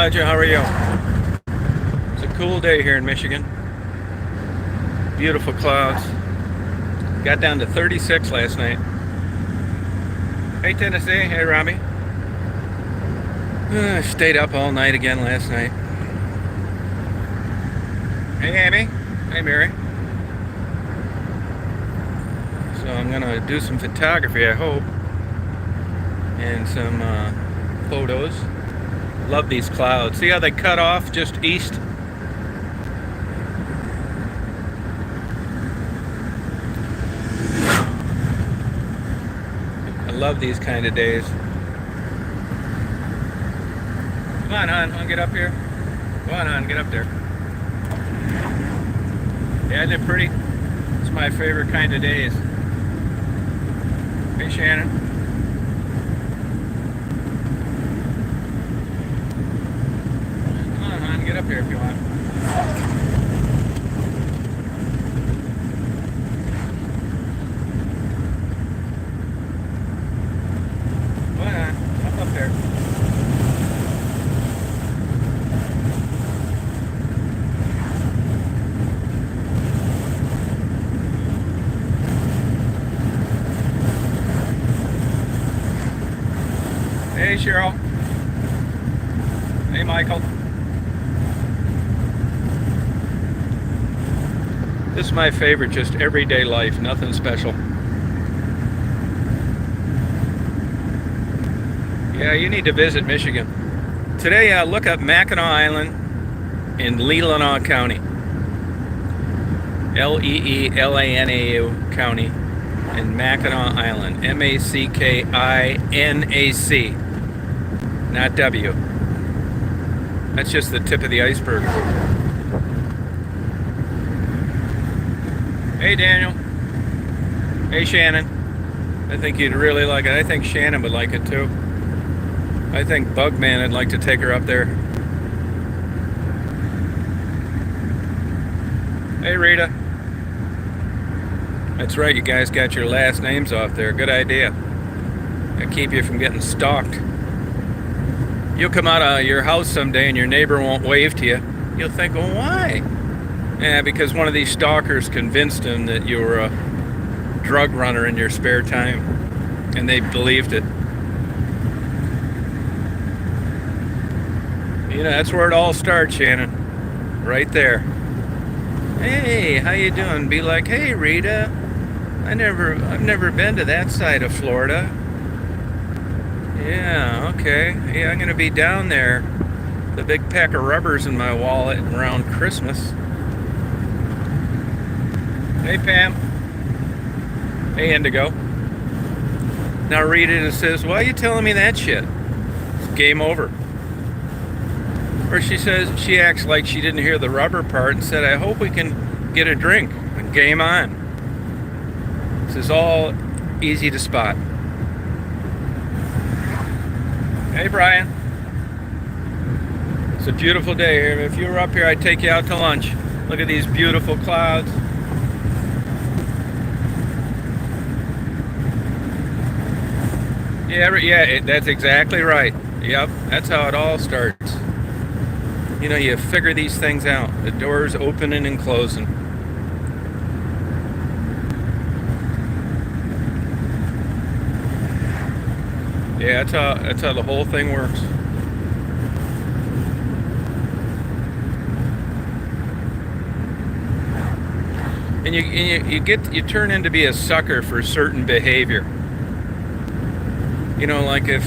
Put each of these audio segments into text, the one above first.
Elijah, how are you? It's a cool day here in Michigan. Beautiful clouds. Got down to 36 last night. Hey Tennessee, hey Robbie. Stayed up all night again last night. Hey Amy, hey Mary. So I'm gonna do some photography, I hope, and some photos. Love these clouds. See how they cut off just east? I love these kind of days. Come on, hon, wanna get up here? Come on, hon, get up there. Yeah, isn't it pretty? It's my favorite kind of days. Hey, Shannon. Come on, hon, get up here if you want. Come on, up there. Hey, Cheryl. Hey, Michael. This is my favorite, just everyday life, nothing special. Yeah, you need to visit Michigan. Today, look up Mackinac Island in Leelanau County. Leelanau County in Mackinac Island. Mackinac. Not W. That's just the tip of the iceberg. Hey, Daniel. Hey, Shannon. I think you'd really like it. I think Shannon would like it too. I think Bugman would like to take her up there. Hey, Rita. That's right, you guys got your last names off there. Good idea. That'll keep you from getting stalked. You'll come out of your house someday and your neighbor won't wave to you. You'll think, well, why? Yeah, because one of these stalkers convinced him that you were a drug runner in your spare time. And they believed it. You know, that's where it all starts, Shannon. Right there. Hey, how you doing? Be like, hey, Rita. I've never been to that side of Florida. Yeah, okay. Yeah, I'm gonna be down there. The big pack of rubbers in my wallet around Christmas. Hey, Pam. Hey, Indigo. Now Rita says, why are you telling me that shit? It's game over. Or she says, she acts like she didn't hear the rubber part and said, I hope we can get a drink. Game on. This is all easy to spot. Hey, Brian. It's a beautiful day here. If you were up here, I'd take you out to lunch. Look at these beautiful clouds. Yeah, that's exactly right. Yep, that's how it all starts. You know, you figure these things out. The doors opening and closing. Yeah, that's how the whole thing works. And you turn in to be a sucker for certain behavior. You know, like if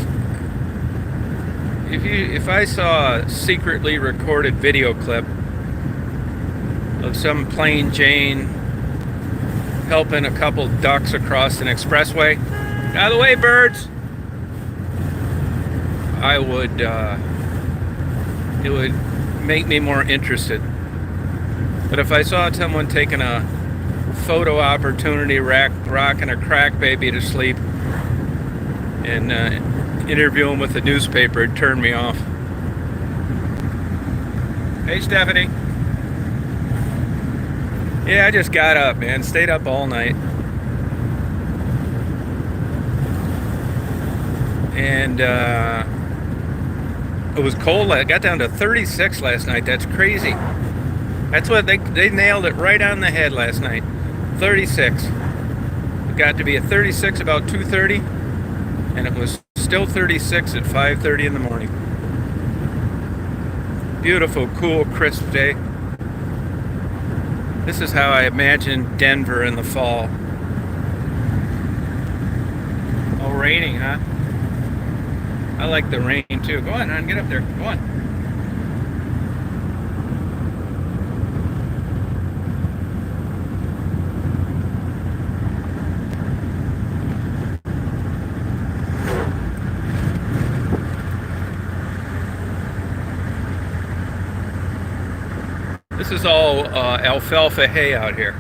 I saw a secretly recorded video clip of some plain Jane helping a couple ducks across an expressway, out of the way, birds, I would, it would make me more interested. But if I saw someone taking a photo opportunity, rocking a crack baby to sleep, and interviewing with the newspaper, it turned me off. Hey, Stephanie. Yeah, I just got up, man. Stayed up all night. And It was cold. It got down to 36 last night. That's crazy. That's what they nailed it right on the head last night. 36. It got to be at 36 about 2:30, and it was still 36 at 5:30 in the morning. Beautiful, cool, crisp day. This is how I imagine Denver in the fall. Oh, raining, huh? I like the rain too. Go on, hon, get up there. Go on. This is all alfalfa hay out here.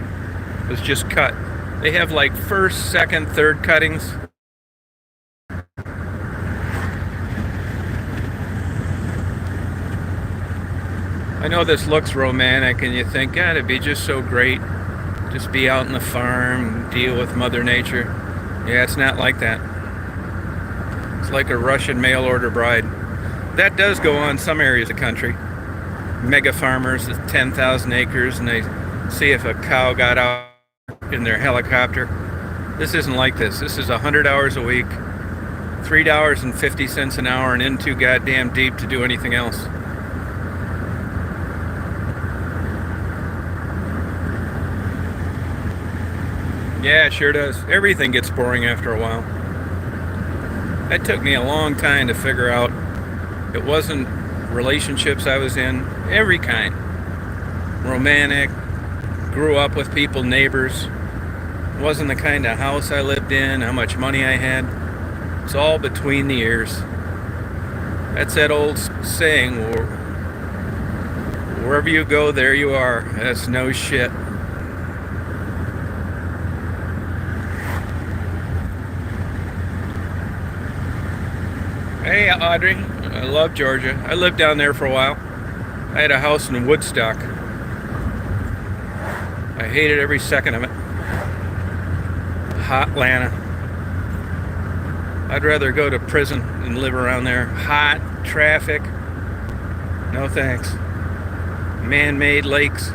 It was just cut. They have like first, second, third cuttings. I know this looks romantic and you think, God, it'd be just so great. Just be out in the farm, deal with Mother Nature. Yeah, it's not like that. It's like a Russian mail order bride. That does go on some areas of the country. Mega farmers with 10,000 acres, and they see if a cow got out in their helicopter. This isn't like this. This is 100 hours a week, $3.50 an hour, and in too goddamn deep to do anything else. Yeah, it sure does. Everything gets boring after a while. That took me a long time to figure out. It wasn't relationships I was in, every kind. Romantic, grew up with people, neighbors. It wasn't the kind of house I lived in, how much money I had. It's all between the ears. That's that old saying, wherever you go, there you are. That's no shit. Hey, Audrey. I love Georgia. I lived down there for a while. I had a house in Woodstock. I hated every second of it. Hot Atlanta. I'd rather go to prison than live around there. Hot, traffic. No thanks. Man-made lakes.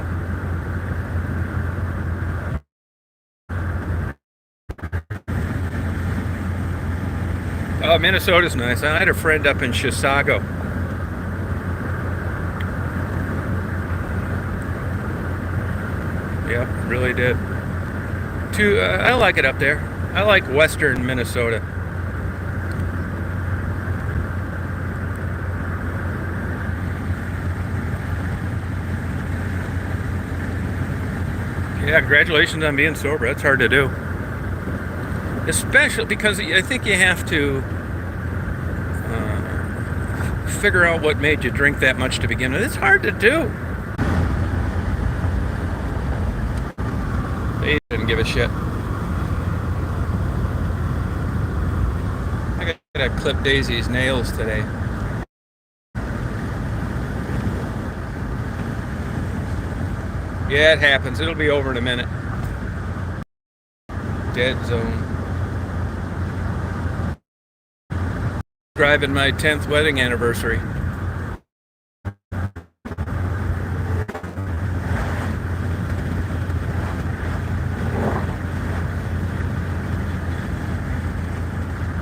Oh, Minnesota's nice. I had a friend up in Chisago. Yep, really did. I like it up there. I like western Minnesota. Yeah, congratulations on being sober. That's hard to do. Especially because I think you have to figure out what made you drink that much to begin with. It's hard to do. They didn't give a shit. I gotta clip Daisy's nails today. Yeah, it happens. It'll be over in a minute. Dead zone. Driving my 10th wedding anniversary.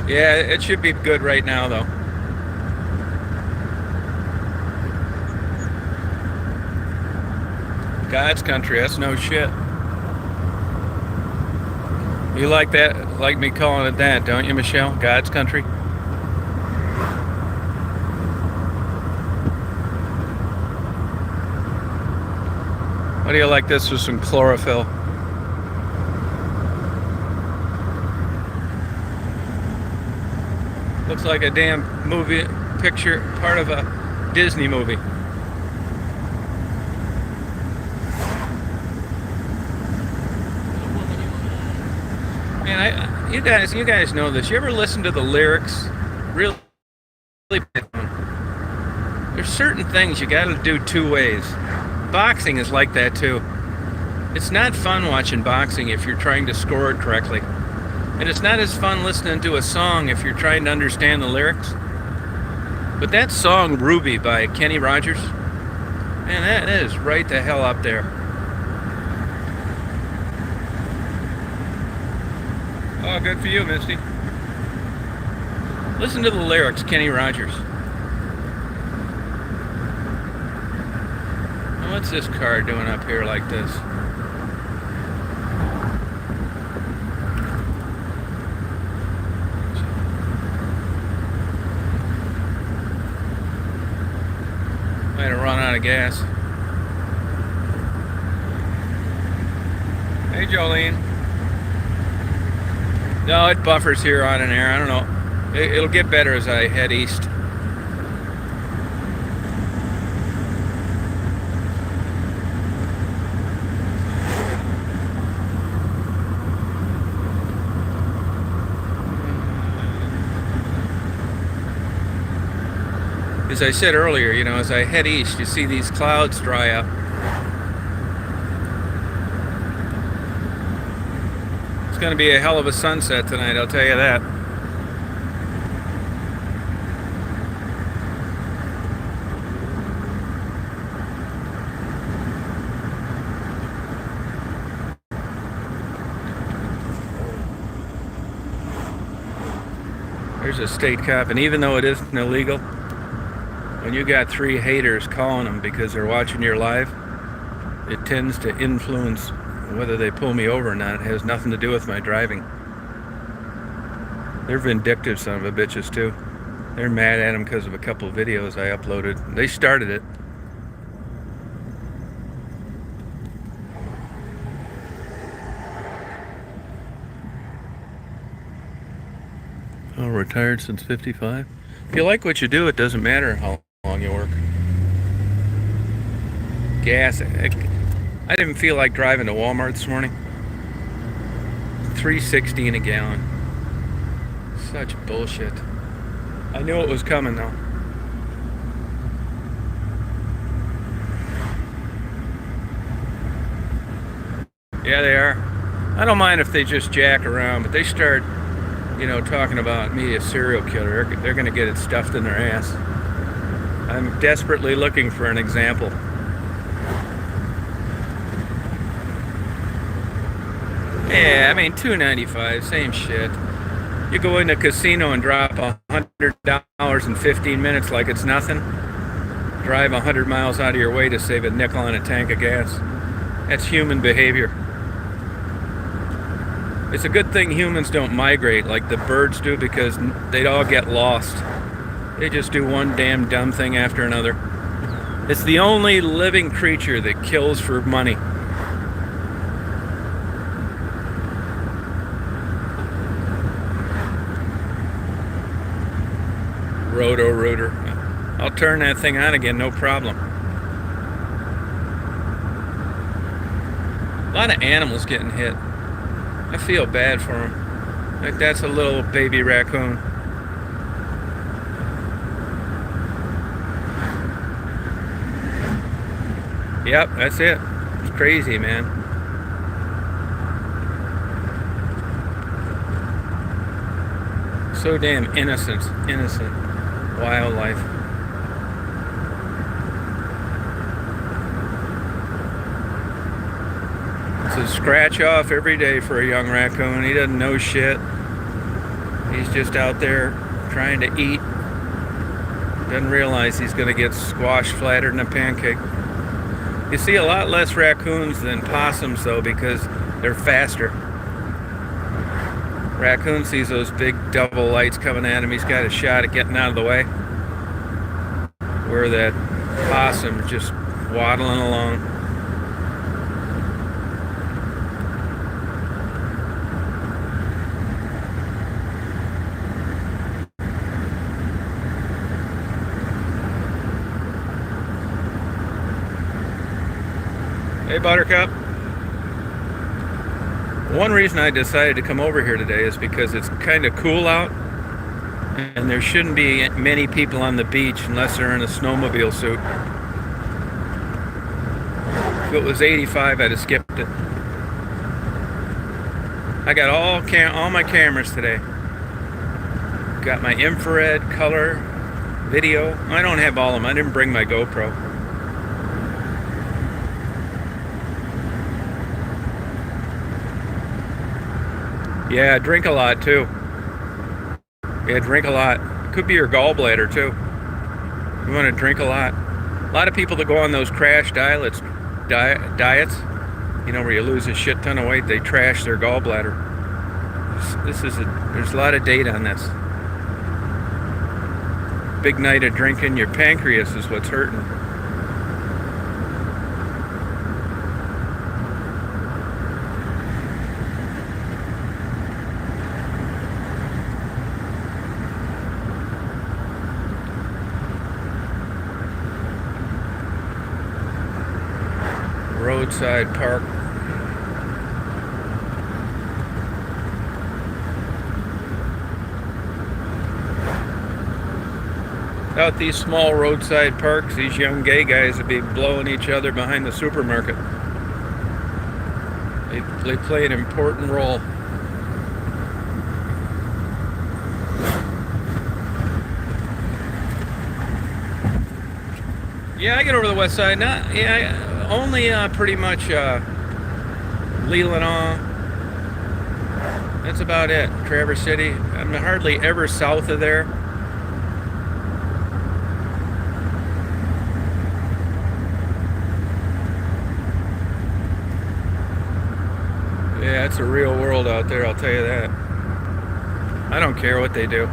Yeah, it should be good right now, though. God's country, that's no shit. You like that? Like me calling it that, don't you, Michelle? God's country? How do you like this with some chlorophyll? Looks like a damn movie picture, part of a Disney movie. Man, you guys know this. You ever listen to the lyrics? Really? There's certain things you got to do two ways. Boxing is like that too. It's not fun watching boxing if you're trying to score it correctly. And it's not as fun listening to a song if you're trying to understand the lyrics. But that song Ruby by Kenny Rogers, man, that is right the hell up there. Oh, good for you, Misty. Listen to the lyrics, Kenny Rogers. What's this car doing up here like this? Might have run out of gas. Hey, Jolene. No, it buffers here on and air. I don't know. It'll get better as I head east. As I said earlier, you know, as I head east, you see these clouds dry up. It's going to be a hell of a sunset tonight, I'll tell you that. There's a state cop, and even though it isn't illegal, when you got 3 haters calling them because they're watching your live, it tends to influence whether they pull me over or not. It has nothing to do with my driving. They're vindictive son of a bitches too. They're mad at them because of a couple of videos I uploaded. They started it. Oh, retired since 55. If you like what you do, it doesn't matter how long you work. Gas. I didn't feel like driving to Walmart this morning. $3.60 in a gallon. Such bullshit. I knew it was coming though. Yeah, they are. I don't mind if they just jack around, but they start, you know, talking about me, a serial killer. They're going to get it stuffed in their ass. I'm desperately looking for an example. Yeah, I mean, $2.95, same shit. You go in a casino and drop $100 in 15 minutes like it's nothing. Drive 100 miles out of your way to save a nickel on a tank of gas. That's human behavior. It's a good thing humans don't migrate like the birds do, because they'd all get lost. They just do one damn dumb thing after another. It's the only living creature that kills for money. Roto-rooter. I'll turn that thing on again, no problem. A lot of animals getting hit. I feel bad for them. Like that's a little baby raccoon. Yep, that's it. It's crazy, man. So damn innocent wildlife. It's a scratch off every day for a young raccoon. He doesn't know shit. He's just out there trying to eat. Doesn't realize he's going to get squashed flatter than a pancake. You see a lot less raccoons than possums though, because they're faster. Raccoon sees those big double lights coming at him, he's got a shot at getting out of the way. Where that possum just waddling along. Hey, Buttercup. One reason I decided to come over here today is because it's kind of cool out, and there shouldn't be many people on the beach unless they're in a snowmobile suit. If it was 85, I'd have skipped it. I got all my cameras today. Got my infrared, color, video. I don't have all of them. I didn't bring my GoPro. Yeah, drink a lot too. Yeah, drink a lot. Could be your gallbladder too. You want to drink a lot. A lot of people that go on those crash diets, you know, where you lose a shit ton of weight, they trash their gallbladder. There's a lot of data on this. Big night of drinking, your pancreas is what's hurting. Roadside park. Out these small roadside parks, these young gay guys would be blowing each other behind the supermarket. They play an important role. Yeah, I get over the west side. Not, yeah, only pretty much Leelanau. That's about it. Traverse City. I'm hardly ever south of there. Yeah, it's a real world out there, I'll tell you that. I don't care what they do.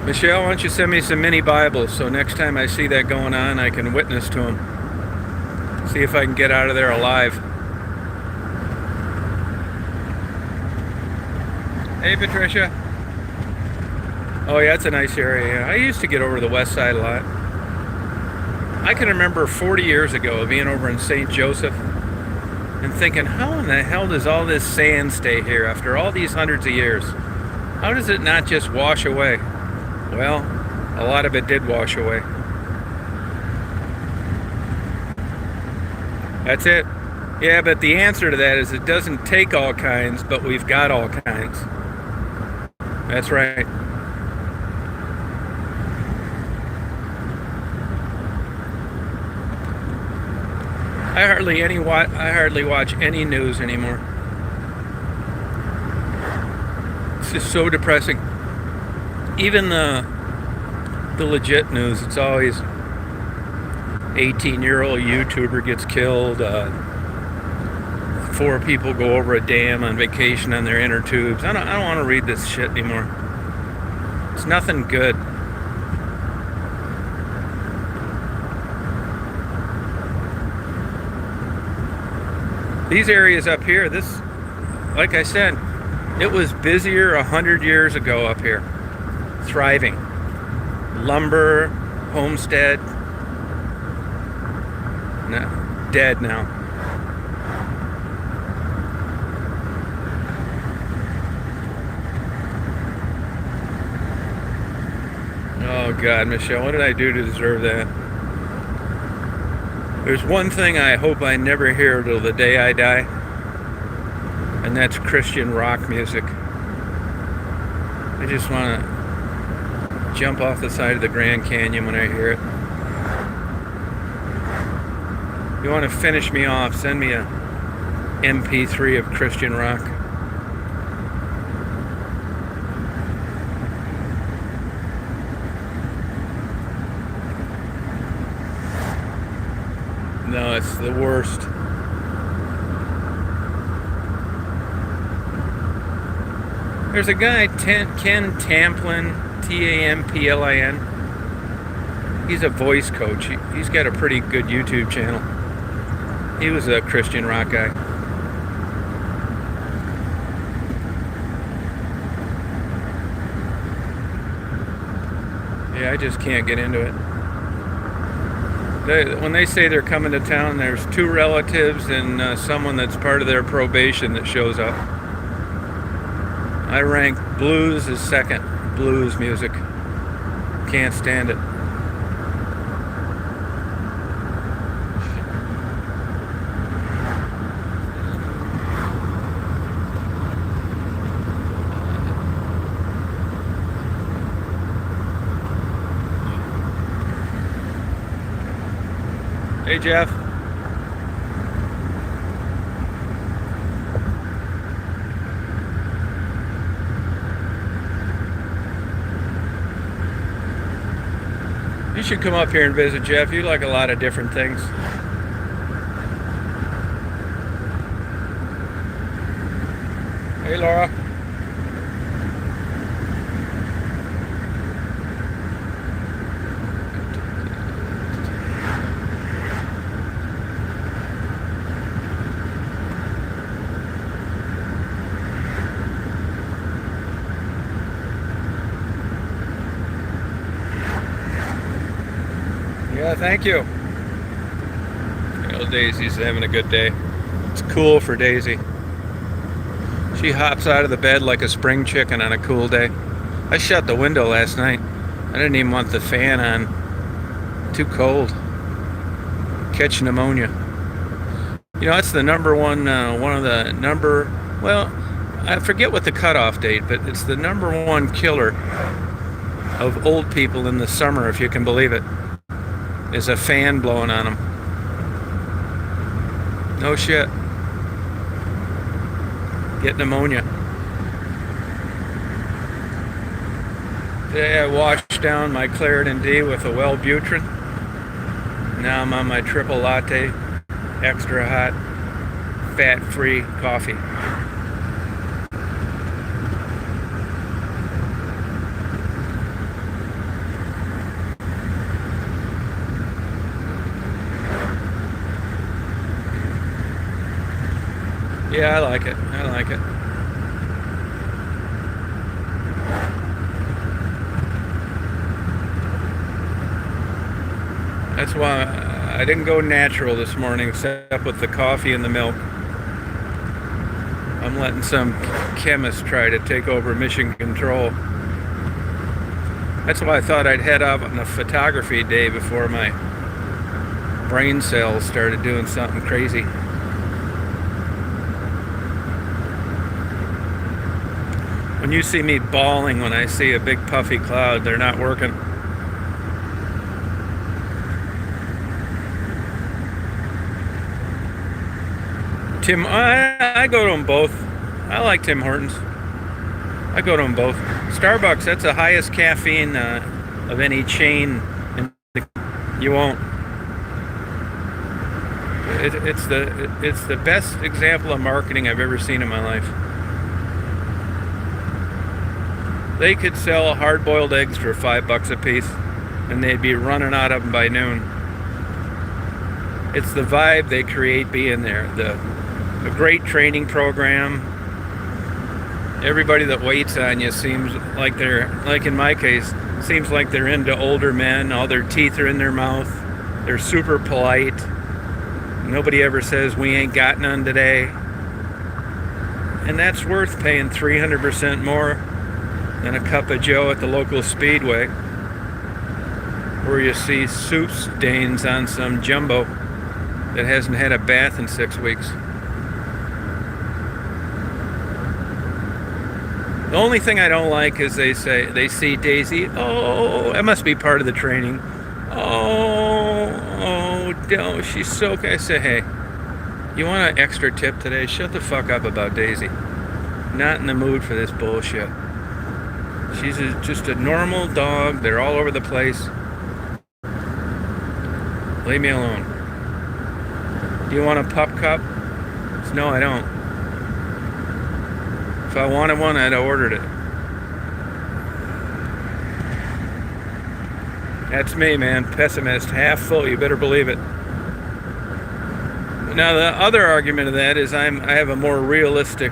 Michelle, why don't you send me some mini Bibles so next time I see that going on, I can witness to them. See if I can get out of there alive. Hey, Patricia. Oh, yeah, it's a nice area. I used to get over the west side a lot. I can remember 40 years ago being over in St. Joseph and thinking, how in the hell does all this sand stay here after all these hundreds of years? How does it not just wash away? Well, a lot of it did wash away. That's it. Yeah, but the answer to that is it doesn't take all kinds, but we've got all kinds. That's right. I hardly watch any news anymore. It's just so depressing. Even the legit news, it's always 18-year-old YouTuber gets killed, 4 people go over a dam on vacation on their inner tubes. I don't want to read this shit anymore. It's nothing good. These areas up here, this, like I said, it was busier 100 years ago up here. Thriving. Lumber, homestead. No, dead now. Oh God, Michelle, what did I do to deserve that? There's one thing I hope I never hear till the day I die, and that's Christian rock music. I just want to jump off the side of the Grand Canyon when I hear it. You want to finish me off, send me a MP3 of Christian rock. No, it's the worst. There's a guy, Ken Tamplin, Tamplin. He's a voice coach. He's got a pretty good YouTube channel. He was a Christian rock guy. Yeah, I just can't get into it. When they say they're coming to town, there's 2 relatives and someone that's part of their probation that shows up. I rank blues as second. Blues music. Can't stand it. Hey, Jeff. You should come up here and visit, Jeff. You like a lot of different things. Hey, Laura. Yeah, thank you. Daisy's having a good day. It's cool for Daisy. She hops out of the bed like a spring chicken on a cool day. I shut the window last night. I didn't even want the fan on. Too cold. Catch pneumonia. You know, it's the number one, well, I forget what the cutoff date, but it's the number one killer of old people in the summer, if you can believe it, is a fan blowing on them. No shit. Get pneumonia. Today I washed down my Claritin D with a Wellbutrin. Now I'm on my triple latte, extra hot, fat-free coffee. Yeah, I like it. I like it. That's why I didn't go natural this morning, except with the coffee and the milk. I'm letting some chemist try to take over mission control. That's why I thought I'd head out on a photography day before my brain cells started doing something crazy. When you see me bawling when I see a big puffy cloud, they're not working. I go to them both. I like Tim Hortons. I go to them both. Starbucks, that's the highest caffeine of any chain. You won't. It's the best example of marketing I've ever seen in my life. They could sell hard-boiled eggs for $5 a piece, and they'd be running out of them by noon. It's the vibe they create being there. A great training program. Everybody that waits on you seems like they're, like in my case, seems like they're into older men. All their teeth are in their mouth. They're super polite. Nobody ever says, "We ain't got none today." And that's worth paying 300% more than a cup of Joe at the local Speedway, where you see soup stains on some jumbo that hasn't had a bath in 6 weeks. The only thing I don't like is they see Daisy, oh, that must be part of the training. Oh, no, she's so good. I say, hey, you want an extra tip today? Shut the fuck up about Daisy. Not in the mood for this bullshit. She's just a normal dog. They're all over the place. Leave me alone. Do you want a pup cup? No, I don't. If I wanted one, I'd have ordered it. That's me, man. Pessimist. Half full. You better believe it. Now, the other argument of that is I have a more realistic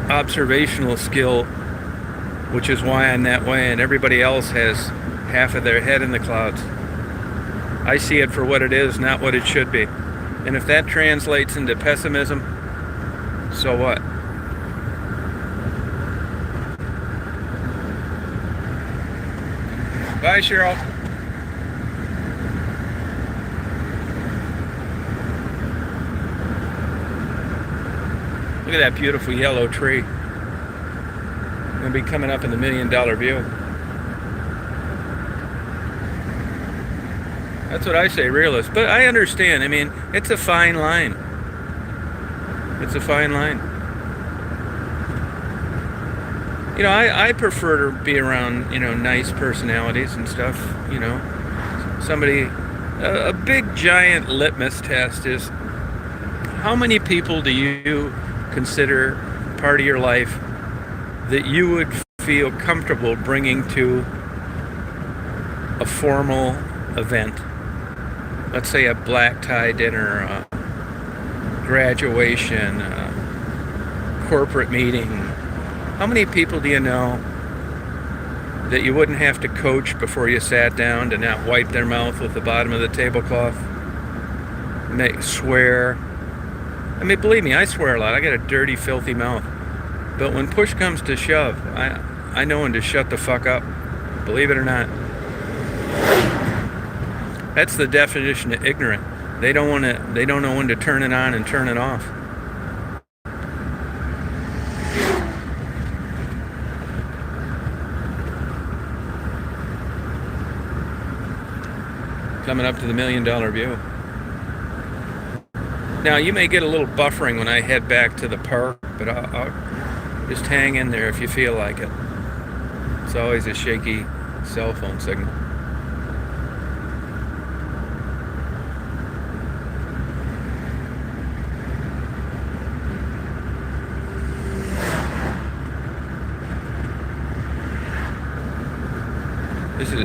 observational skill, which is why I'm that way, and everybody else has half of their head in the clouds. I see it for what it is, not what it should be. And if that translates into pessimism, so what? Bye, Cheryl. Look at that beautiful yellow tree. Gonna be coming up in the $1 million view. That's what I say, realist. But I understand. I mean, it's a fine line. It's a fine line. You know, I prefer to be around, you know, nice personalities and stuff, you know. Somebody, a big giant litmus test is how many people do you consider part of your life that you would feel comfortable bringing to a formal event? Let's say a black tie dinner, a graduation, a corporate meeting. How many people do you know that you wouldn't have to coach before you sat down to not wipe their mouth with the bottom of the tablecloth? Swear. I mean, believe me, I swear a lot. I got a dirty, filthy mouth. But when push comes to shove, I know when to shut the fuck up. Believe it or not. That's the definition of ignorant. They don't know when to turn it on and turn it off. Coming up to the $1 Million View. Now, you may get a little buffering when I head back to the park, but I'll just hang in there if you feel like it. It's always a shaky cell phone signal.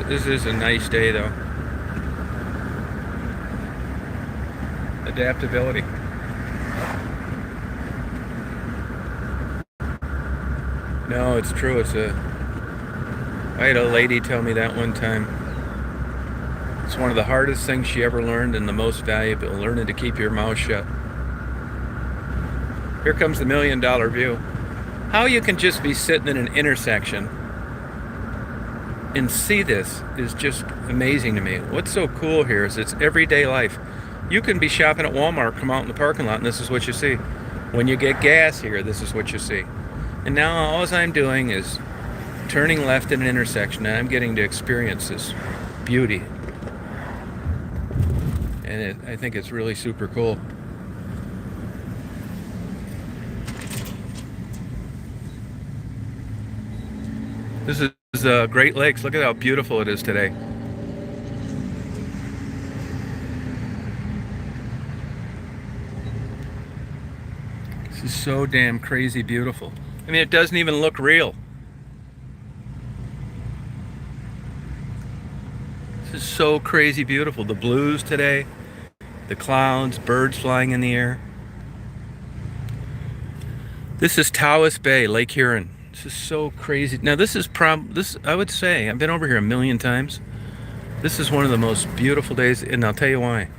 This is a nice day, though. Adaptability. No, it's true. I had a lady tell me that one time. It's one of the hardest things she ever learned and the most valuable, learning to keep your mouth shut. Here comes the $1 Million View. How you can just be sitting in an intersection and see this is just amazing to me. What's so cool here is it's everyday life. You can be shopping at Walmart, come out in the parking lot, and this is what you see. When you get gas here, this is what you see. And now all I'm doing is turning left in an intersection, and I'm getting to experience this beauty. And I think it's really super cool. This is Great Lakes. Look at how beautiful it is today. This is so damn crazy beautiful. I mean, it doesn't even look real. This is so crazy beautiful. The blues today, the clouds, birds flying in the air. This is Tawas Bay, Lake Huron. This is so crazy. Now this I would say, I've been over here 1 million times. This is one of the most beautiful days, and I'll tell you why.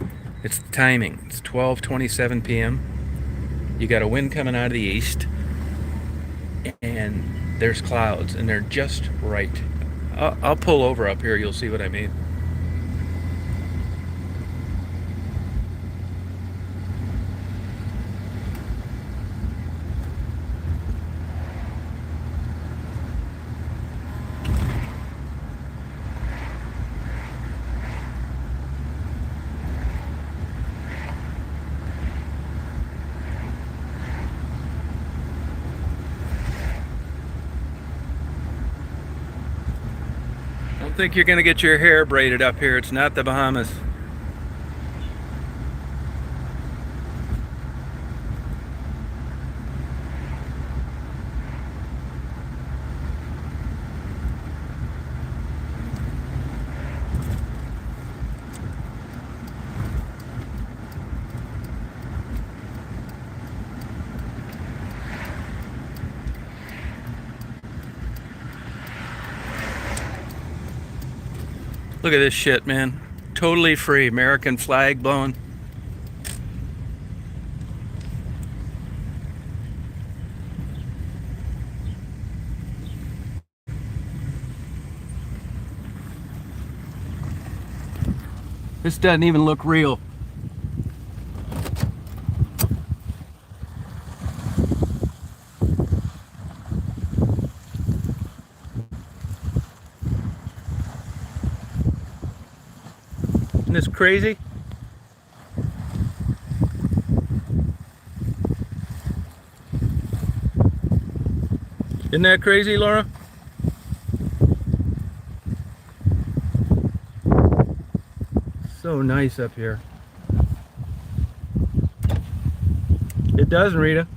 It's the timing. It's 12:27 p.m. You got a wind coming out of the east, and there's clouds, and they're just right. I'll pull over up here. You'll see what I mean. Don't think you're gonna get your hair braided up here. It's not the Bahamas. Look at this shit, man. Totally free. American flag blowing. This doesn't even look real. Isn't this crazy? crazy? Isn't that crazy, Laura? So nice up here. It does, Rita.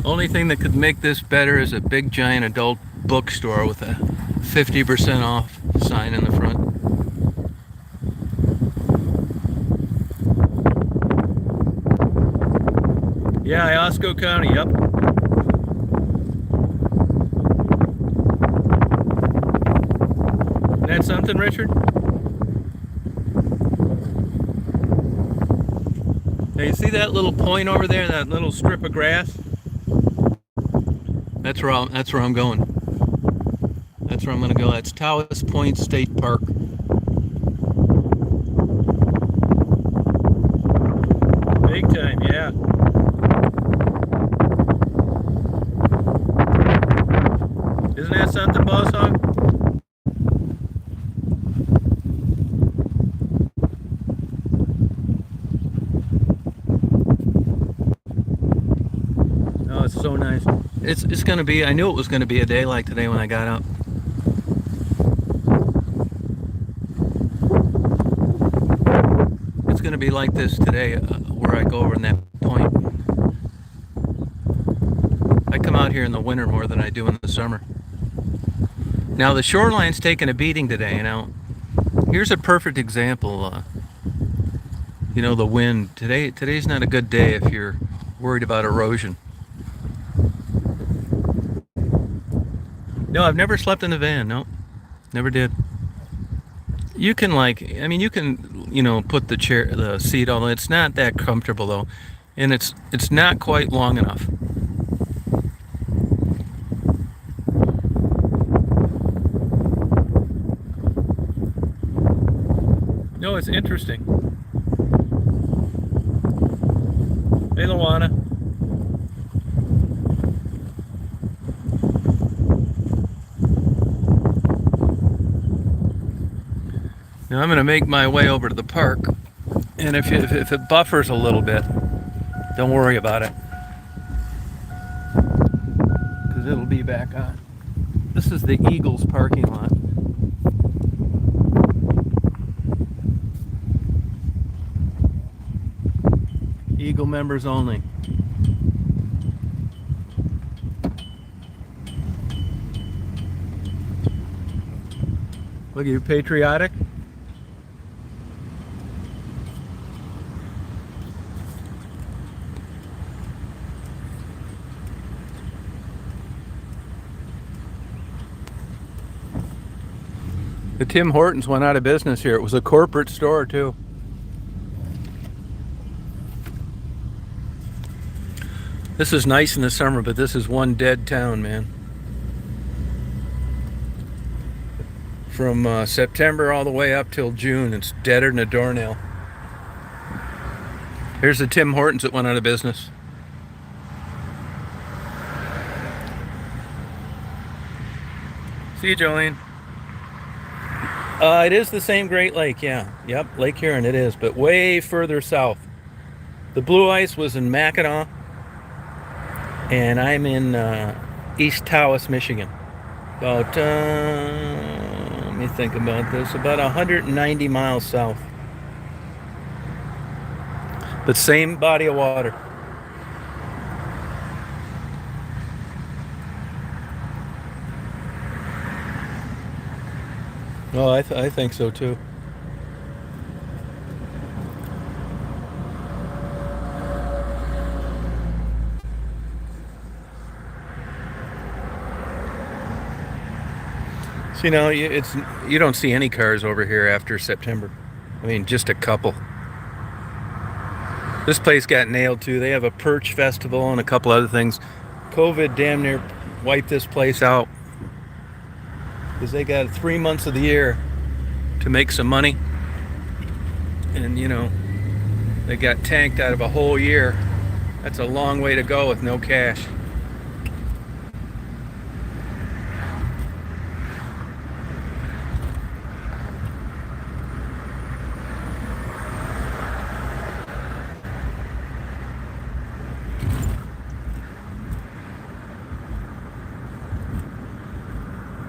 Only thing that could make this better is a big giant adult bookstore with a 50% off sign in the front. Yeah, Iosco County, yep. Isn't that something, Richard? Now you see that little point over there, that little strip of grass? That's where I'm going. That's where I'm going to go. That's Tawas Point State Park. Big time, yeah. Isn't that something, Boss Hog? Oh, it's so nice. It's going to be, I knew it was going to be a day like today when I got up. It's going to be like this today where I go over in that point. I come out here in the winter more than I do in the summer. Now the shoreline's taking a beating today. Now, here's a perfect example. You know, the wind. Today's not a good day if you're worried about erosion. No, I've never slept in the van. No, never did. You can you can, you know, put the seat on. It's not that comfortable though, and it's not quite long enough. No, it's interesting. Hey, Luana. Now I'm going to make my way over to the park, and if it buffers a little bit, don't worry about it, because it'll be back on. This is the Eagles parking lot. Eagle members only. Look, are you patriotic? The Tim Hortons went out of business here. It was a corporate store too. This is nice in the summer, but this is one dead town, man. From September all the way up till June, it's deader than a doornail. Here's the Tim Hortons that went out of business. See you, Jolene. It is the same Great Lake, yeah. Yep, Lake Huron it is, but way further south. The blue ice was in Mackinac, and I'm in East Tawas, Michigan. About, let me think about this, about 190 miles south. But same body of water. Oh, I think so too. So, you know, you don't see any cars over here after September. I mean, just a couple. This place got nailed too. They have a Perch Festival and a couple other things. COVID damn near wiped this place out, because they got 3 months of the year to make some money, and you know, they got tanked out of a whole year That's a long way to go with no cash.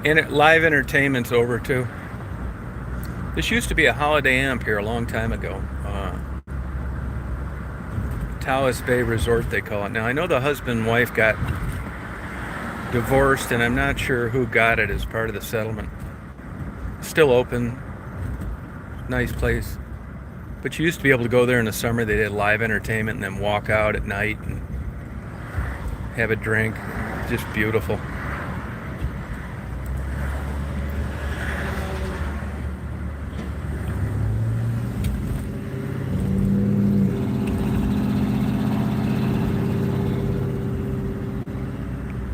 And live entertainment's over too. This used to be a Holiday Amp here a long time ago. Taos Bay Resort, they call it. Now, I know the husband and wife got divorced, and I'm not sure who got it as part of the settlement. Still open. Nice place. But you used to be able to go there in the summer. They did live entertainment and then walk out at night and have a drink. Just beautiful.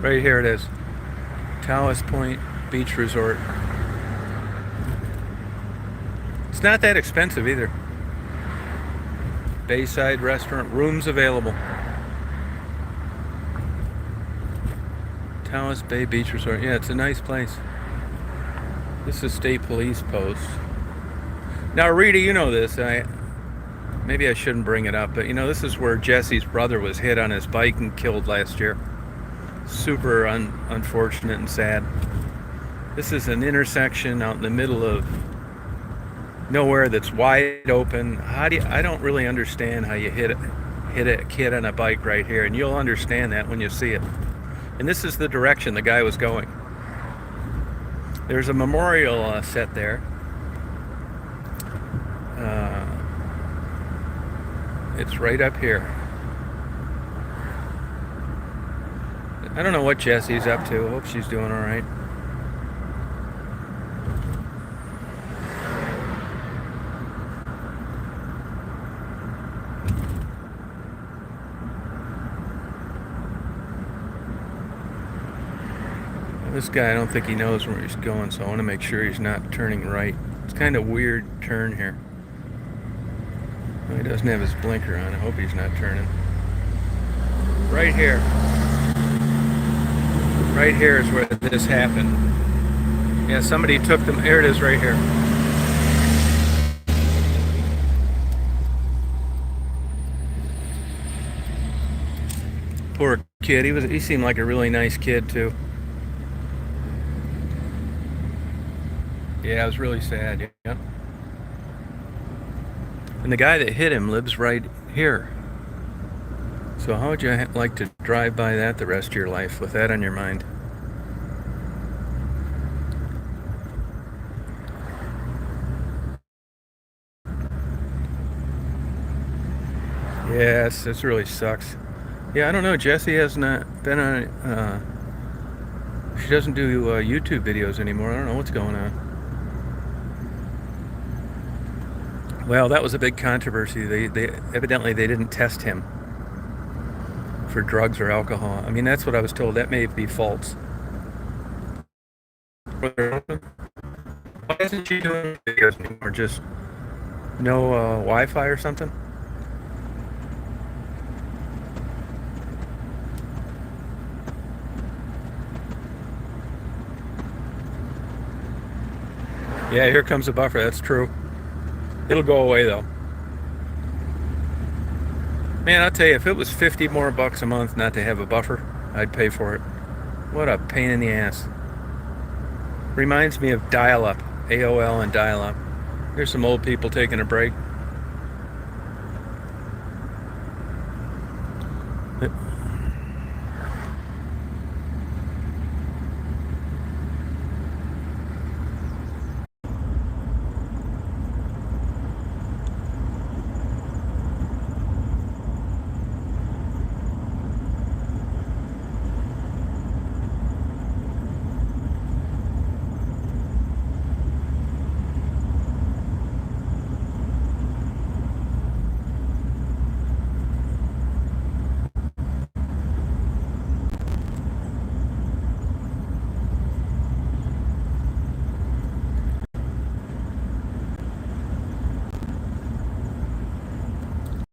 Right here it is. Taos Point Beach Resort. It's not that expensive either. Bayside restaurant, rooms available. Taos Bay Beach Resort. Yeah, it's a nice place. This is State Police Post. Now, Rita, you know this. Maybe I shouldn't bring it up, but you know, this is where Jesse's brother was hit on his bike and killed last year. Super unfortunate and sad. This is an intersection out in the middle of nowhere that's wide open. I don't really understand how you hit a kid on a bike right here, and you'll understand that when you see it. And this is the direction the guy was going. There's a memorial set there. It's right up here. I don't know what Jesse's up to. I hope she's doing all right. This guy, I don't think he knows where he's going, so I want to make sure he's not turning right. It's kind of weird turn here. Well, he doesn't have his blinker on. I hope he's not turning. Right here. Right here is where this happened. Yeah, somebody took them. Here it is right here. Poor kid. He seemed like a really nice kid too. Yeah, it was really sad. Yeah. And the guy that hit him lives right here. So how would you like to drive by that the rest of your life with that on your mind? Yes, this really sucks. Yeah, I don't know. Jessie has not been on. She doesn't do YouTube videos anymore. I don't know what's going on. Well, that was a big controversy. They evidently they didn't test him for drugs or alcohol. I mean, that's what I was told. That may be false. Why isn't she doing videos anymore? Just no Wi-Fi or something? Yeah, here comes the buffer. That's true. It'll go away though. Man, I'll tell you, if it was 50 more bucks a month not to have a buffer, I'd pay for it. What a pain in the ass. Reminds me of dial-up, AOL and dial-up. Here's some old people taking a break.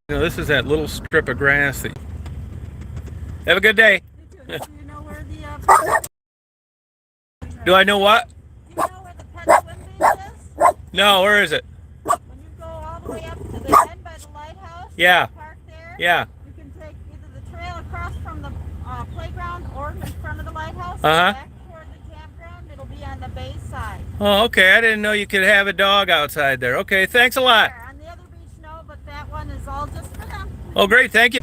You know, this is that little strip of grass that Have a good day. Do you know where the Do I know what? do you know where the pet swim base is? No, where is it? When you go all the way up to the end by the lighthouse, Yeah. park there. Yeah. You can take either the trail across from the playground or in front of the lighthouse. Uh-huh. Back toward the campground. It'll be on the bay side. Oh, okay. I didn't know you could have a dog outside there. Okay, thanks a lot. There. On the other beach, no, but that one is all just for them. Oh, great. Thank you.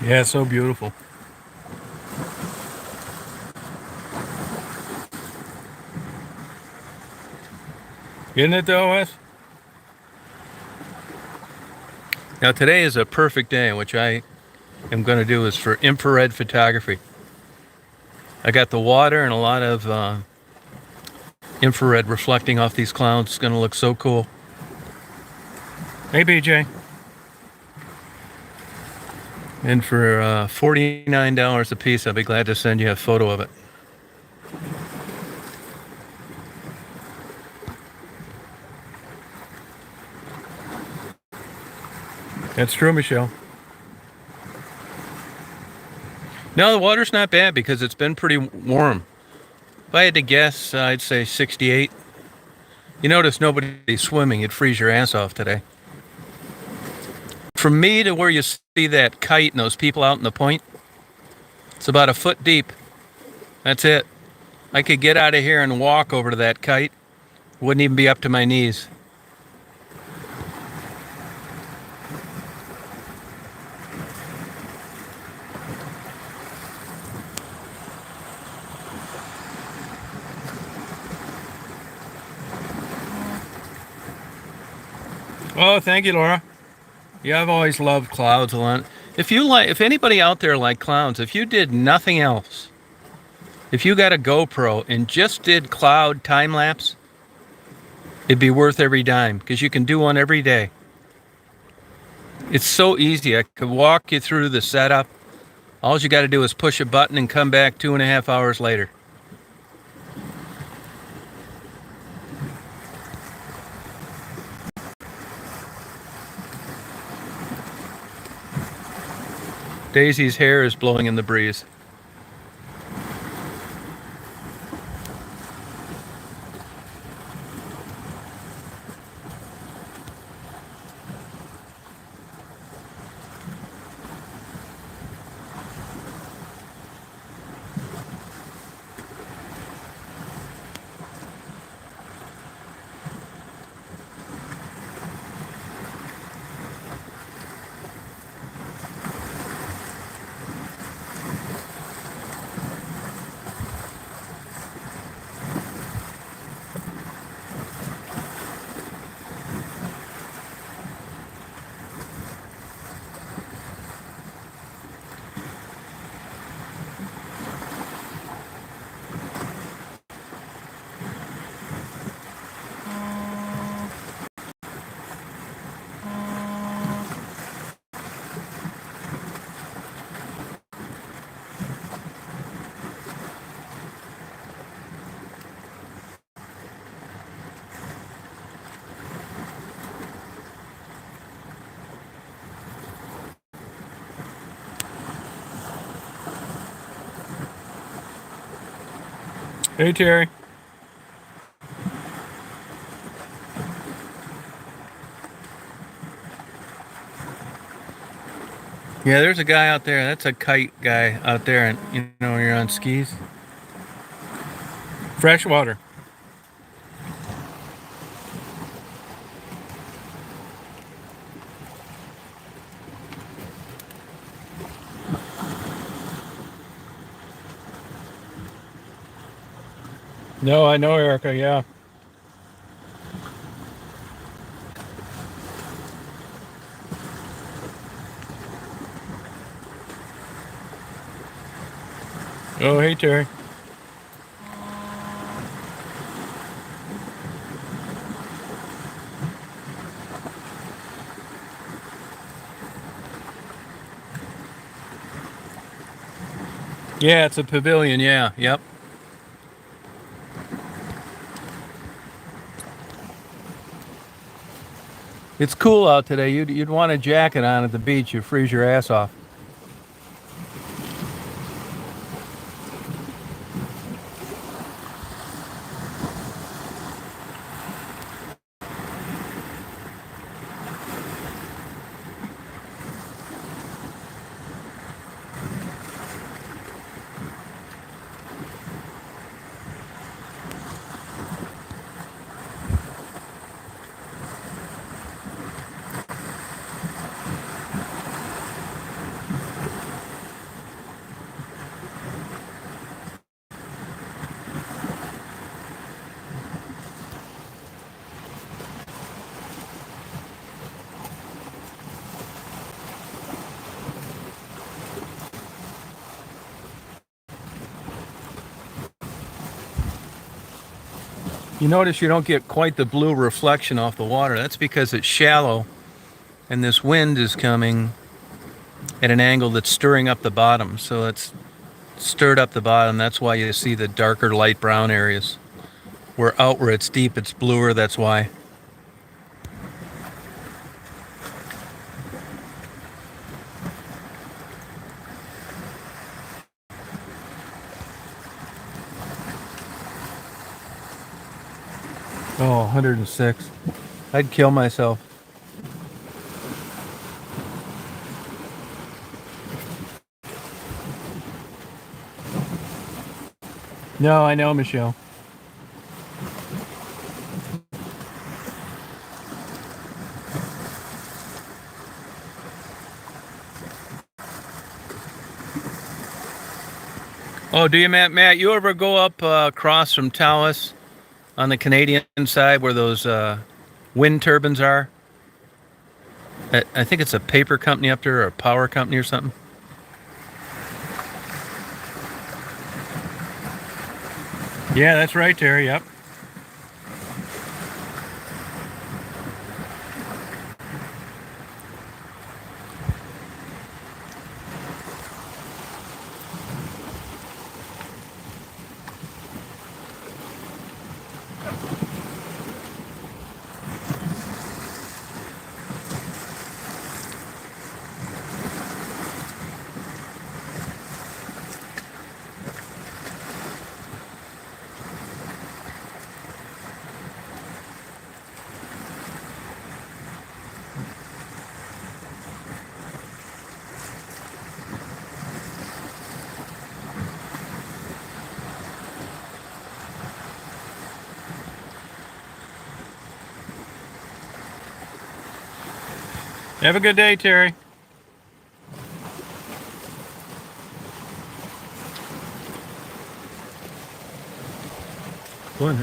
Yeah, so beautiful. Isn't it though, Wes? Now today is a perfect day, which I am going to do is for infrared photography. I got the water and a lot of infrared reflecting off these clouds. It's going to look so cool. Hey, BJ. And for $49 a piece, I'll be glad to send you a photo of it. That's true, Michelle. No, the water's not bad because it's been pretty warm. If I had to guess, I'd say 68. You notice nobody's swimming. It'd freeze your ass off today. From me to where you see that kite and those people out in the point, it's about a foot deep. That's it. I could get out of here and walk over to that kite. Wouldn't even be up to my knees. Oh, thank you, Laura. Yeah, I've always loved clouds a lot. If anybody out there like clouds, if you did nothing else, if you got a GoPro and just did cloud time lapse, it'd be worth every dime because you can do one every day. It's so easy. I could walk you through the setup. All you got to do is push a button and come back 2.5 hours later. Daisy's hair is blowing in the breeze. Hey, Terry. Yeah, there's a guy out there. That's a kite guy out there, and you know, when you're on skis. Freshwater. No, I know, Erica. Yeah. Oh, hey, Terry. Yeah, it's a pavilion. Yeah. Yep. It's cool out today. You'd want a jacket on at the beach. You freeze your ass off. You notice you don't get quite the blue reflection off the water. That's because it's shallow and this wind is coming at an angle that's stirring up the bottom. So it's stirred up the bottom. That's why you see the darker light brown areas. Where out where it's deep, it's bluer. That's why. Oh, 106. I'd kill myself. No, I know, Michelle. Oh, do you, Matt? Matt, you ever go up across from Taos on the Canadian side where those wind turbines are? I think it's a paper company up there or a power company or something. Yeah, that's right, Terry. Yep. Have a good day, Terry. Go in.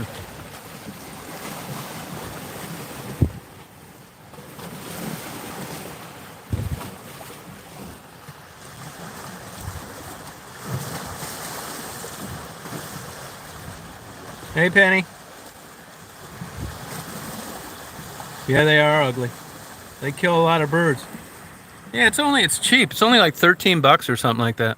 Hey, Penny. Yeah, they are ugly. They kill a lot of birds. Yeah, it's cheap. It's only like $13 or something like that.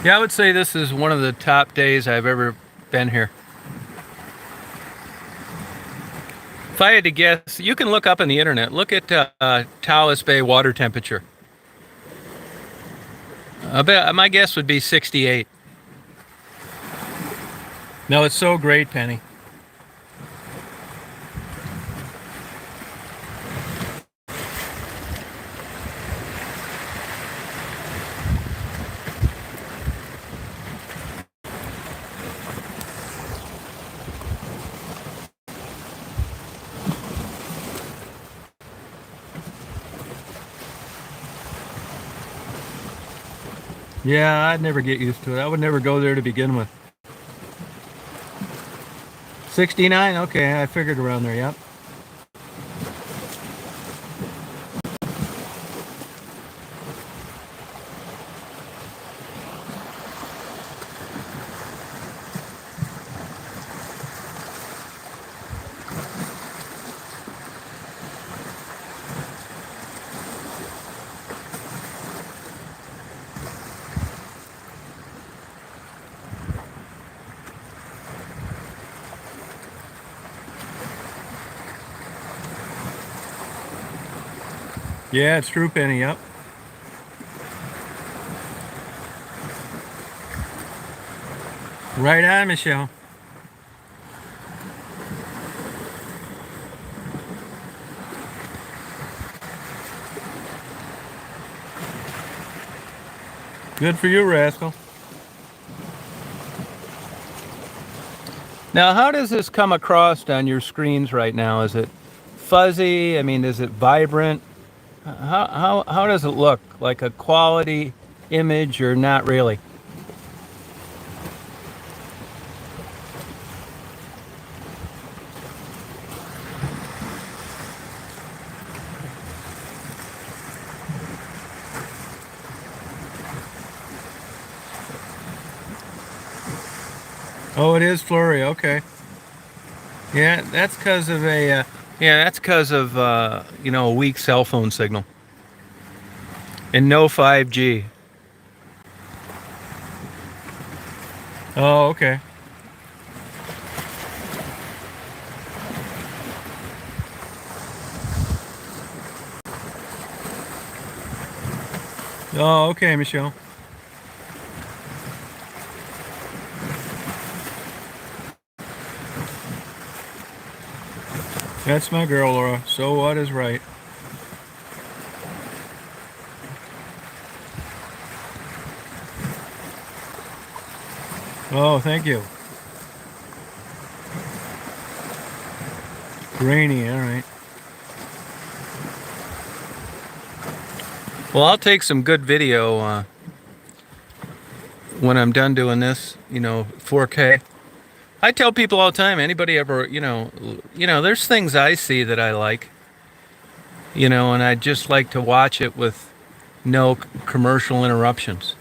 Yeah, I would say this is one of the top days I've ever been here. If I had to guess, you can look up on the internet. Look at Taos Bay water temperature. I bet my guess would be 68. No, it's so great, Penny. Yeah, I'd never get used to it. I would never go there to begin with. 69? Okay, I figured around there, yep. Yeah, it's true, Penny, yep. Right on, Michelle. Good for you, rascal. Now, how does this come across on your screens right now? Is it fuzzy? I mean, is it vibrant? How does it look? Like a quality image or not really? Oh, it is flurry. Okay. Yeah, that's because of a you know, a weak cell phone signal and no 5G. Oh, okay. Oh, okay, Michelle. That's my girl, Laura. So what is right? Oh, thank you. Rainy, all right. Well, I'll take some good video when I'm done doing this, you know, 4K. I tell people all the time, anybody ever, you know, there's things I see that I like, you know, and I just like to watch it with no commercial interruptions.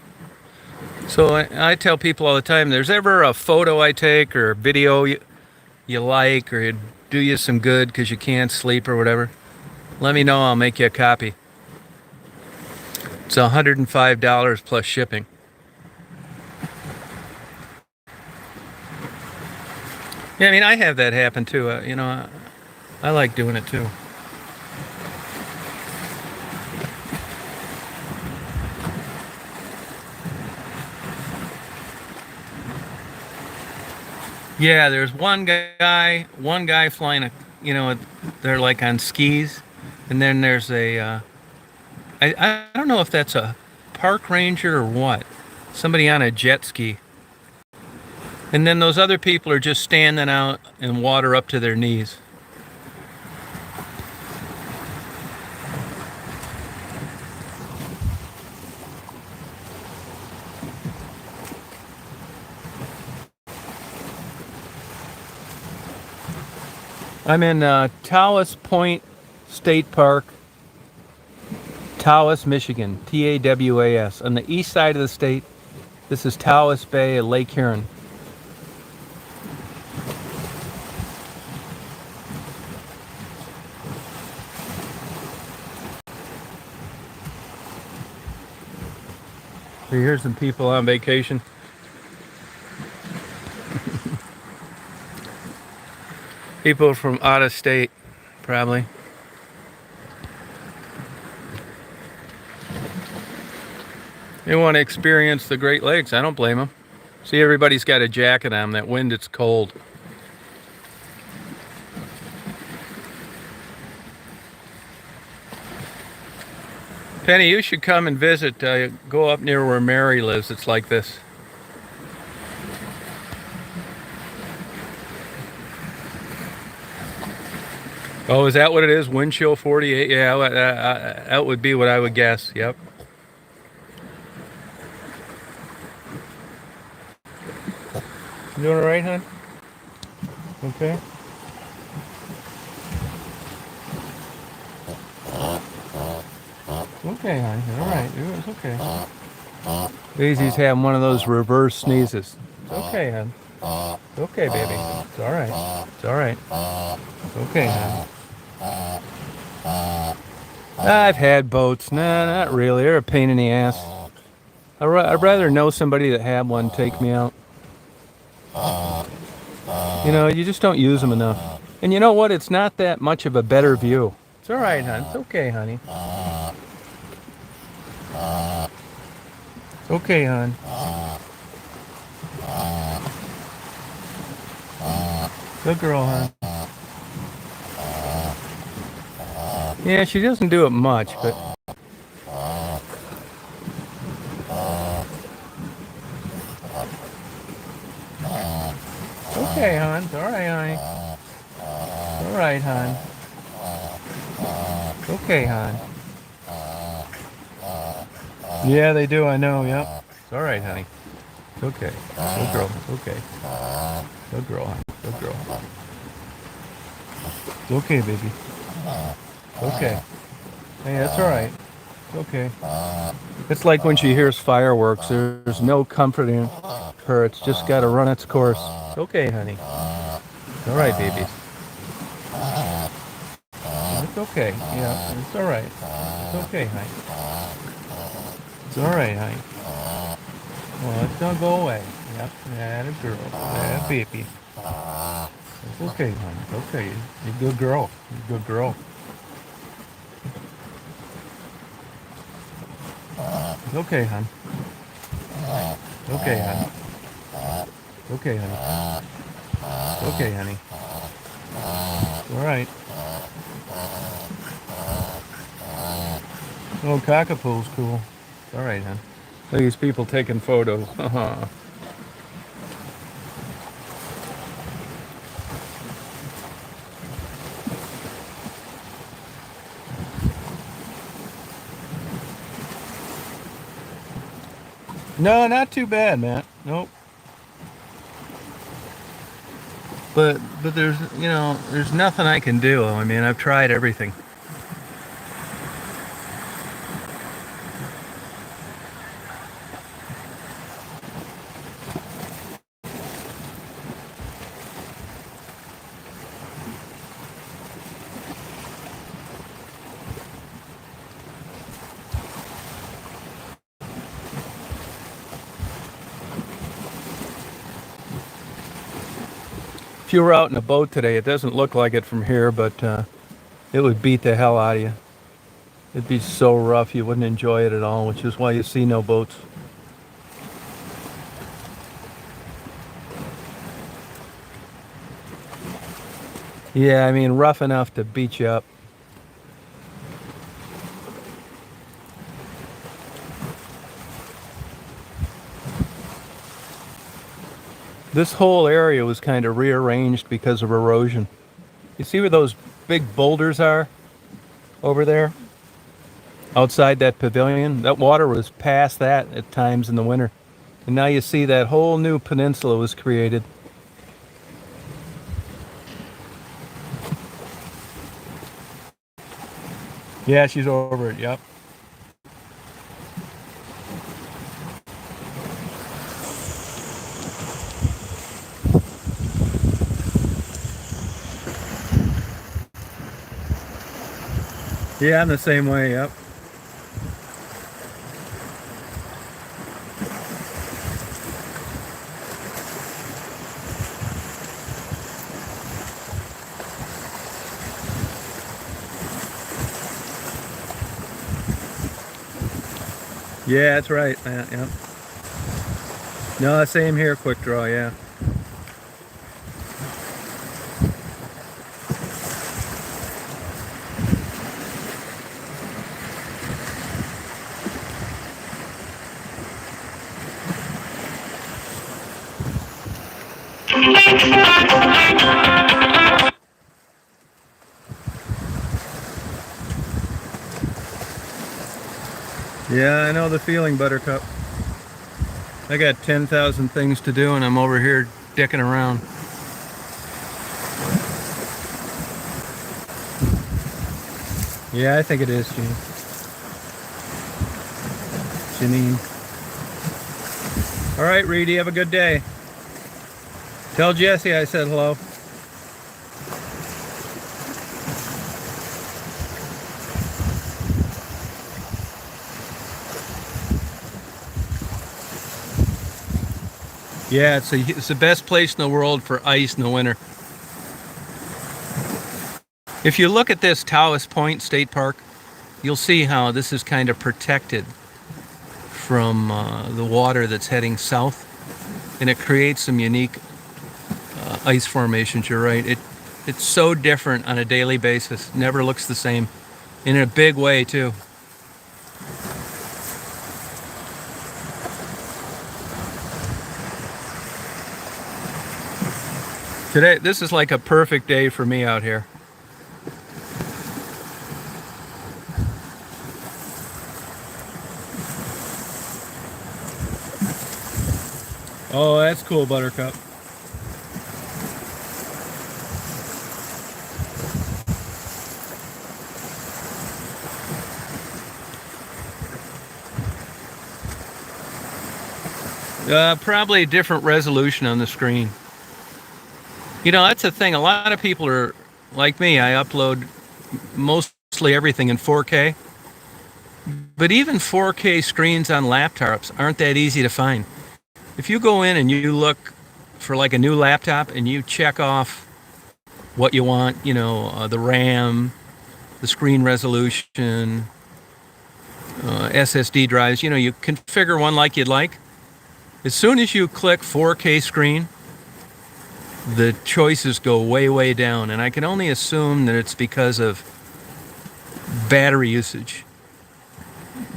So I tell people all the time, there's ever a photo I take or a video you like or it do you some good because you can't sleep or whatever, let me know, I'll make you a copy. It's $105 plus shipping. Yeah, I mean, I have that happen too. You know, I like doing it too. Yeah, there's one guy flying a, you know, they're like on skis, and then there's a, I don't know if that's a park ranger or what, somebody on a jet ski. And then those other people are just standing out in water up to their knees. I'm in Taos Point State Park, Taos, Michigan, Tawas, on the east side of the state. This is Taos Bay at Lake Huron. So here's some people on vacation. People from out of state. probably. They want to experience the Great Lakes. I don't blame them. See, everybody's got a jacket on. That wind, it's cold. Penny, you should come and visit. Go up near where Mary lives. It's like this. Oh, is that what it is? Wind chill 48? Yeah, that would be what I would guess. Yep. You doing all right, hon? Okay. Okay, hon. All right. It's okay. Daisy's having one of those reverse sneezes. It's okay, hon. It's okay, baby. It's all right. It's all right. It's okay, hon. I've had boats. Nah, not really. They're a pain in the ass. I'd rather know somebody that had one take me out. You know, you just don't use them enough. And you know what? It's not that much of a better view. It's all right, hon. It's okay, honey. It's okay, hon. Good girl, hon. Yeah, she doesn't do it much, but... Okay, hon. It's all right, honey. It's all right, hon. It's okay, hon. Yeah, they do. I know. Yep. It's all right, honey. It's okay. Good girl. It's okay. Good girl, honey. Good girl. It's okay, baby. It's okay. Hey, that's all right. It's okay. It's like when she hears fireworks. There's no comforting her. It's just got to run its course. It's okay, honey. It's all right, babies. It's okay. Yeah, it's all right. It's okay, honey. It's all right, honey. Well, it's gonna go away. Yep, that a girl. That baby. It's okay, honey. It's okay. You're a good girl. You're a good girl. It's okay, hon. It's okay, hon. It's okay, honey. It's okay, honey. It's all right. Oh, Cockapoo's cool. It's all right, hon. Look at these people taking photos. No, not too bad, Matt. Nope. But there's, you know, there's nothing I can do. I mean, I've tried everything. If you were out in a boat today, it doesn't look like it from here, but it would beat the hell out of you. It'd be so rough you wouldn't enjoy it at all, which is why you see no boats. Yeah, I mean, rough enough to beat you up. This whole area was kind of rearranged because of erosion. You see where those big boulders are over there? Outside that pavilion? That water was past that at times in the winter. And now you see that whole new peninsula was created. Yeah, she's over it, yep. Yeah, I'm the same way, yep. Yeah, that's right. Yeah. No, same here, quick draw, yeah. Yeah, I know the feeling, Buttercup. I got 10,000 things to do and I'm over here dicking around. Yeah, I think it is, Janine. All right, Reedy, have a good day. Tell Jesse I said hello. Yeah, it's the best place in the world for ice in the winter. If you look at this Taos Point State Park, you'll see how this is kind of protected from the water that's heading south, and it creates some unique ice formations. You're right. It's so different on a daily basis. Never looks the same, in a big way too. Today, this is like a perfect day for me out here. Oh, that's cool, Buttercup. Probably a different resolution on the screen. You know, that's the thing. A lot of people are like me. I upload mostly everything in 4K. But even 4K screens on laptops aren't that easy to find. If you go in and you look for like a new laptop and you check off what you want, you know, the RAM, the screen resolution, SSD drives, you know, you configure one like you'd like. As soon as you click 4K screen, the choices go way, way down. And I can only assume that it's because of battery usage,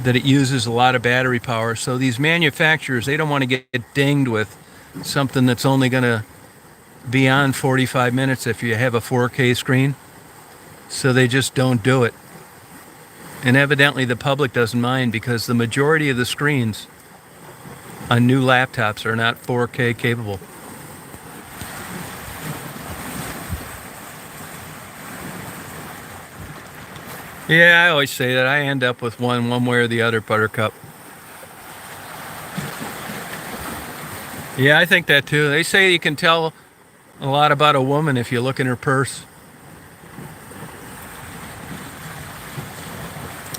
that it uses a lot of battery power. So these manufacturers, they don't want to get dinged with something that's only going to be on 45 minutes if you have a 4K screen. So they just don't do it. And evidently the public doesn't mind, because the majority of the screens on new laptops are not 4K capable. Yeah, I always say that. I end up with one way or the other, Buttercup. Yeah, I think that too. They say you can tell a lot about a woman if you look in her purse.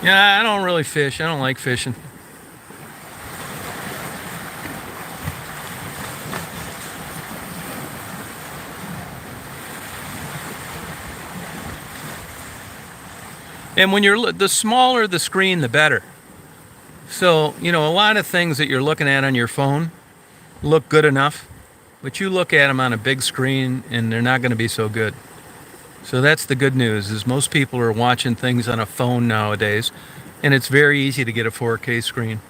Yeah, I don't really fish. I don't like fishing. And when the smaller the screen, the better. So, you know, a lot of things that you're looking at on your phone look good enough, but you look at them on a big screen and they're not going to be so good. So that's the good news, is most people are watching things on a phone nowadays, and it's very easy to get a 4K screen.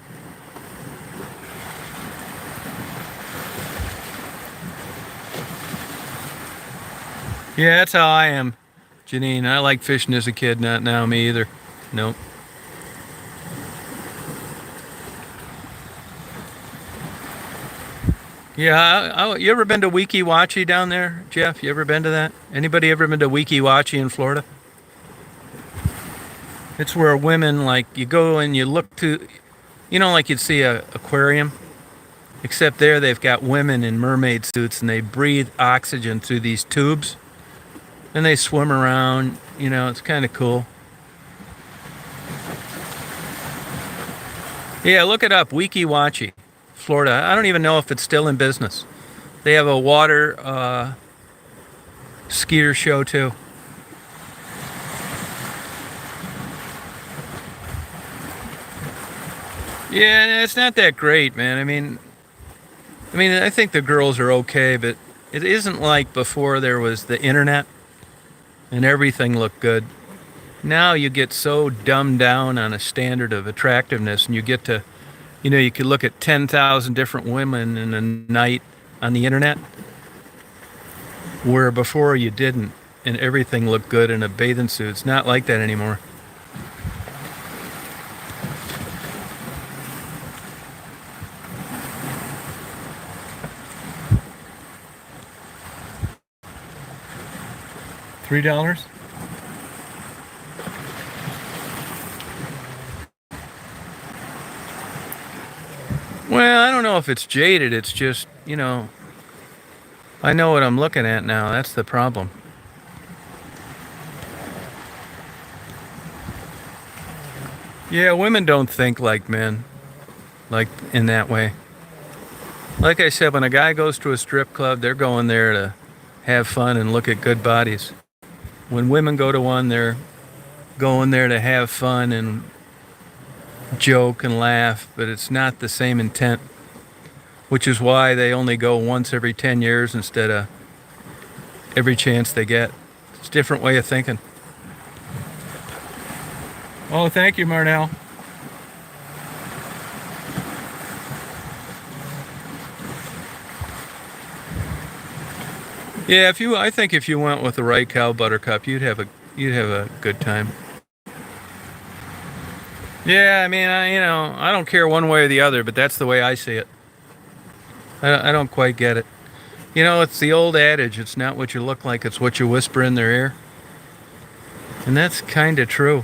Yeah, that's how I am, Janine. I like fishing as a kid, not now me either. Nope. Yeah, you ever been to Weeki Wachee down there, Jeff? You ever been to that? Anybody ever been to Weeki Wachee in Florida? It's where women, like, you go and you look to, you know, like you'd see a aquarium, except there they've got women in mermaid suits and they breathe oxygen through these tubes and they swim around. You know, it's kind of cool. Yeah, look it up, Weeki Wachee, Florida. I don't even know if it's still in business. They have a water skier show too. Yeah, it's not that great, man. I mean, I think the girls are okay, but it isn't like before there was the internet and everything looked good. Now you get so dumbed down on a standard of attractiveness, and you get to, you could look at 10,000 different women in a night on the internet, where before you didn't, and everything looked good in a bathing suit. It's not like that anymore. $3? Well, I don't know if it's jaded. It's just, I know what I'm looking at now. That's the problem. Yeah, women don't think like men, like in that way. Like I said, when a guy goes to a strip club, they're going there to have fun and look at good bodies. When women go to one, they're going there to have fun and joke and laugh, but it's not the same intent, which is why they only go once every 10 years instead of every chance they get. It's a different way of thinking. Oh, thank you, Marnell. Yeah, I think if you went with the right cow, Buttercup, you'd have a good time. Yeah, I mean, I don't care one way or the other, but that's the way I see it. I don't quite get it. It's the old adage: it's not what you look like, it's what you whisper in their ear, and that's kind of true.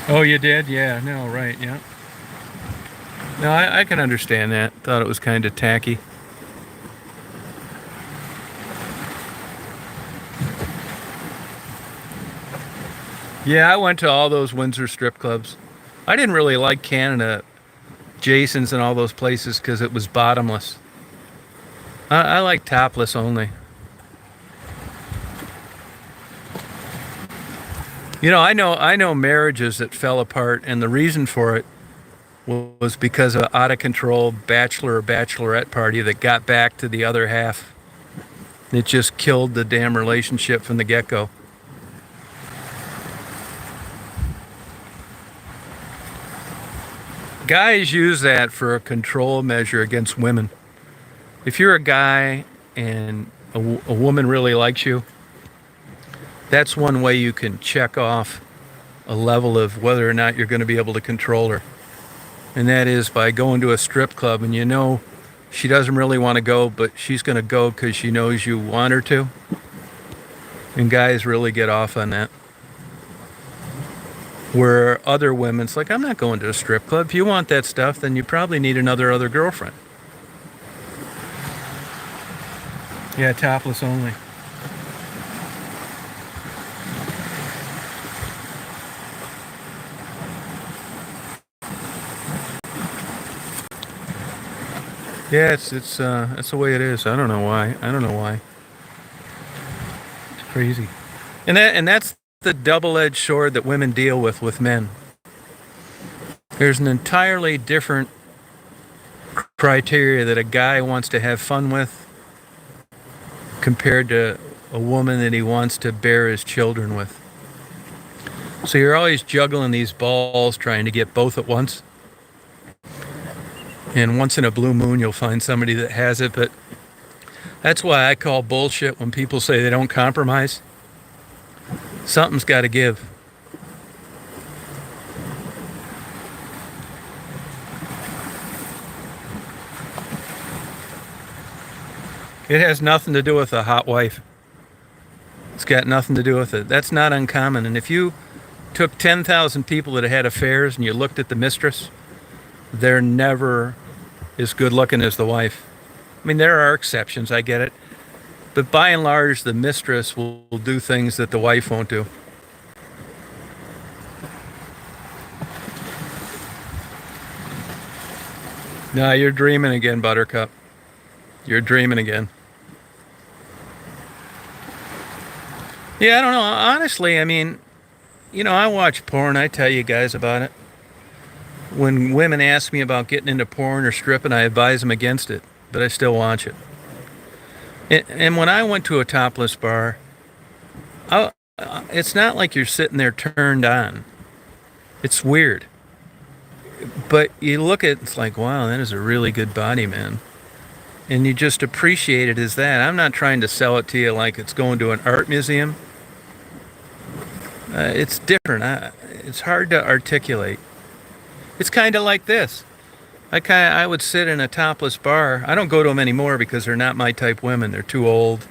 Oh, you did? Yeah. No, right. Yeah. No, I can understand that. Thought it was kind of tacky. Yeah, I went to all those Windsor strip clubs. I didn't really like Canada, Jason's, and all those places because it was bottomless. I like topless only. I know marriages that fell apart, and the reason for it was because of an out of control bachelor or bachelorette party that got back to the other half. It just killed the damn relationship from the get go. Guys use that for a control measure against women. If you're a guy and a woman really likes you, that's one way you can check off a level of whether or not you're going to be able to control her. And that is by going to a strip club and she doesn't really want to go, but she's going to go because she knows you want her to. And guys really get off on that. Where other women's like, I'm not going to a strip club. If you want that stuff, then you probably need another girlfriend. Yeah, topless only. Yeah, it's that's the way it is. I don't know why. It's crazy. And that's the double-edged sword that women deal with men. There's an entirely different criteria that a guy wants to have fun with compared to a woman that he wants to bear his children with. So you're always juggling these balls trying to get both at once. And once in a blue moon, you'll find somebody that has it. But that's why I call bullshit when people say they don't compromise. Something's got to give. It has nothing to do with a hot wife. It's got nothing to do with it. That's not uncommon. And if you took 10,000 people that had affairs and you looked at the mistress, they're never as good looking as the wife. I mean, there are exceptions, I get it. But by and large, the mistress will do things that the wife won't do. No, you're dreaming again, Buttercup. You're dreaming again. Yeah, I don't know. Honestly, I mean, I watch porn. I tell you guys about it. When women ask me about getting into porn or stripping, I advise them against it, but I still watch it. And when I went to a topless bar, it's not like you're sitting there turned on. It's weird. But you look at it, it's like, wow, that is a really good body, man. And you just appreciate it as that. I'm not trying to sell it to you like it's going to an art museum. It's different. It's hard to articulate. It's kind of like this. I would sit in a topless bar. I don't go to them anymore because they're not my type women. They're too old.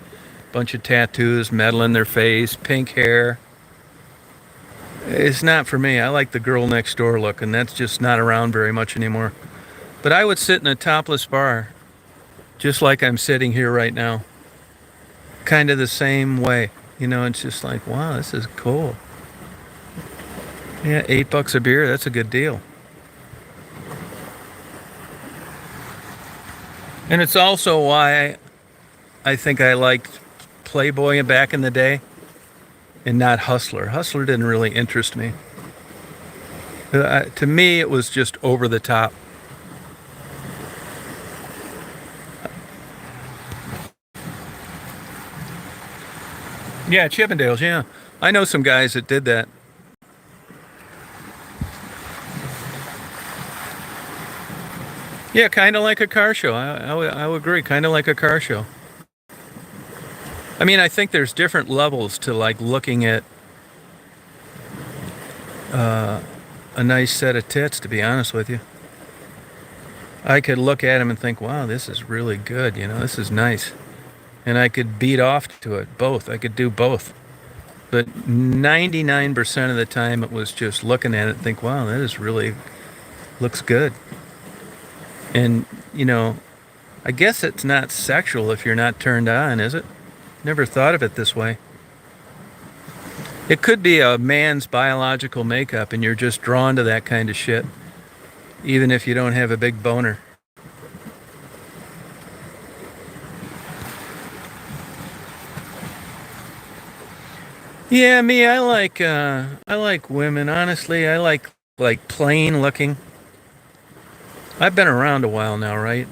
Bunch of tattoos, metal in their face, pink hair. It's not for me. I like the girl next door look, and that's just not around very much anymore. But I would sit in a topless bar, just like I'm sitting here right now. Kind of the same way. You know, it's just like, wow, this is cool. Yeah, $8 a beer, that's a good deal. And it's also why I think I liked Playboy back in the day and not Hustler. Hustler didn't really interest me. To me, it was just over the top. Yeah, Chippendales, yeah. I know some guys that did that. Yeah, kind of like a car show. I would agree, kind of like a car show. I mean, I think there's different levels to like looking at a nice set of tits, to be honest with you. I could look at them and think, wow, this is really good, you know, this is nice. And I could beat off to it, both. I could do both. But 99% of the time it was just looking at it and think, wow, that is really, looks good. And, you know, I guess it's not sexual if you're not turned on, is it? Never thought of it this way. It could be a man's biological makeup and you're just drawn to that kind of shit, even if you don't have a big boner. Yeah, me, I like women, honestly. I like plain looking. I've been around a while now, right?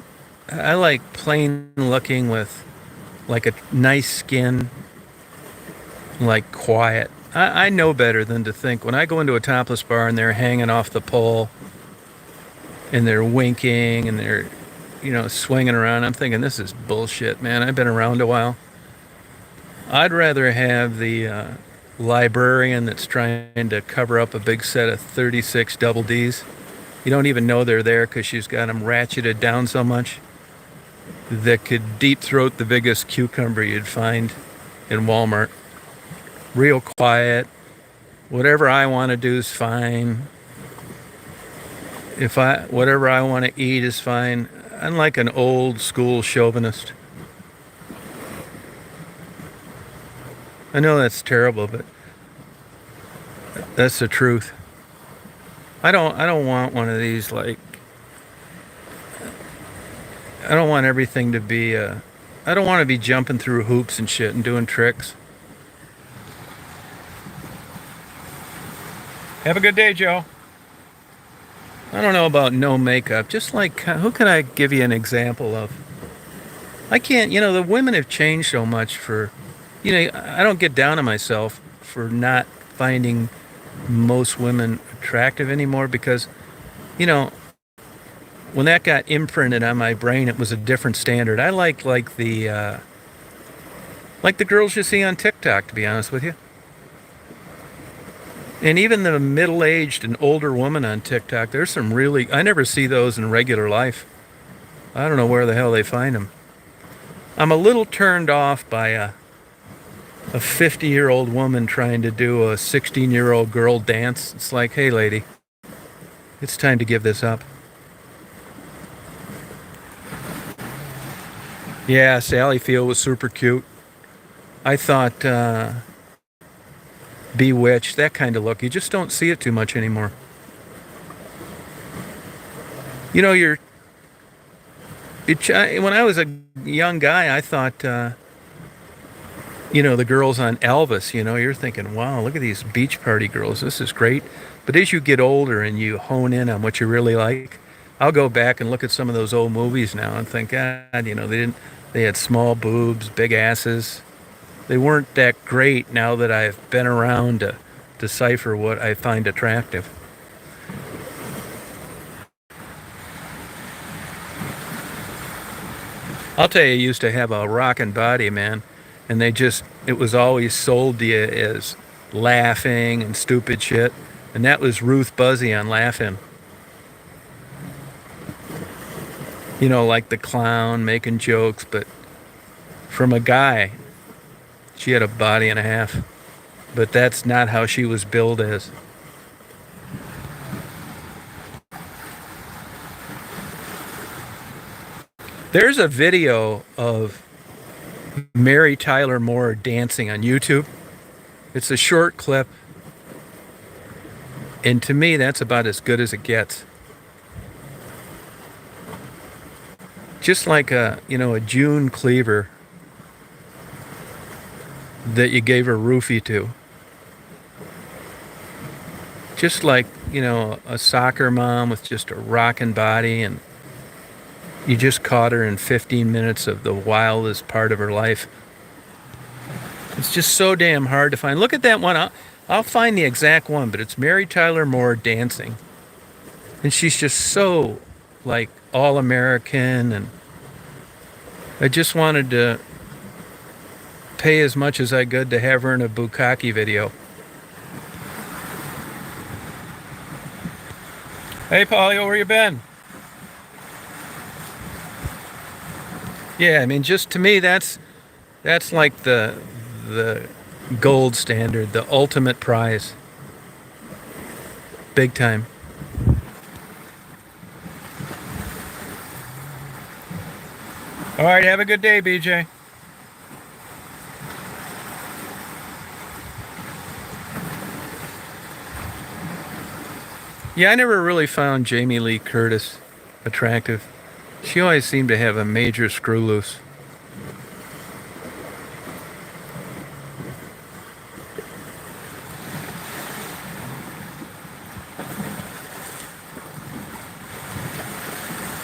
I like plain looking with like a nice skin, like quiet. I know better than to think when I go into a topless bar and they're hanging off the pole and they're winking and they're, you know, swinging around. I'm thinking, this is bullshit, man. I've been around a while. I'd rather have the librarian that's trying to cover up a big set of 36 double Ds. You don't even know they're there because she's got them ratcheted down so much that could deep throat the biggest cucumber you'd find in Walmart. Real quiet. Whatever I want to do is fine. Whatever I want to eat is fine. I'm like an old school chauvinist. I know that's terrible, but that's the truth. I don't want one of these, like, I don't want everything to be I don't want to be jumping through hoops and shit and doing tricks. Have a good day, Joe. I don't know about no makeup. Just like, who can I give you an example of? I can't, you know, the women have changed so much for, you know, I don't get down on myself for not finding most women attractive anymore because, you know, when that got imprinted on my brain, it was a different standard. I like the girls you see on TikTok, to be honest with you. And even the middle-aged and older woman on TikTok, there's some really, I never see those in regular life. I don't know where the hell they find them. I'm a little turned off by a 50-year-old woman trying to do a 16-year-old girl dance. It's like, hey, lady, it's time to give this up. Yeah, Sally Field was super cute. I thought Bewitched, that kind of look, you just don't see it too much anymore. You know, when I was a young guy, I thought, You know, the girls on Elvis, you know, you're thinking, wow, look at these beach party girls. This is great. But as you get older and you hone in on what you really like, I'll go back and look at some of those old movies now and think, God, you know, they had small boobs, big asses. They weren't that great now that I've been around to decipher what I find attractive. I'll tell you, I used to have a rockin' body, man, and it was always sold to you as laughing and stupid shit. And that was Ruth Buzzy on Laughing. You know, like the clown making jokes, but from a guy, she had a body and a half. But that's not how she was billed as. There's a video of Mary Tyler Moore dancing on YouTube. It's a short clip. And to me, that's about as good as it gets. Just like a June Cleaver that you gave a roofie to. Just like, a soccer mom with just a rockin' body, and you just caught her in 15 minutes of the wildest part of her life. It's just so damn hard to find. Look at that one. I'll find the exact one, but it's Mary Tyler Moore dancing. And she's just so, like, all-American, and I just wanted to pay as much as I could to have her in a Bukkake video. Hey, Polly, where you been? Yeah, I mean, just to me, that's like the gold standard, the ultimate prize. Big time. All right, have a good day, BJ. Yeah, I never really found Jamie Lee Curtis attractive. She always seemed to have a major screw loose.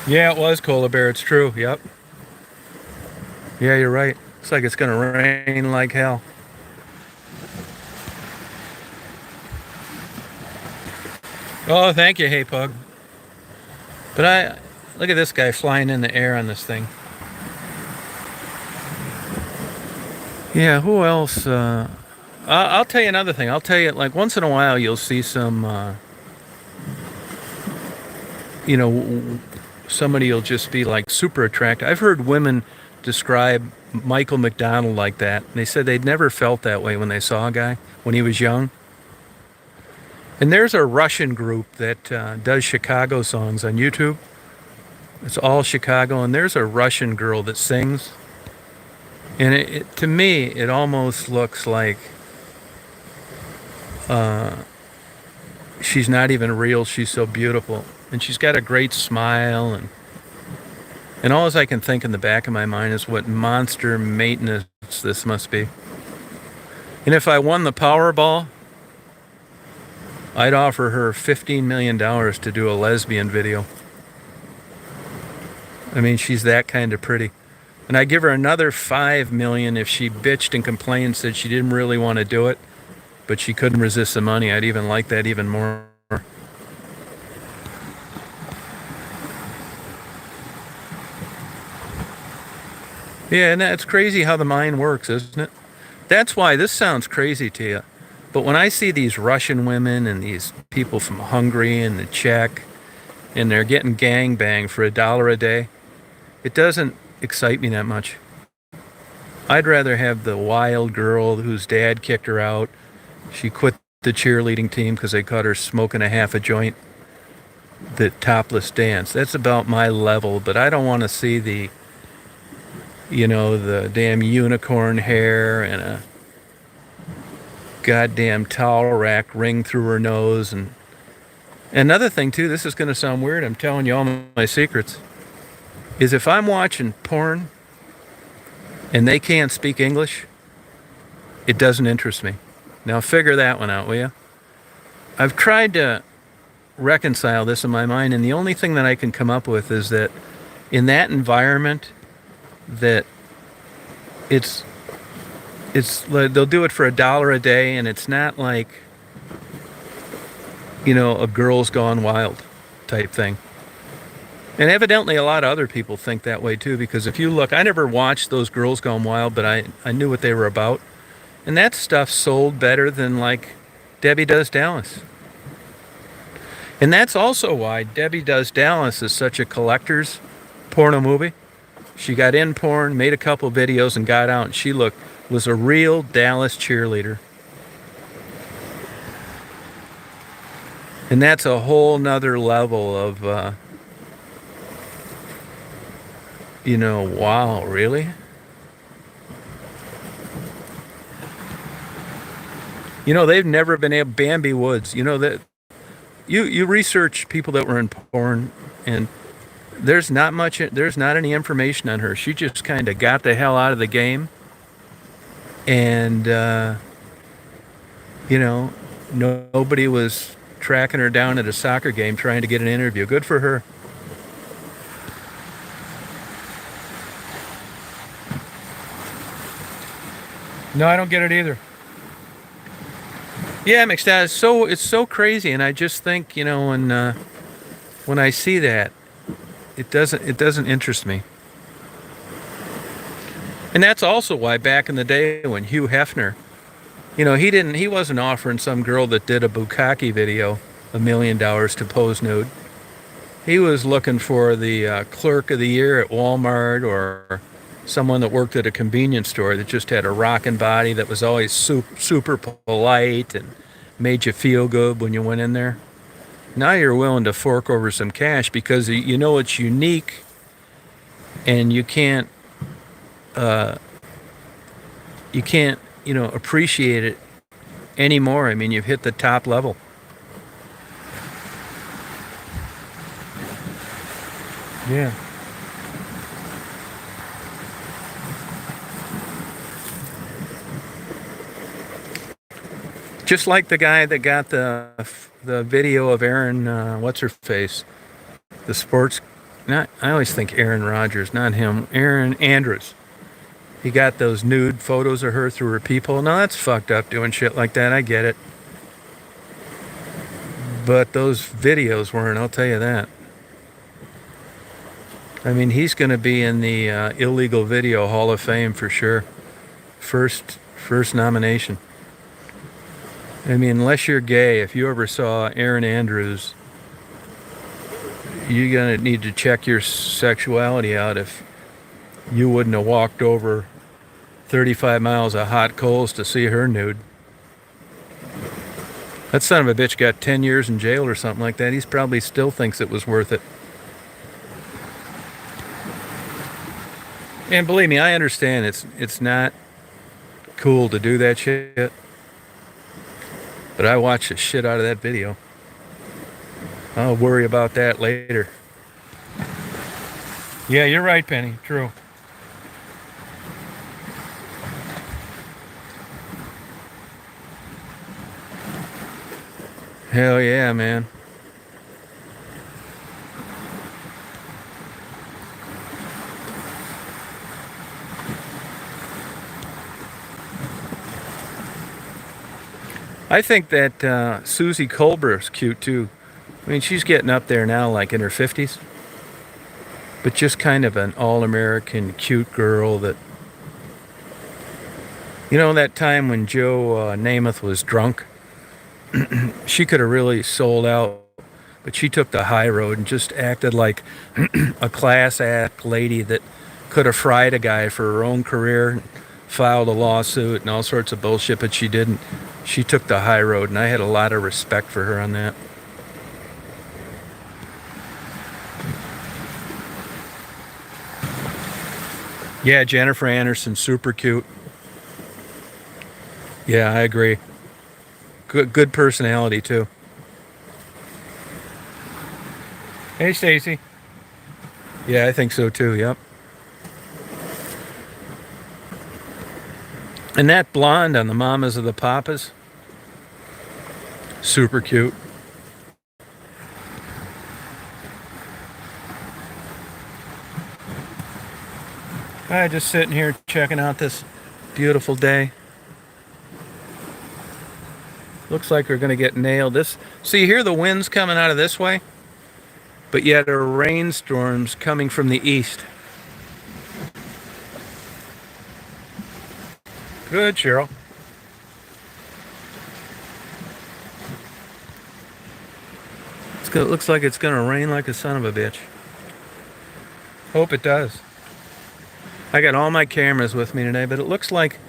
Yeah, it was Cola Bear. It's true. Yep. Yeah, you're right. Looks like it's gonna rain like hell. Oh, thank you, Hey Pug. But look at this guy flying in the air on this thing. Yeah, who else? I'll tell you another thing. I'll tell you, like, once in a while you'll see some, somebody will just be like super attractive. I've heard women describe Michael McDonald like that. They said they'd never felt that way when they saw a guy when he was young. And there's a Russian group that does Chicago songs on YouTube. It's all Chicago, and there's a Russian girl that sings. And to me, it almost looks like she's not even real. She's so beautiful. And she's got a great smile. And all I can think in the back of my mind is what monster maintenance this must be. And if I won the Powerball, I'd offer her $15 million to do a lesbian video. I mean, she's that kind of pretty. And I'd give her another $5 million if she bitched and complained, said she didn't really want to do it, but she couldn't resist the money. I'd even like that even more. Yeah, and it's crazy how the mind works, isn't it? That's why this sounds crazy to you. But when I see these Russian women and these people from Hungary and the Czech, and they're getting gangbanged for $1 a day, it doesn't excite me that much. I'd rather have the wild girl whose dad kicked her out. She quit the cheerleading team because they caught her smoking a half a joint. The topless dance. That's about my level, but I don't want to see the damn unicorn hair and a goddamn towel rack ring through her nose. And another thing too, this is going to sound weird, I'm telling you all my secrets, is if I'm watching porn and they can't speak English, it doesn't interest me. Now figure that one out, will you? I've tried to reconcile this in my mind, and the only thing that I can come up with is that in that environment, that it's like they'll do it for $1 a day, and it's not like, you know, a Girls Gone Wild type thing. And evidently a lot of other people think that way too, because if you look, I never watched those Girls Gone Wild, but I knew what they were about. And that stuff sold better than like Debbie Does Dallas. And that's also why Debbie Does Dallas is such a collector's porno movie. She got in porn, made a couple videos, and got out, and she was a real Dallas cheerleader. And that's a whole nother level of, you know, wow, really? You know, they've never been able, Bambi Woods, you know, that you research people that were in porn, and there's not any information on her. She just kind of got the hell out of the game, and you know, nobody was tracking her down at a soccer game trying to get an interview. Good for her. No, I don't get it either. Yeah, McStat, it's so crazy, and I just think, you know, when I see that, it doesn't interest me. And that's also why back in the day when Hugh Hefner, you know, he wasn't offering some girl that did a bukkake video $1 million to pose nude. He was looking for the clerk of the year at Walmart, or someone that worked at a convenience store that just had a rockin' body that was always super polite and made you feel good when you went in there. Now you're willing to fork over some cash because you know it's unique, and you can't, you know, appreciate it anymore. I mean, you've hit the top level. Yeah. Just like the guy that got the video of Aaron, what's her face, the sports. I always think Aaron Rodgers, not him. Aaron Andrews. He got those nude photos of her through her peephole. Now that's fucked up doing shit like that. I get it. But those videos weren't. I'll tell you that. I mean, he's going to be in the Illegal Video Hall of Fame for sure. First nomination. I mean, unless you're gay, if you ever saw Aaron Andrews, you're going to need to check your sexuality out if you wouldn't have walked over 35 miles of hot coals to see her nude. That son of a bitch got 10 years in jail or something like that. He's probably still thinks it was worth it. And believe me, I understand it's not cool to do that shit. But I watched the shit out of that video. I'll worry about that later. Yeah, you're right, Penny. True. Hell yeah, man. I think that Susie Colbert's cute too. I mean, she's getting up there now, like in her 50s. But just kind of an all-American cute girl that... You know, that time when Joe Namath was drunk? She could have really sold out. But she took the high road and just acted like a class act lady that could have fried a guy for her own career, filed a lawsuit and all sorts of bullshit, but she didn't. She took the high road, and I had a lot of respect for her on that. Yeah, Jennifer Aniston, super cute. Yeah, I agree. Good personality, too. Hey, Stacy. Yeah, I think so, too, yep. And that blonde on the Mamas of the Papas, super cute. Just sitting here checking out this beautiful day. Looks like we're gonna get nailed. So you hear the winds coming out of this way, but yet a rainstorm's coming from the east. Good, Cheryl. It looks like it's gonna rain like a son of a bitch. Hope it does. I got all my cameras with me today, but it looks like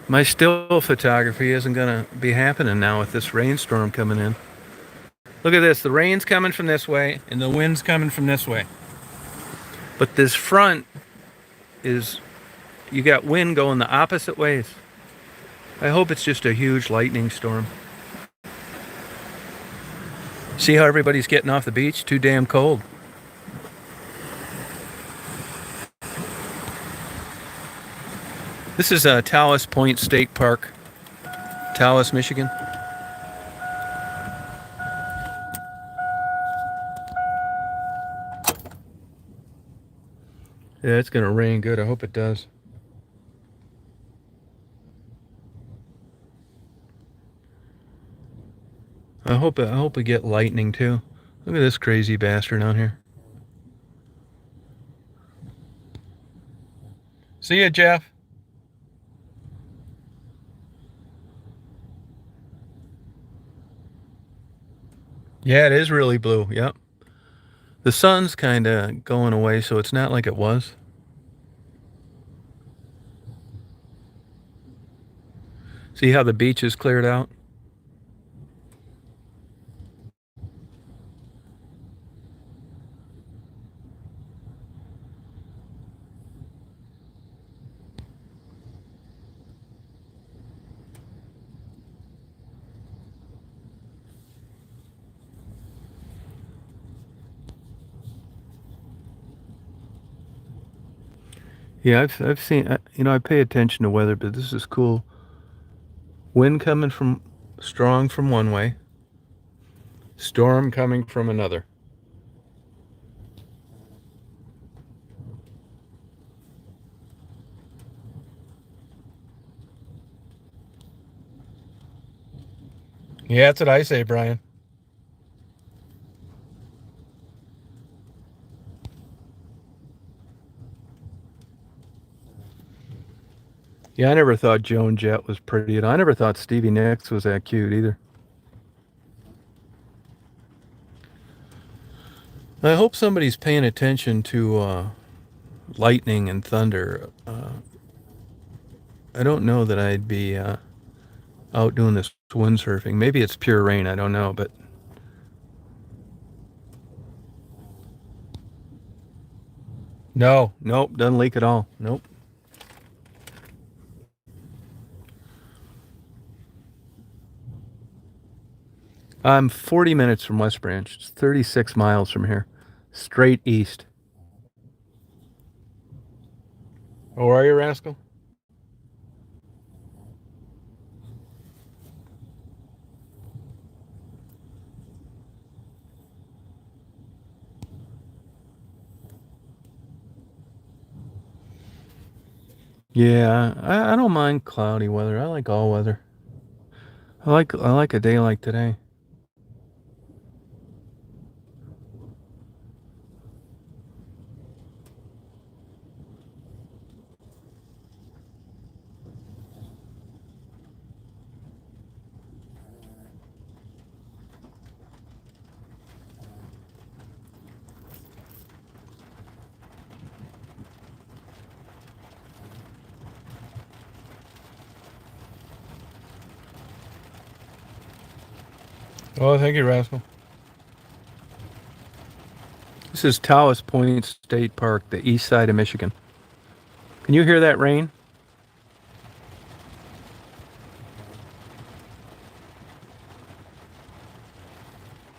my still photography isn't gonna be happening now with this rainstorm coming in. Look at this, the rain's coming from this way and the wind's coming from this way. But this front is, you got wind going the opposite ways. I hope it's just a huge lightning storm. See how everybody's getting off the beach? Too damn cold. This is Tawas Point State Park, Tawas, Michigan. Yeah, it's gonna rain good. I hope it does. I hope we get lightning too. Look at this crazy bastard on here. See ya, Jeff. Yeah, it is really blue. Yep. The sun's kind of going away, so it's not like it was. See how the beach is cleared out? Yeah, I've seen, I pay attention to weather, but this is cool. Wind coming from strong from one way, storm coming from another. Yeah, that's what I say, Brian. Yeah, I never thought Joan Jett was pretty, and I never thought Stevie Nicks was that cute either. I hope somebody's paying attention to lightning and thunder. I don't know that I'd be out doing this windsurfing. Maybe it's pure rain, I don't know, but no, nope, doesn't leak at all. Nope. I'm 40 minutes from West Branch. It's 36 miles from here, straight east. Oh, are you, rascal? Yeah, I don't mind cloudy weather. I like all weather. I like a day like today. Oh, thank you, rascal. This is Tawas Point State Park, the east side of Michigan. Can you hear that rain?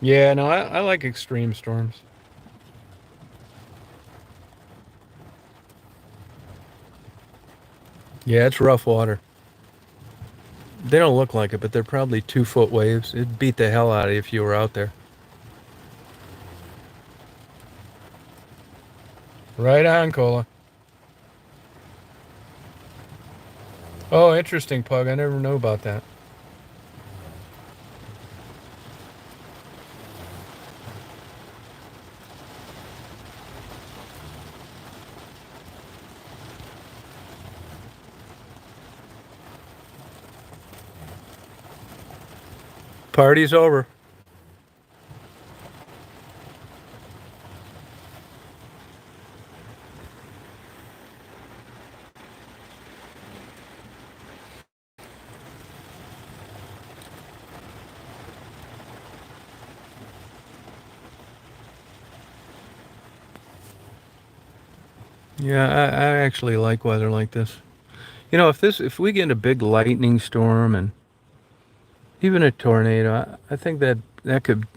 Yeah, no, I like extreme storms. Yeah, it's rough water. They don't look like it, but they're probably 2-foot waves. It'd beat the hell out of you if you were out there. Right on, Cola. Oh, interesting, Pug. I never knew about that. Party's over. Yeah, I actually like weather like this. You know, if we get a big lightning storm and even a tornado, I think that could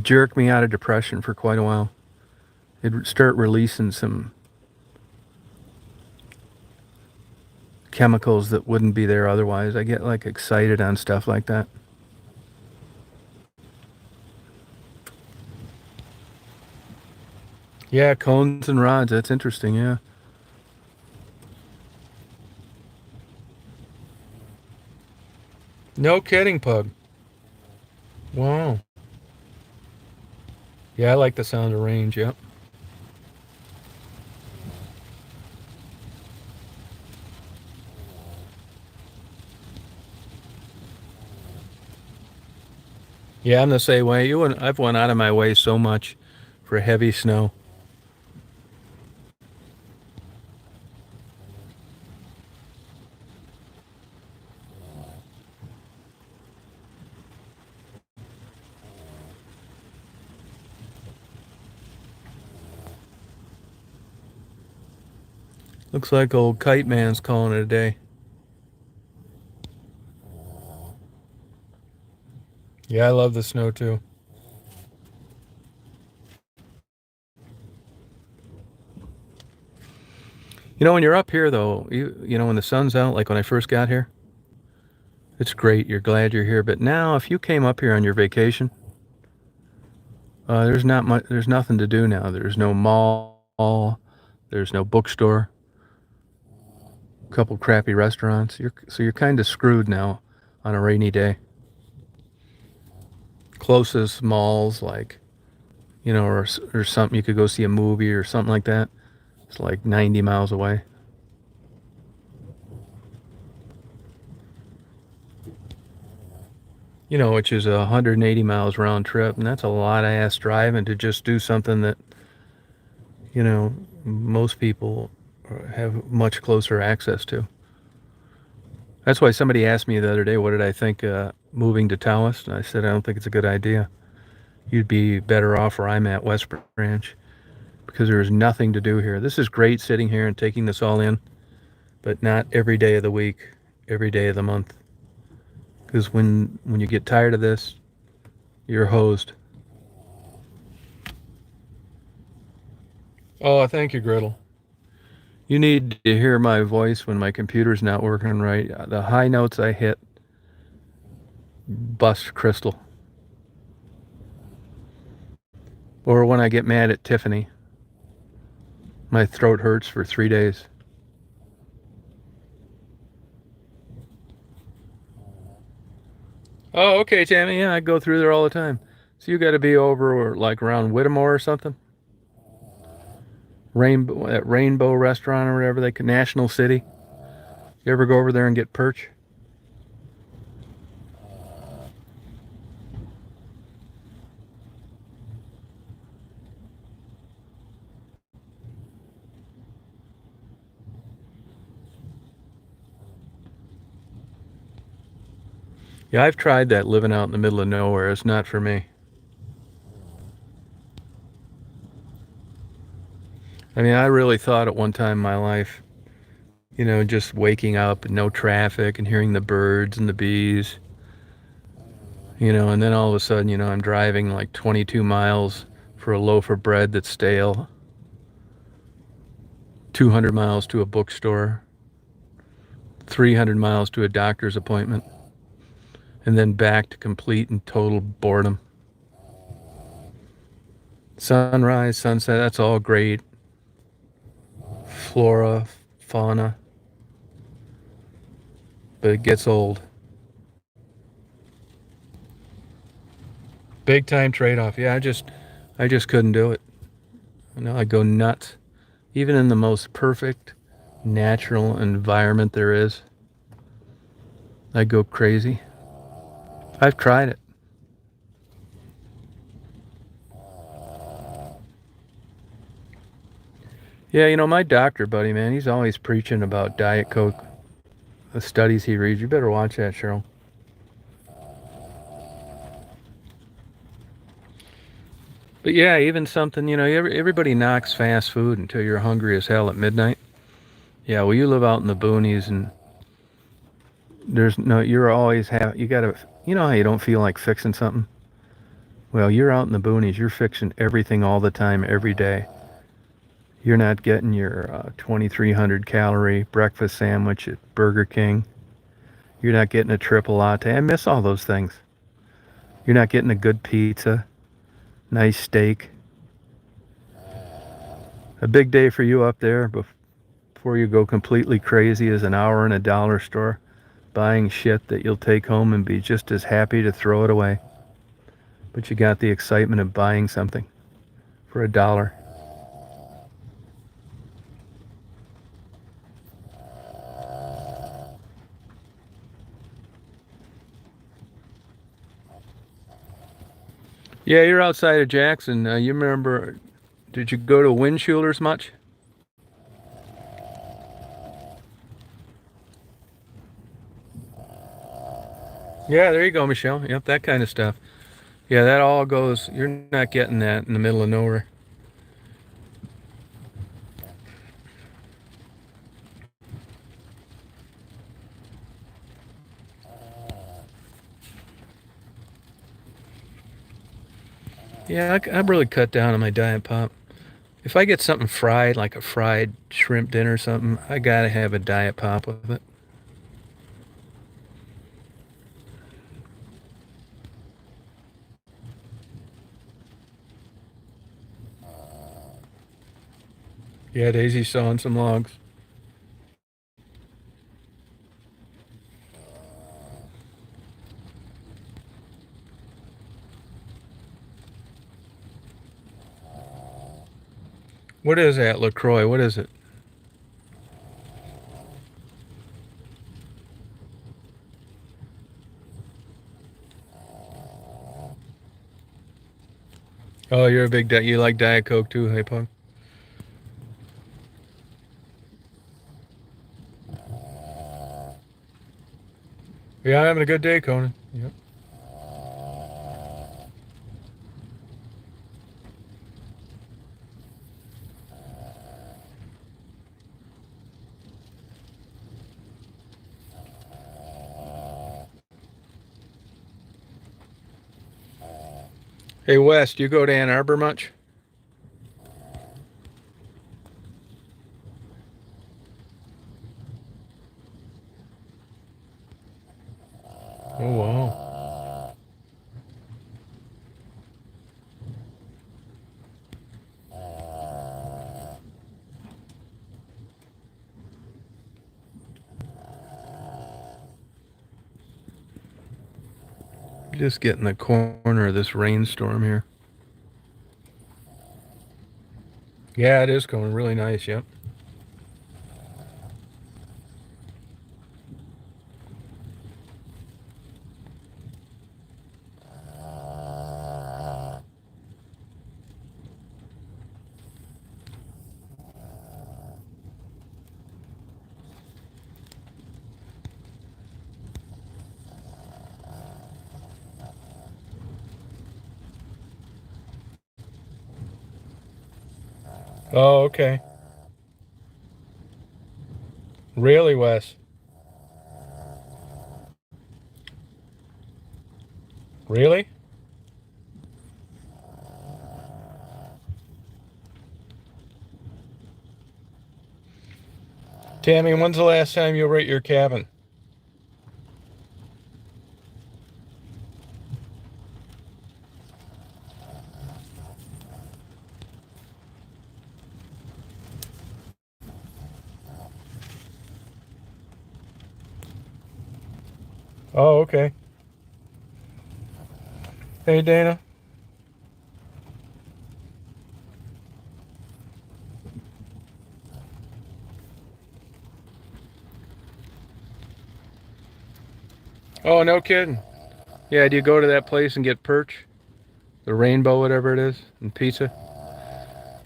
jerk me out of depression for quite a while. It'd start releasing some chemicals that wouldn't be there otherwise. I get like excited on stuff like that. Yeah, cones and rods. That's interesting. Yeah. No kidding, Pug. Wow. Yeah, I like the sound of range. Yep. Yeah, I'm the same way. I've went out of my way so much for heavy snow. Looks like old Kite Man's calling it a day. Yeah, I love the snow too. You know, when you're up here though, you know when the sun's out, like when I first got here, it's great. You're glad you're here. But now, if you came up here on your vacation, there's not much. There's nothing to do now. There's no mall. There's no bookstore. A couple crappy restaurants. You're kind of screwed now on a rainy day. Closest malls, like or something you could go see a movie or something like that. It's like 90 miles away. You know, which is 180 miles round trip, and that's a lot of ass driving to just do something that most people have much closer access to. That's why somebody asked me the other day, what did I think moving to Taoist? And I said, I don't think it's a good idea. You'd be better off where I'm at, West Branch, because there's nothing to do here. This is great sitting here and taking this all in, but not every day of the week, every day of the month. Because when you get tired of this, you're hosed. Oh, thank you, Griddle. You need to hear my voice when my computer's not working right. The high notes I hit bust crystal. Or when I get mad at Tiffany, my throat hurts for 3 days. Oh, okay, Tammy. Yeah, I go through there all the time. So you got to be over or like around Whittemore or something. Rainbow Restaurant or whatever they can. National City. You ever go over there and get perch? Yeah, I've tried that living out in the middle of nowhere. It's not for me. I mean, I really thought at one time in my life, just waking up and no traffic and hearing the birds and the bees, and then all of a sudden, I'm driving like 22 miles for a loaf of bread that's stale, 200 miles to a bookstore, 300 miles to a doctor's appointment, and then back to complete and total boredom. Sunrise, sunset, that's all great. Flora, fauna, but it gets old. Big time trade-off. Yeah, I just couldn't do it. You know, I go nuts. Even in the most perfect natural environment there is, I go crazy. I've tried it. Yeah, you know, my doctor buddy, man, he's always preaching about Diet Coke. The studies he reads. You better watch that, Cheryl. But yeah, even something, you know, everybody knocks fast food until you're hungry as hell at midnight. Yeah, well, you live out in the boonies and there's no, you're always you gotta, you know how you don't feel like fixing something? Well, you're out in the boonies, you're fixing everything all the time, every day. You're not getting your 2,300 calorie breakfast sandwich at Burger King. You're not getting a triple latte. I miss all those things. You're not getting a good pizza, nice steak. A big day for you up there before you go completely crazy is an hour in a dollar store buying shit that you'll take home and be just as happy to throw it away. But you got the excitement of buying something for $1. Yeah, you're outside of Jackson. You remember, did you go to Windshielders much? Yeah, there you go, Michelle. Yep, that kind of stuff. Yeah, that all goes, you're not getting that in the middle of nowhere. Yeah, I've really cut down on my diet pop. If I get something fried, like a fried shrimp dinner or something, I gotta have a diet pop with it. Yeah, Daisy's sawing some logs. What is that, LaCroix? What is it? Oh, you're a big you like Diet Coke too, hey punk? Yeah, I'm having a good day, Conan. Yep. Hey, Wes, do you go to Ann Arbor much? Oh, wow. Just getting the corner of this rainstorm here. Yeah, it is going really nice, yep. Oh, okay. Really, Wes? Really? Tammy, when's the last time you were at your cabin? Oh, okay. Hey, Dana. Oh, no kidding. Yeah, do you go to that place and get perch? The Rainbow, whatever it is, and pizza?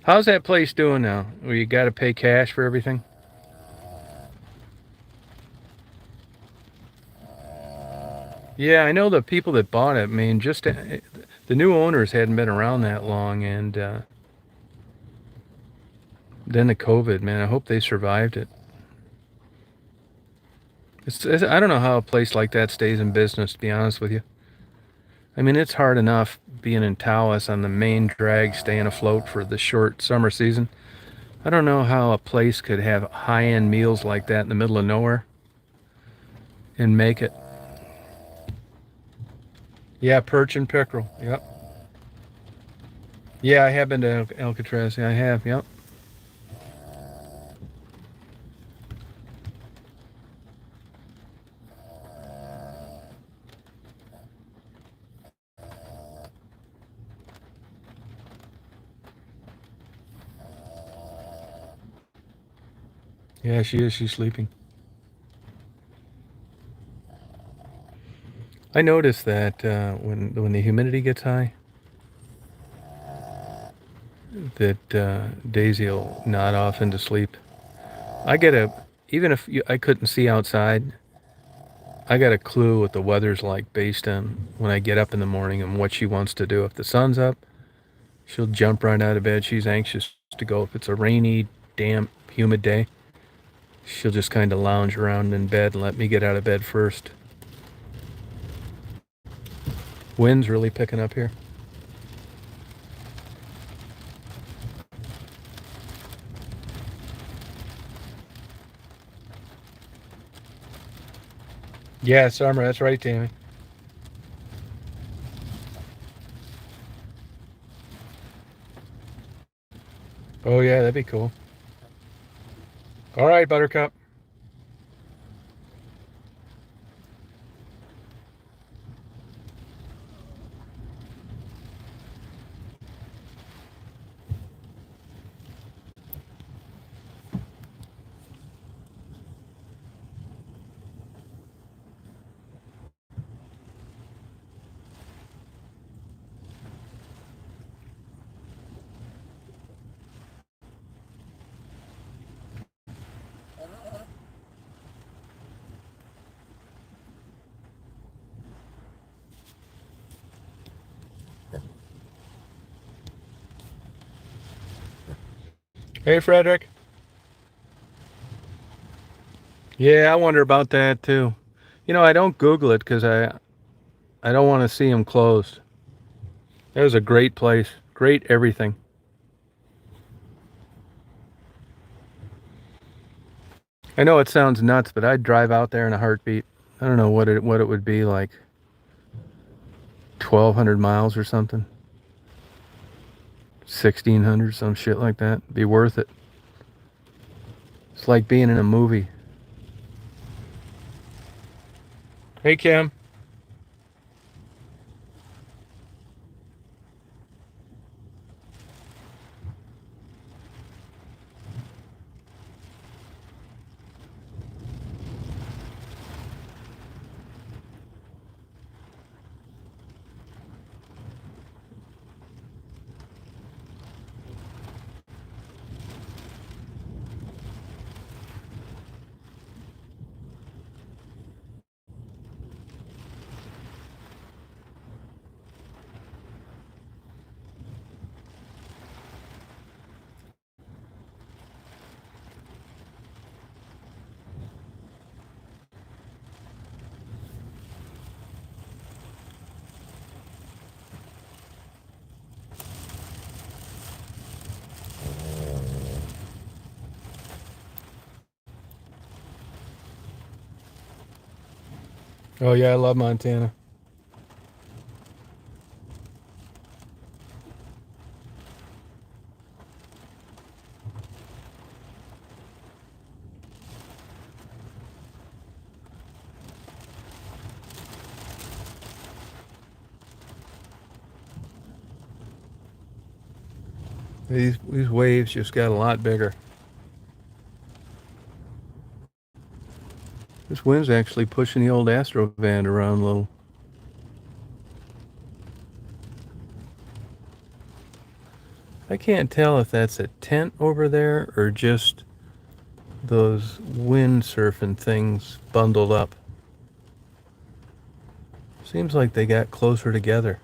How's that place doing now? Where you got to pay cash for everything? Yeah, I know the people that bought it. I mean, just the new owners hadn't been around that long, and then the COVID, man. I hope they survived it. I don't know how a place like that stays in business, to be honest with you. I mean, it's hard enough being in Taos on the main drag, staying afloat for the short summer season. I don't know how a place could have high-end meals like that in the middle of nowhere and make it. Yeah, perch and pickerel. Yep. Yeah, I have been to Alcatraz. Yeah, I have. Yep. Yeah, she is. She's sleeping. I noticed that when the humidity gets high, that Daisy will nod off into sleep. I get a even if I couldn't see outside, I got a clue what the weather's like based on when I get up in the morning and what she wants to do. If the sun's up, she'll jump right out of bed. She's anxious to go. If it's a rainy, damp, humid day, she'll just kind of lounge around in bed and let me get out of bed first. Wind's really picking up here. Yeah, summer. That's right, Tammy. Oh yeah, that'd be cool. All right, Buttercup. Hey, Frederick. Yeah, I wonder about that too. You know, I don't Google it because I don't want to see them closed. It was a great place, great everything. I know it sounds nuts, but I'd drive out there in a heartbeat. I don't know what it would be like, 1,200 miles or something, 1,600, some shit like that. Be worth it. It's like being in a movie. Hey, Kim. Oh yeah, I love Montana. These waves just got a lot bigger. This wind's actually pushing the old Astrovan around a little. I can't tell if that's a tent over there or just those windsurfing things bundled up. Seems like they got closer together.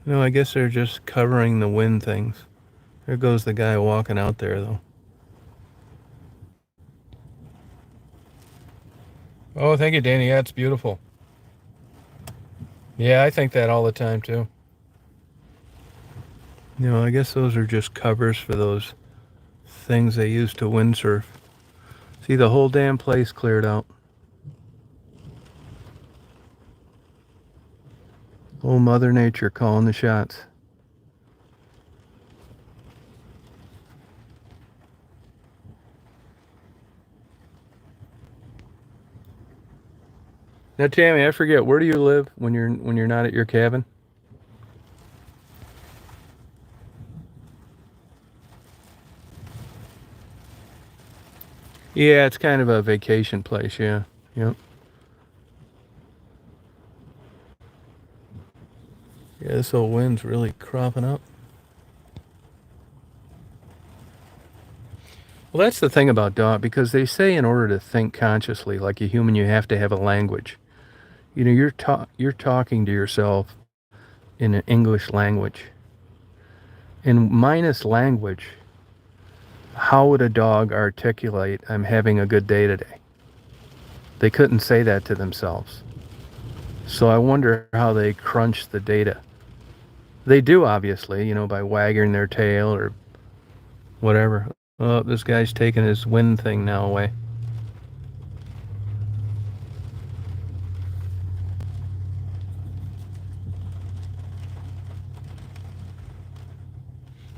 No, I guess they're just covering the wind things. There goes the guy walking out there, though. Oh, thank you, Danny. Yeah, it's beautiful. Yeah, I think that all the time, too. You know, I guess those are just covers for those things they use to windsurf. See, the whole damn place cleared out. Old Mother Nature calling the shots. Now, Tammy, I forget, where do you live when you're not at your cabin? Yeah, it's kind of a vacation place, yeah. Yep. Yeah, this old wind's really cropping up. Well, that's the thing about dog, because they say in order to think consciously like a human, you have to have a language. You know, you're talking to yourself in an English language. And minus language, how would a dog articulate, I'm having a good day today? They couldn't say that to themselves. So I wonder how they crunch the data. They do, obviously, you know, by wagging their tail or whatever. Oh, this guy's taking his wind thing now away.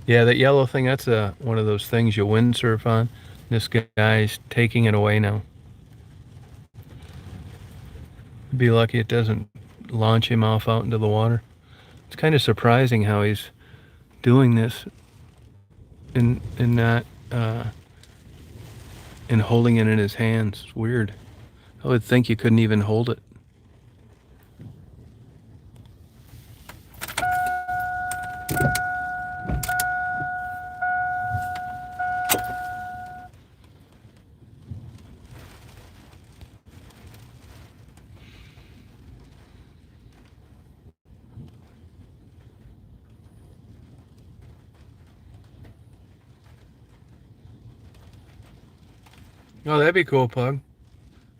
Yeah, that yellow thing, that's one of those things you windsurf on. This guy's taking it away now. Be lucky it doesn't launch him off out into the water. It's kind of surprising how he's doing this and not and holding it in his hands. It's weird. I would think you couldn't even hold it. Oh, that'd be cool, Pug.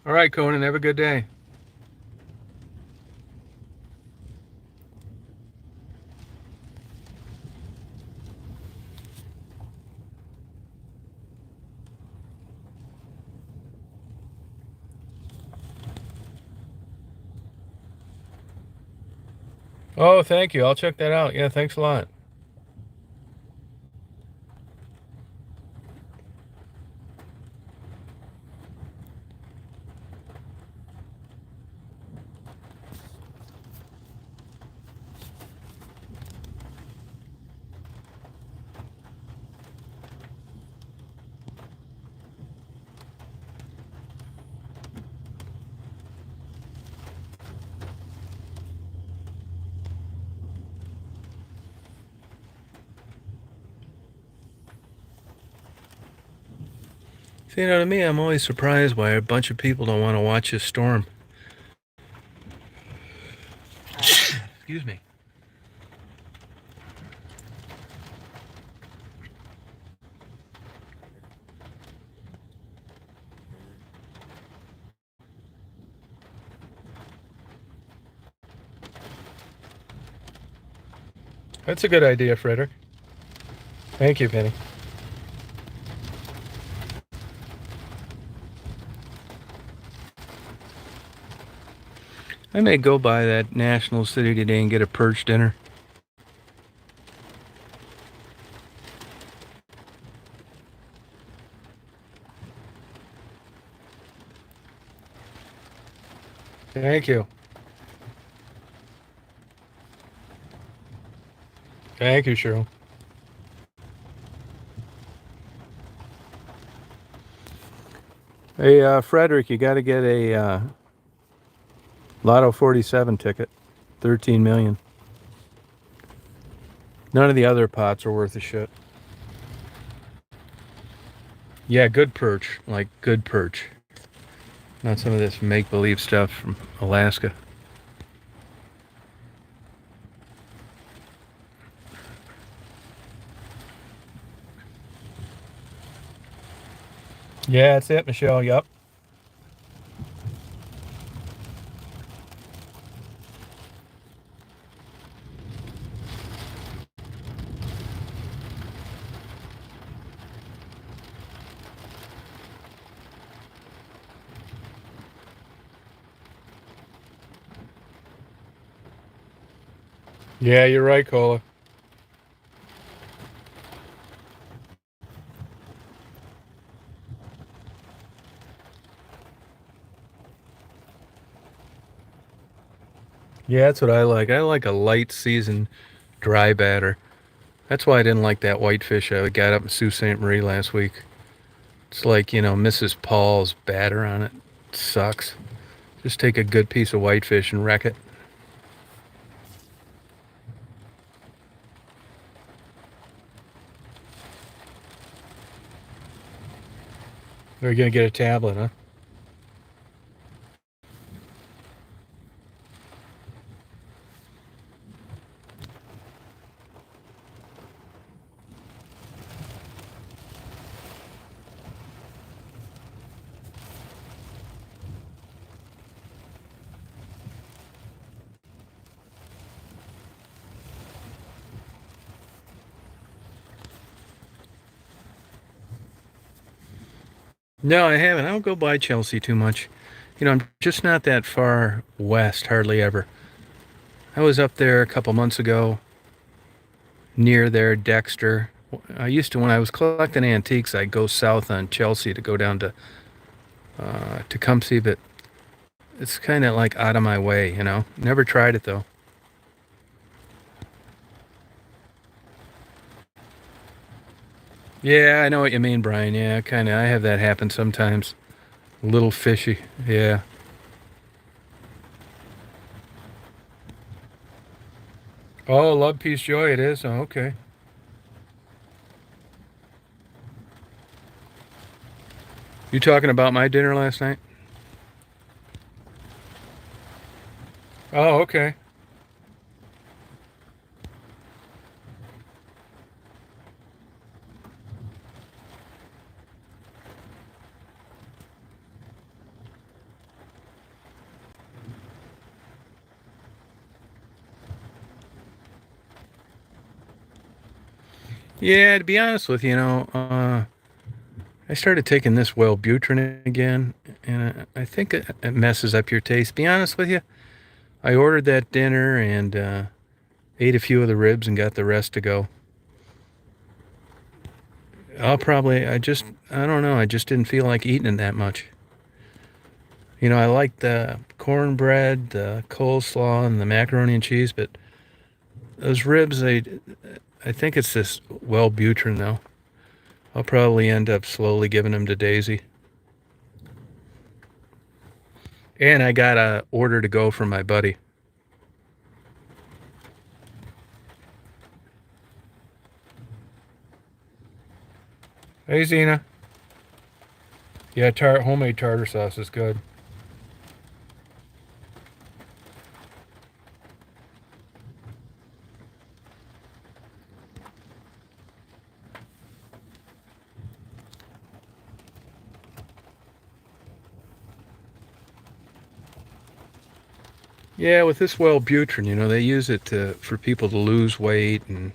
All right, Conan, have a good day. Oh, thank you. I'll check that out. Yeah, thanks a lot. See, you know, to me, I'm always surprised why a bunch of people don't want to watch this storm. Excuse me. That's a good idea, Frederick. Thank you, Penny. I may go by that National City today and get a perch dinner. Thank you. Thank you, Cheryl. Hey, Frederick, you got to get a Lotto 47 ticket. 13 million. None of the other pots are worth a shit. Yeah, good perch. Like good perch. Not some of this make-believe stuff from Alaska. Yeah, that's it, Michelle. Yup. Yeah, you're right, Cola. Yeah, that's what I like. I like a light season dry batter. That's why I didn't like that whitefish I got up in Sault Ste. Marie last week. It's like, Mrs. Paul's batter on it. It sucks. Just take a good piece of whitefish and wreck it. They're going to get a tablet, huh? No, I haven't. I don't go by Chelsea too much. I'm just not that far west, hardly ever. I was up there a couple months ago, near there, Dexter. I used to, when I was collecting antiques, I'd go south on Chelsea to go down to Tecumseh, but it's kind of like out of my way, Never tried it though. Yeah, I know what you mean, Brian. Yeah, kind of. I have that happen sometimes. A little fishy. Yeah. Oh, love, peace, joy. It is. Oh, okay. You talking about my dinner last night? Oh, okay. Yeah, to be honest with you, I started taking this Wellbutrin again, and I think it messes up your taste. Be honest with you, I ordered that dinner and ate a few of the ribs and got the rest to go. I don't know, I just didn't feel like eating it that much. I like the cornbread, the coleslaw, and the macaroni and cheese, but those ribs, I think it's this Wellbutrin though. I'll probably end up slowly giving them to Daisy. And I got a order to go from my buddy. Hey, Zena. Yeah, homemade tartar sauce is good. Yeah, with this Wellbutrin, you know, they use it for people to lose weight, and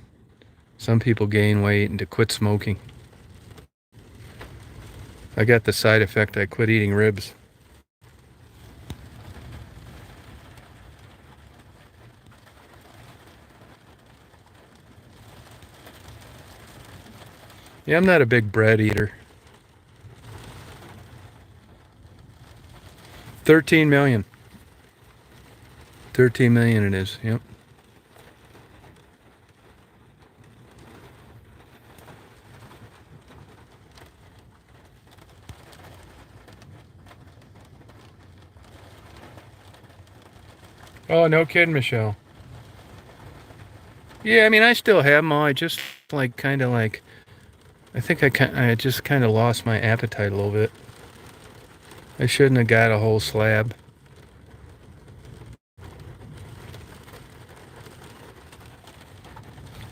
some people gain weight and to quit smoking. I got the side effect. I quit eating ribs. Yeah, I'm not a big bread eater. 13 million. 13 million it is. Yep. Oh, no kidding, Michelle. Yeah, I mean, I still have them all. I just I think I just kind of lost my appetite a little bit. I shouldn't have got a whole slab.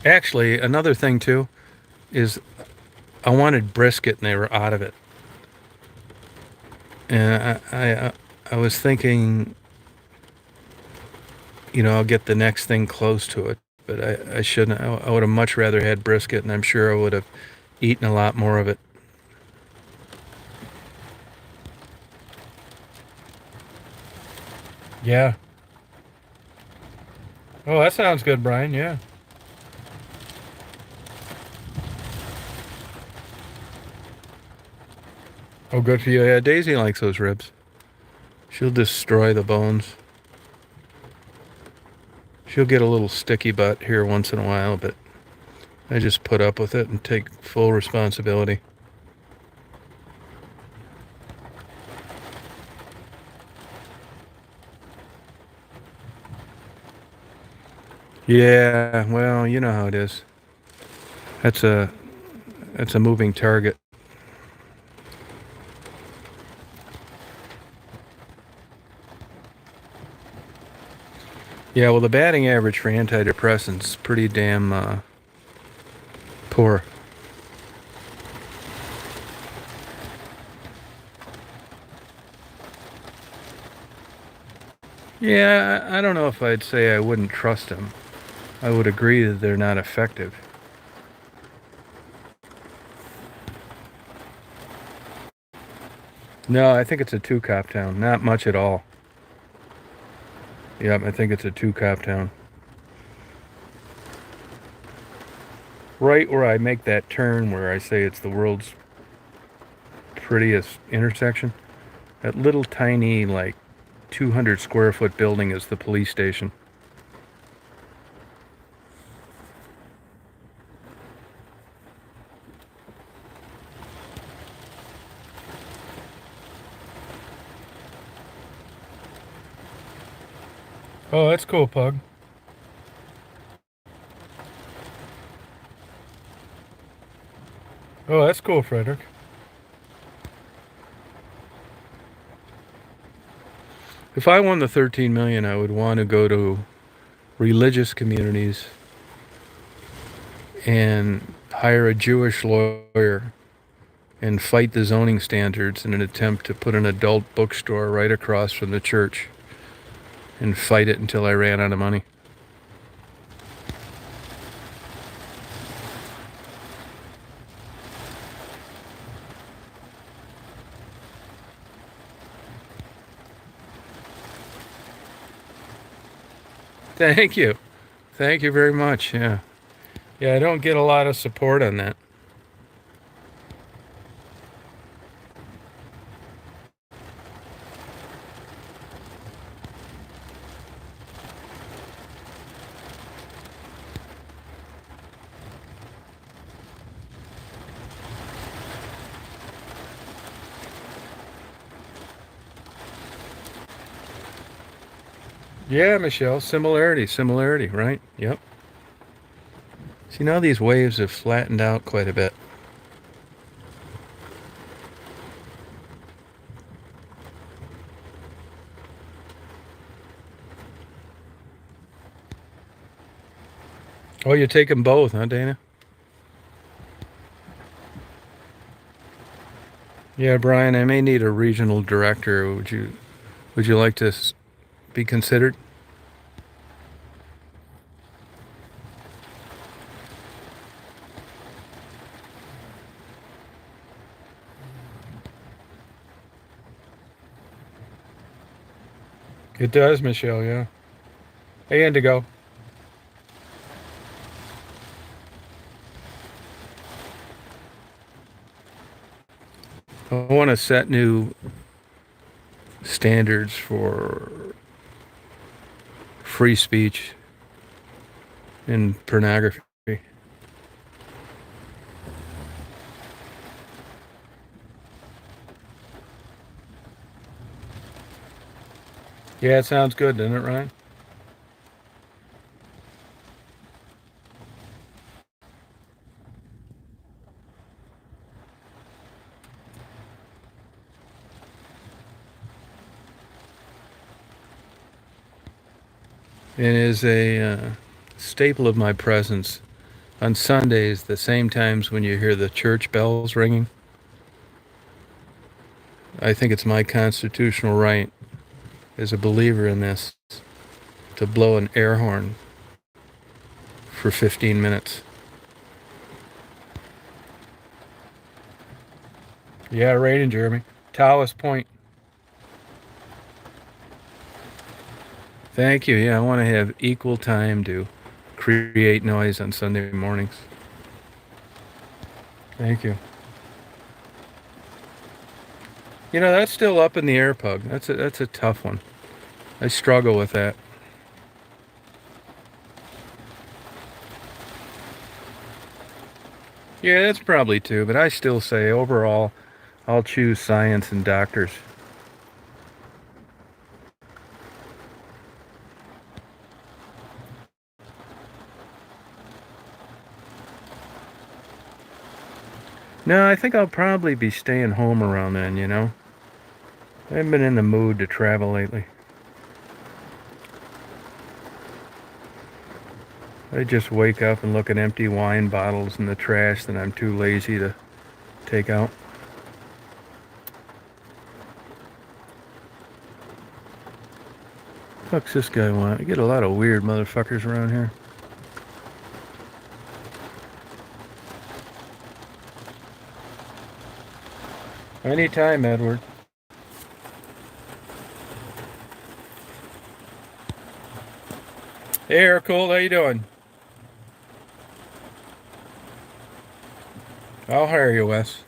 Actually, another thing too is I wanted brisket and they were out of it. And I was thinking, you know, I'll get the next thing close to it, but I shouldn't. I would have much rather had brisket, and I'm sure I would have eaten a lot more of it. Yeah. Oh, that sounds good, Brian. Yeah. Oh, good for you. Yeah, Daisy likes those ribs. She'll destroy the bones. She'll get a little sticky butt here once in a while, but I just put up with it and take full responsibility. Yeah, well, you know how it is. That's a that's a moving target. Yeah, well, the batting average for antidepressants is pretty damn poor. Yeah, I don't know if I'd say I wouldn't trust them. I would agree that they're not effective. No, I think it's a two-cop town. Not much at all. Yep, I think it's a two-cop town. Right where I make that turn where I say it's the world's prettiest intersection, that little tiny, like, 200 square foot building is the police station. Oh, that's cool, Pug. Oh, that's cool, Frederick. If I won the 13 million, I would want to go to religious communities and hire a Jewish lawyer and fight the zoning standards in an attempt to put an adult bookstore right across from the church and fight it until I ran out of money. Thank you. Thank you very much. Yeah. Yeah, I don't get a lot of support on that. Yeah, Michelle, similarity, right? Yep. See, now these waves have flattened out quite a bit. Oh, you take them both, huh, Dana? Yeah, Brian, I may need a regional director. Would you like to be considered? It does, Michelle, yeah. Hey, Indigo. I want to set new standards for free speech in pornography. Yeah, it sounds good, doesn't it, Ryan? It is a staple of my presence on Sundays, the same times when you hear the church bells ringing. I think it's my constitutional right as a believer in this to blow an air horn for 15 minutes. Yeah, right, Jeremy. Taoist Point. Thank you. Yeah, I want to have equal time to create noise on Sunday mornings. Thank you. You know, that's still up in the air, Pug. That's a tough one. I struggle with that. Yeah, that's probably two, but I still say overall, I'll choose science and doctors. No, I think I'll probably be staying home around then, you know? I haven't been in the mood to travel lately. I just wake up and look at empty wine bottles in the trash that I'm too lazy to take out. Fuck's this guy want? I get a lot of weird motherfuckers around here. Anytime, Edward. Hey, Aircool, how you doing? I'll hire you, Wes.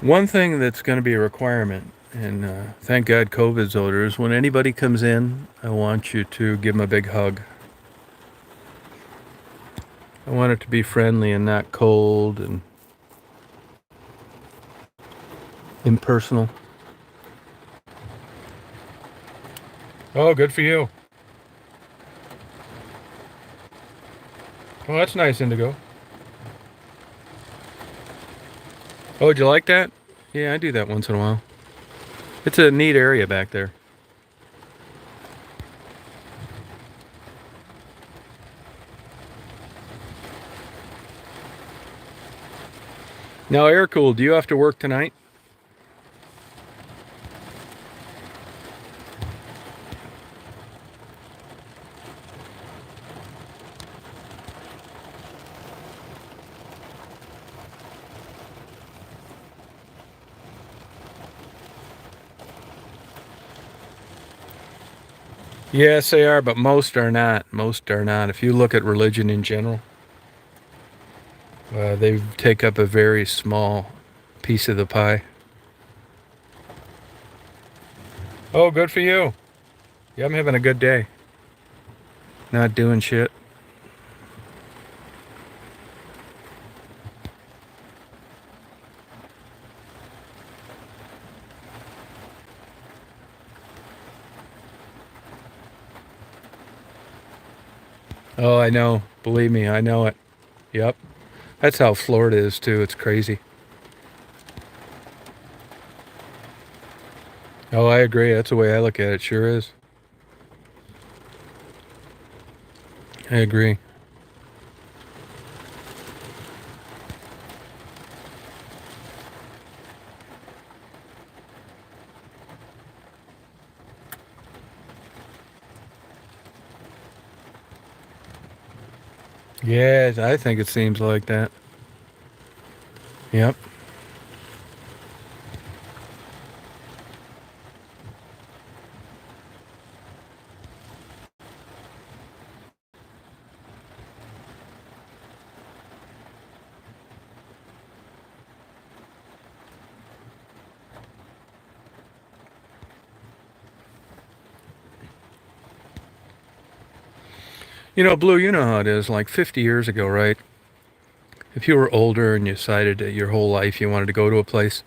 One thing that's going to be a requirement, and thank God COVID's over, is when anybody comes in, I want you to give them a big hug. I want it to be friendly and not cold and impersonal. Oh, good for you. Oh, that's nice, Indigo. Oh, did you like that? Yeah, I do that once in a while. It's a neat area back there. Now, Aircool, do you have to work tonight? Yes, they are, but most are not. Most are not. If you look at religion in general, they take up a very small piece of the pie. Oh, good for you. Yeah, I'm having a good day. Not doing shit. Oh, I know. Believe me, I know it. Yep. That's how Florida is too. It's crazy. Oh, I agree. That's the way I look at it. Sure is. I agree. Yeah, I think it seems like that. Yep. You know, Blue, you know how it is. Like 50 years ago, right? If you were older and you decided that your whole life you wanted to go to a place,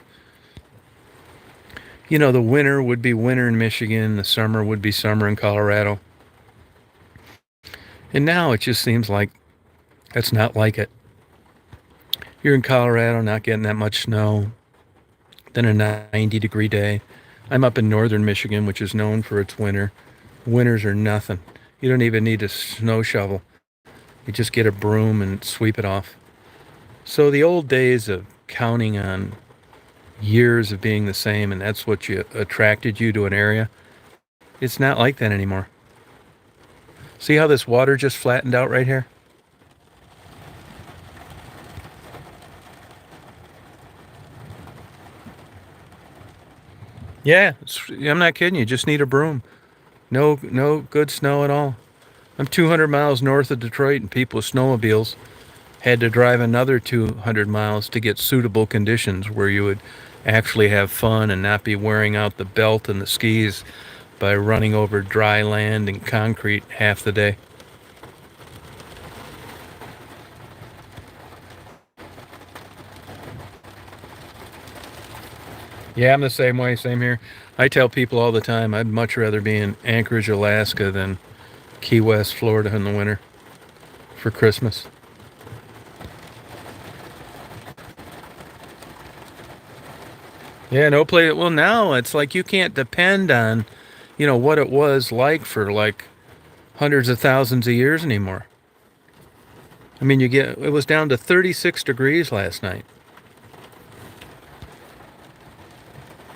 you know, the winter would be winter in Michigan, the summer would be summer in Colorado. And now it just seems like that's not like it. You're in Colorado, not getting that much snow, then a 90-degree day. I'm up in northern Michigan, which is known for its winter. Winters are nothing. You don't even need a snow shovel. You just get a broom and sweep it off. So the old days of counting on years of being the same and that's what attracted you to an area, it's not like that anymore. See how this water just flattened out right here? Yeah, I'm not kidding you. Just need a broom. No good snow at all. I'm 200 miles north of Detroit, and people with snowmobiles had to drive another 200 miles to get suitable conditions where you would actually have fun and not be wearing out the belt and the skis by running over dry land and concrete half the day. Yeah, I'm the same way, same here. I tell people all the time I'd much rather be in Anchorage, Alaska than Key West, Florida in the winter for Christmas. Yeah, no play. Well, now it's like you can't depend on, you know, what it was like for like hundreds of thousands of years anymore. I mean, it was down to 36 degrees last night.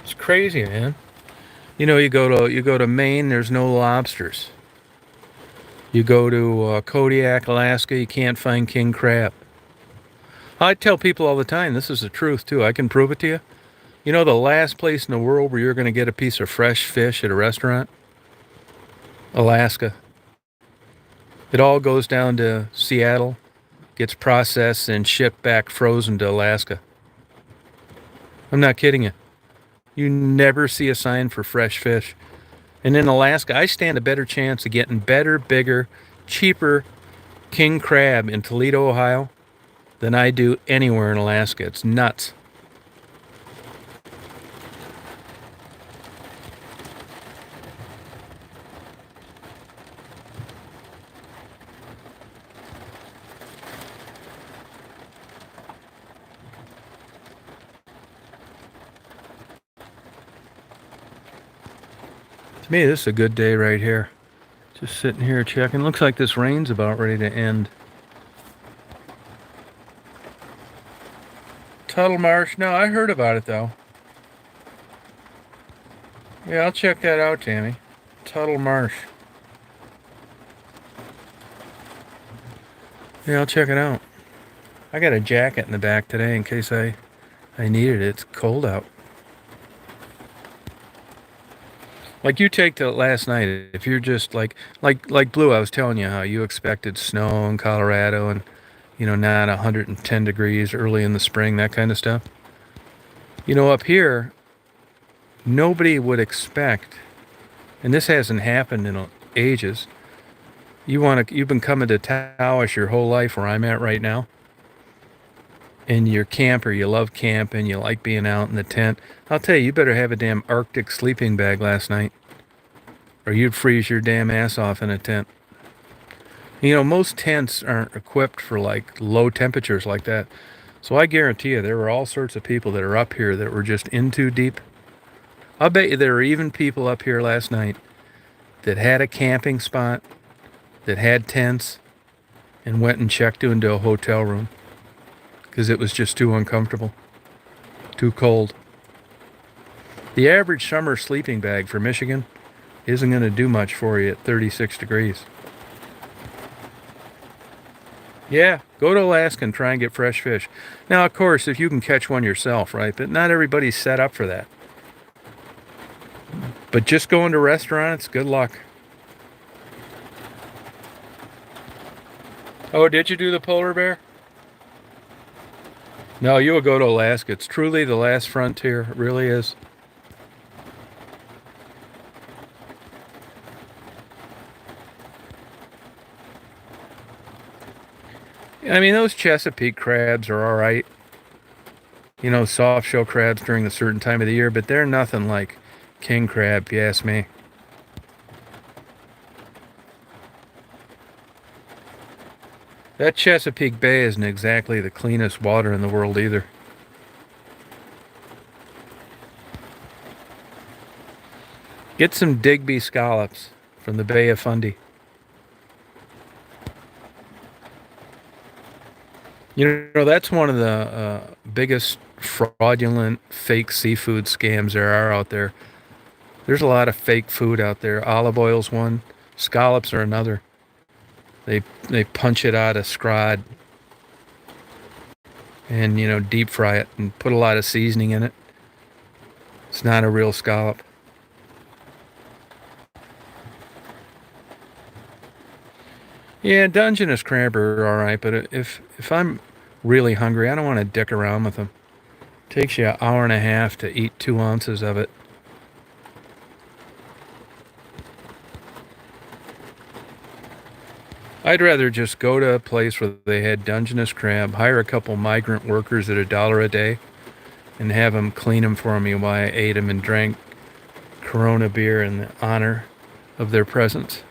It's crazy, man. You know, you go to Maine, there's no lobsters. You go to Kodiak, Alaska, you can't find king crab. I tell people all the time, this is the truth too. I can prove it to you. You know the last place in the world where you're going to get a piece of fresh fish at a restaurant? Alaska. It all goes down to Seattle, gets processed and shipped back frozen to Alaska. I'm not kidding you. You never see a sign for fresh fish. And in Alaska, I stand a better chance of getting better, bigger, cheaper king crab in Toledo, Ohio than I do anywhere in Alaska. It's nuts. To me, this is a good day right here. Just sitting here checking. Looks like this rain's about ready to end. Tuttle Marsh. No, I heard about it though. Yeah, I'll check that out, Tammy. Tuttle Marsh. Yeah, I'll check it out. I got a jacket in the back today in case I need it. It's cold out. Like you take to last night, if you're just like Blue, I was telling you how you expected snow in Colorado and you know not 110 degrees early in the spring, that kind of stuff. You know, up here, nobody would expect, and this hasn't happened in ages. You've been coming to Taos your whole life, where I'm at right now, and you're a camper. You love camping. You like being out in the tent. I'll tell you, you better have a damn Arctic sleeping bag last night, or you'd freeze your damn ass off in a tent. You know, most tents aren't equipped for like low temperatures like that. So I guarantee you, there were all sorts of people that are up here that were just in too deep. I'll bet you there were even people up here last night that had a camping spot, that had tents, and went and checked into a hotel room because it was just too uncomfortable, too cold. The average summer sleeping bag for Michigan isn't going to do much for you at 36 degrees. Yeah, go to Alaska and try and get fresh fish. Now, of course, if you can catch one yourself, right? But not everybody's set up for that. But just going to restaurants, good luck. Oh, did you do the polar bear? No, you will go to Alaska. It's truly the last frontier. It really is. I mean, those Chesapeake crabs are all right. You know, soft shell crabs during a certain time of the year, but they're nothing like king crab, if you ask me. That Chesapeake Bay isn't exactly the cleanest water in the world either. Get some Digby scallops from the Bay of Fundy. You know, that's one of the biggest fraudulent fake seafood scams there are out there. There's a lot of fake food out there. Olive oil's one, scallops are another. They punch it out of scrod and deep fry it and put a lot of seasoning in it. It's not a real scallop. Yeah, Dungeness crab are all right, but if I'm really hungry, I don't want to dick around with them. It takes you an hour and a half to eat 2 ounces of it. I'd rather just go to a place where they had Dungeness crab, hire a couple migrant workers at $1 a day, and have them clean them for me while I ate them and drank Corona beer in the honor of their presence.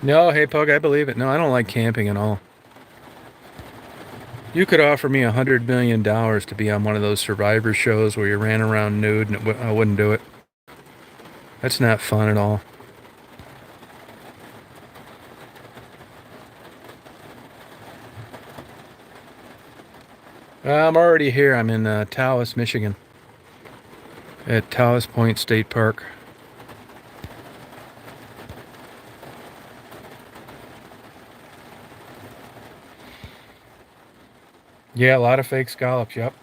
No, hey Pug, I believe it. No, I don't like camping at all. You could offer me $100 million to be on one of those Survivor shows where you ran around nude, and I wouldn't do it. That's not fun at all. I'm already here. I'm in Taos, Michigan, at Taos Point State Park. Yeah, a lot of fake scallops, yep.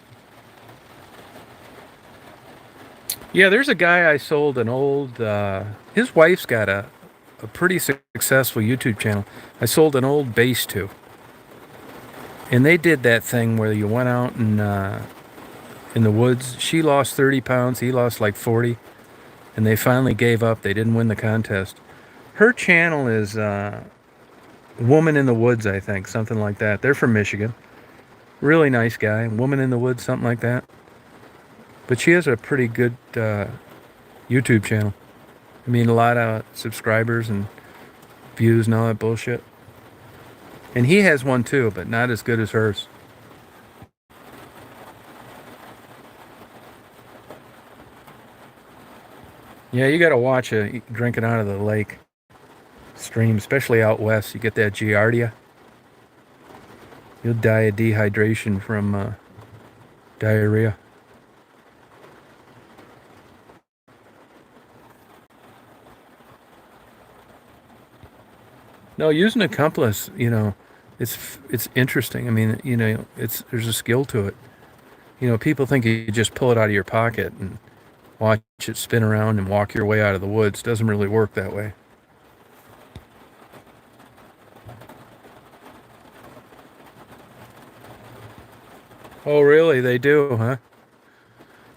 Yeah, there's a guy I sold an old, his wife's got a pretty successful YouTube channel. I sold an old base to. And they did that thing where you went out and in the woods. She lost 30 pounds, he lost like 40. And they finally gave up. They didn't win the contest. Her channel is Woman in the Woods, I think, something like that. They're from Michigan. Really nice guy. Woman in the Woods, something like that. But she has a pretty good YouTube channel. I mean, a lot of subscribers and views and all that bullshit. And he has one too, but not as good as hers. Yeah, you gotta watch it drinking out of the lake stream, especially out west. You get that giardia. You'll die of dehydration from diarrhea. No, using a compass, it's interesting. I mean, there's a skill to it. People think you just pull it out of your pocket and watch it spin around and walk your way out of the woods. Doesn't really work that way. Oh, really? They do, huh?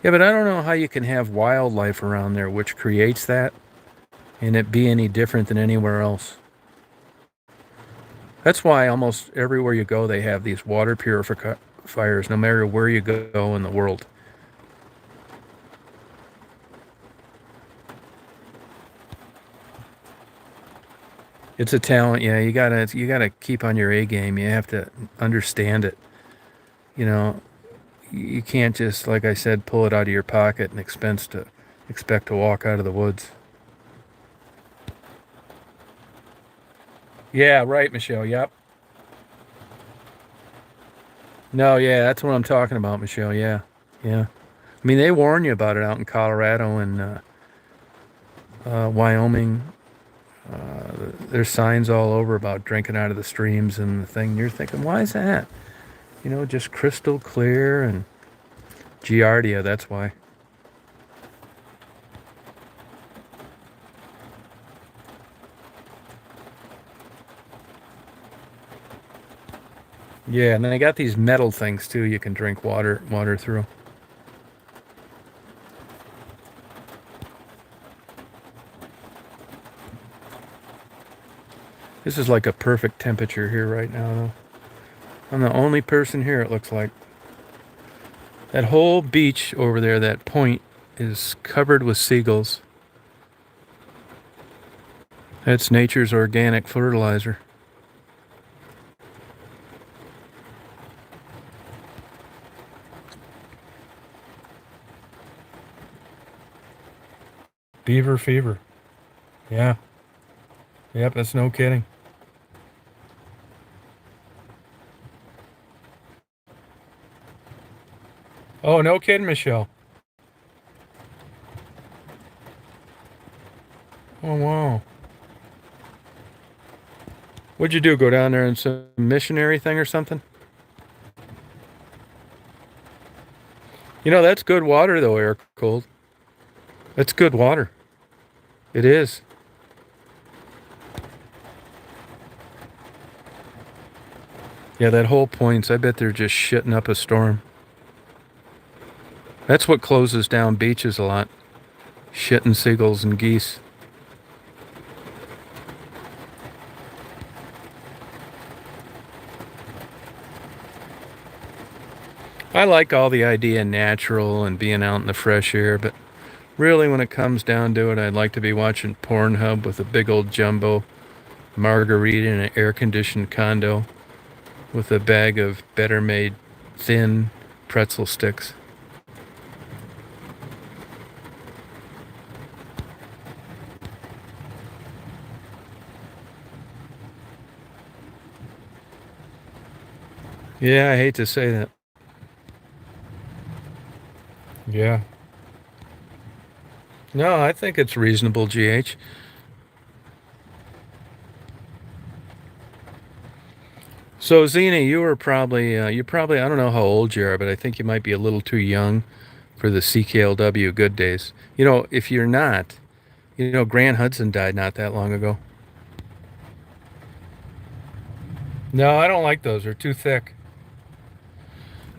Yeah, but I don't know how you can have wildlife around there which creates that and it be any different than anywhere else. That's why almost everywhere you go, they have these water purifiers, no matter where you go in the world. It's a talent, yeah. You gotta keep on your A game. You have to understand it. You know, you can't just, like I said, pull it out of your pocket and expect to walk out of the woods. Yeah, right, Michelle. Yep. No, yeah, that's what I'm talking about, Michelle. Yeah, yeah. I mean, they warn you about it out in Colorado and Wyoming. There's signs all over about drinking out of the streams and the thing. You're thinking, why is that? Just crystal clear and giardia. That's why. Yeah, and then they got these metal things too. You can drink water through. This is like a perfect temperature here right now, though. I'm the only person here, it looks like. That whole beach over there, that point, is covered with seagulls. That's nature's organic fertilizer. Beaver fever. Yeah. Yep, that's no kidding. Oh, no kidding, Michelle. Oh, wow. What'd you do? Go down there and some missionary thing or something? You know, that's good water, though, Air Cold. That's good water. It is. Yeah, that whole points, I bet they're just shitting up a storm. That's what closes down beaches a lot. Shitting seagulls and geese. I like all the idea of natural and being out in the fresh air, but really when it comes down to it, I'd like to be watching Pornhub with a big old jumbo margarita in an air-conditioned condo with a bag of better-made thin pretzel sticks. Yeah, I hate to say that. Yeah. No, I think it's reasonable, GH. So, Zena, you were probably, I don't know how old you are, but I think you might be a little too young for the CKLW good days. You know, if you're not, you know, Grant Hudson died not that long ago. No, I don't like those. They're too thick.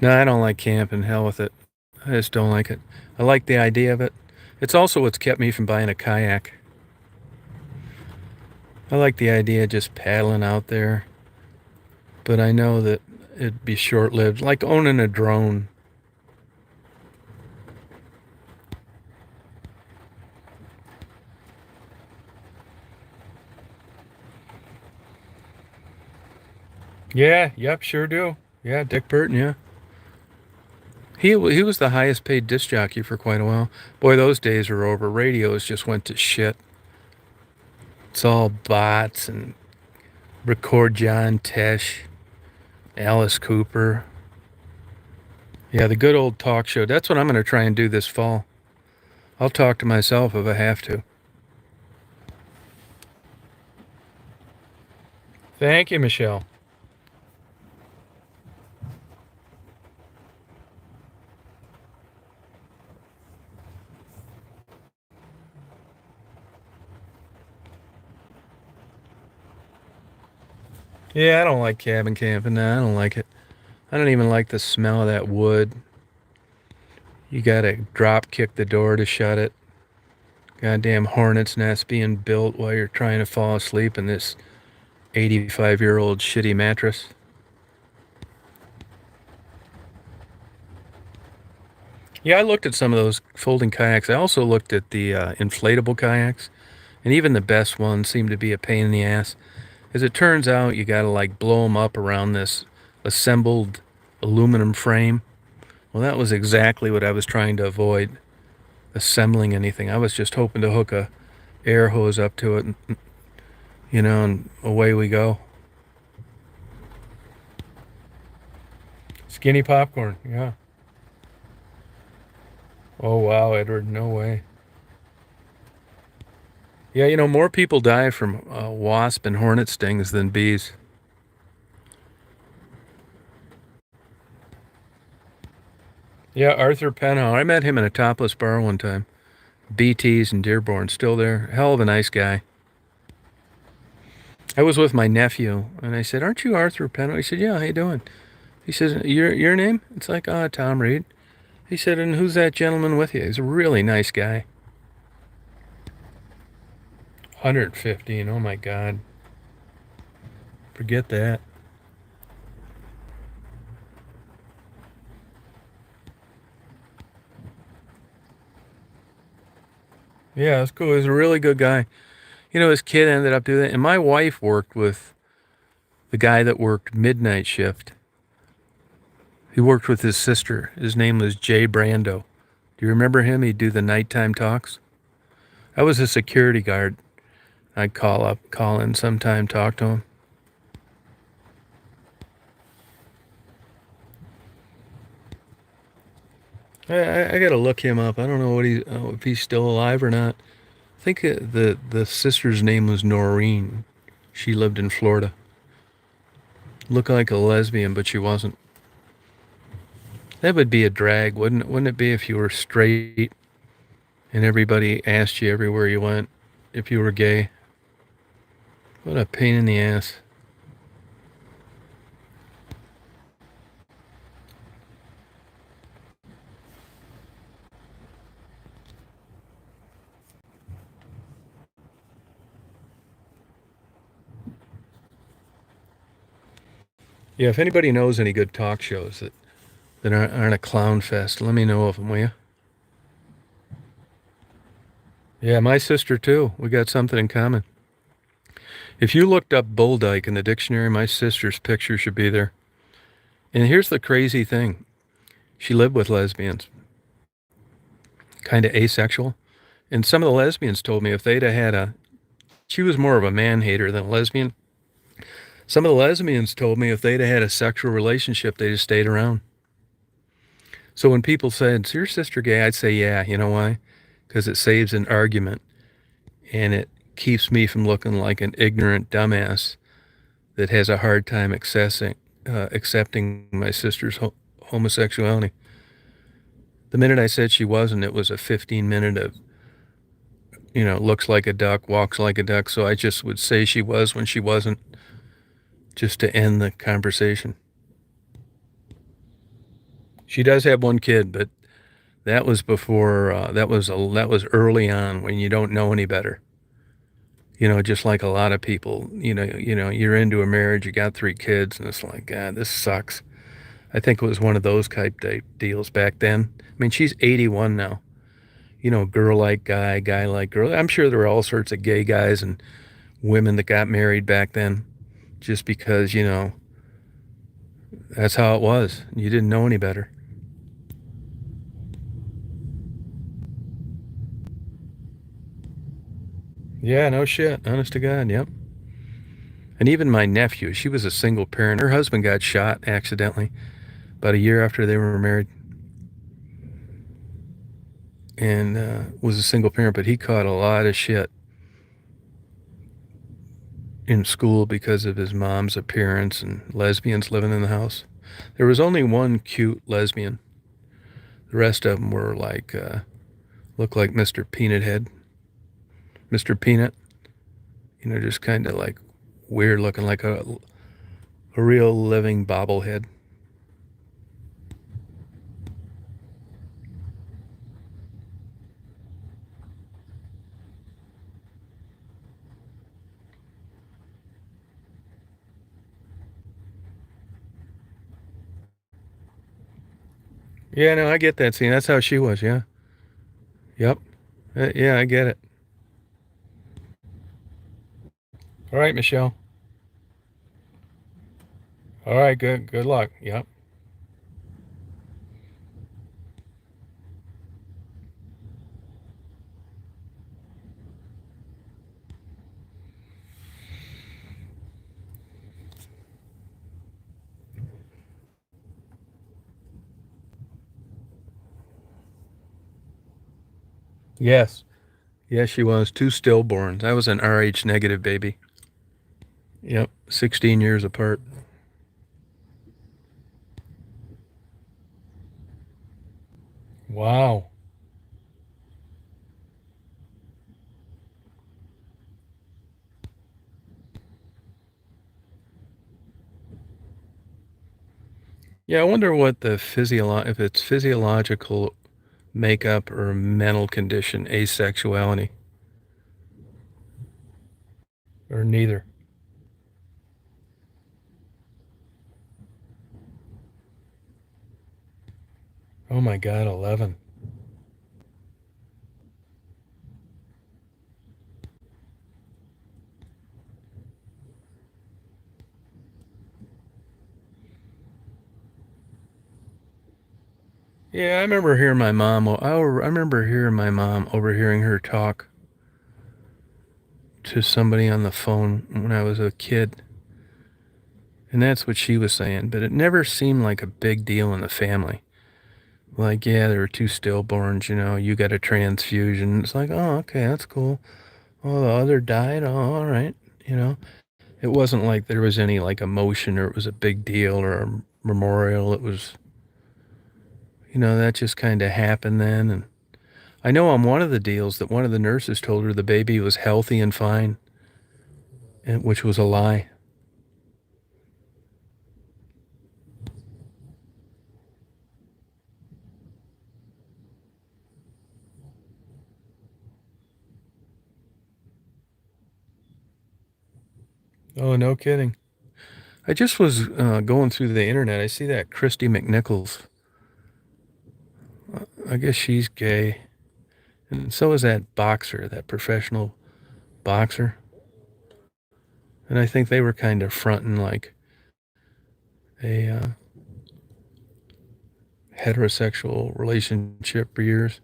No, I don't like camping. Hell with it. I just don't like it. I like the idea of it. It's also what's kept me from buying a kayak. I like the idea of just paddling out there, but I know that it'd be short-lived, like owning a drone. Yeah, yep, sure do. Yeah, Dick Burton, yeah. He was the highest paid disc jockey for quite a while. Boy, those days are over. Radios just went to shit. It's all bots and Record John Tesh, Alice Cooper. Yeah, the good old talk show. That's what I'm going to try and do this fall. I'll talk to myself if I have to. Thank you, Michelle. Yeah, I don't like cabin camping. Nah, I don't like it. I don't even like the smell of that wood. You gotta drop kick the door to shut it. Goddamn hornet's nest being built while you're trying to fall asleep in this 85-year-old shitty mattress. Yeah, I looked at some of those folding kayaks. I also looked at the inflatable kayaks, and even the best ones seem to be a pain in the ass. As it turns out, you gotta like blow them up around this assembled aluminum frame. Well, that was exactly what I was trying to avoid, assembling anything. I was just hoping to hook a air hose up to it, and, you know, and away we go. Skinny popcorn, yeah. Oh, wow, Edward, no way. Yeah, you know, more people die from wasp and hornet stings than bees. Yeah, Arthur Penhow. I met him in a topless bar one time. BT's in Dearborn, still there. Hell of a nice guy. I was with my nephew, and I said, "Aren't you Arthur Penhow?" He said, "Yeah, how you doing?" He says, "Your name?" It's like, Tom Reed. He said, "And who's that gentleman with you?" He's a really nice guy. 115, oh my God. Forget that. Yeah, it's cool. He was a really good guy. You know, his kid ended up doing it. And my wife worked with the guy that worked midnight shift. He worked with his sister. His name was Jay Brando. Do you remember him? He'd do the nighttime talks. I was a security guard. I'd call in sometime, talk to him. I gotta look him up. I don't know if he's still alive or not. I think the sister's name was Noreen. She lived in Florida. Looked like a lesbian, but she wasn't. That would be a drag, wouldn't it? Wouldn't it be if you were straight and everybody asked you everywhere you went if you were gay? What a pain in the ass. Yeah, if anybody knows any good talk shows that aren't a clown fest, let me know of them, will you? Yeah, my sister too. We got something in common. If you looked up bull dyke in the dictionary, my sister's picture should be there. And here's the crazy thing. She lived with lesbians, kind of asexual. And some of the lesbians told me if they'd have had she was more of a man hater than a lesbian. Some of the lesbians told me if they'd have had a sexual relationship, they'd have stayed around. So when people said, "Is your sister gay?" I'd say, yeah. You know why? Because it saves an argument and it keeps me from looking like an ignorant dumbass that has a hard time accepting my sister's homosexuality. The minute I said she wasn't, it was a 15-minute of, looks like a duck, walks like a duck. So I just would say she was when she wasn't, just to end the conversation. She does have one kid, but that was before. That was early on when you don't know any better. Just like a lot of people. You're into a marriage, you got 3 kids, and it's like, God, this sucks. I think it was one of those type deals back then. I mean, she's 81 now. Girl like guy, guy like girl. I'm sure there were all sorts of gay guys and women that got married back then, just because that's how it was. You didn't know any better. Yeah, no shit. Honest to God, yep. And even my nephew, she was a single parent. Her husband got shot accidentally about a year after they were married. And was a single parent, but he caught a lot of shit in school because of his mom's appearance and lesbians living in the house. There was only one cute lesbian. The rest of them were like, looked like Mr. Peanut Head. Mr. Peanut, just kind of like weird looking, like a real living bobblehead. Yeah, no, I get that scene. That's how she was, yeah. Yep. Yeah, I get it. All right, Michelle. All right, good luck. Yep. Yes. Yes, she was. 2 stillborns. I was an RH negative baby. Yep. 16 years apart. Wow. Yeah, I wonder what the if it's physiological makeup or mental condition, asexuality, or neither. Oh my God, 11. Yeah, I remember hearing my mom. I remember hearing my mom overhearing her talk to somebody on the phone when I was a kid. And that's what she was saying. But it never seemed like a big deal in the family. Like, yeah, there were two stillborns, you got a transfusion. It's like, oh, okay, that's cool. Oh, the other died. Oh, all right. You know, it wasn't like there was any like emotion or it was a big deal or a memorial. It was, that just kind of happened then. And I know on one of the deals that one of the nurses told her the baby was healthy and fine, which was a lie. Oh, no kidding. I just was going through the internet. I see that Christy McNichols. I guess she's gay. And so is that boxer, that professional boxer. And I think they were kind of fronting like a heterosexual relationship for years.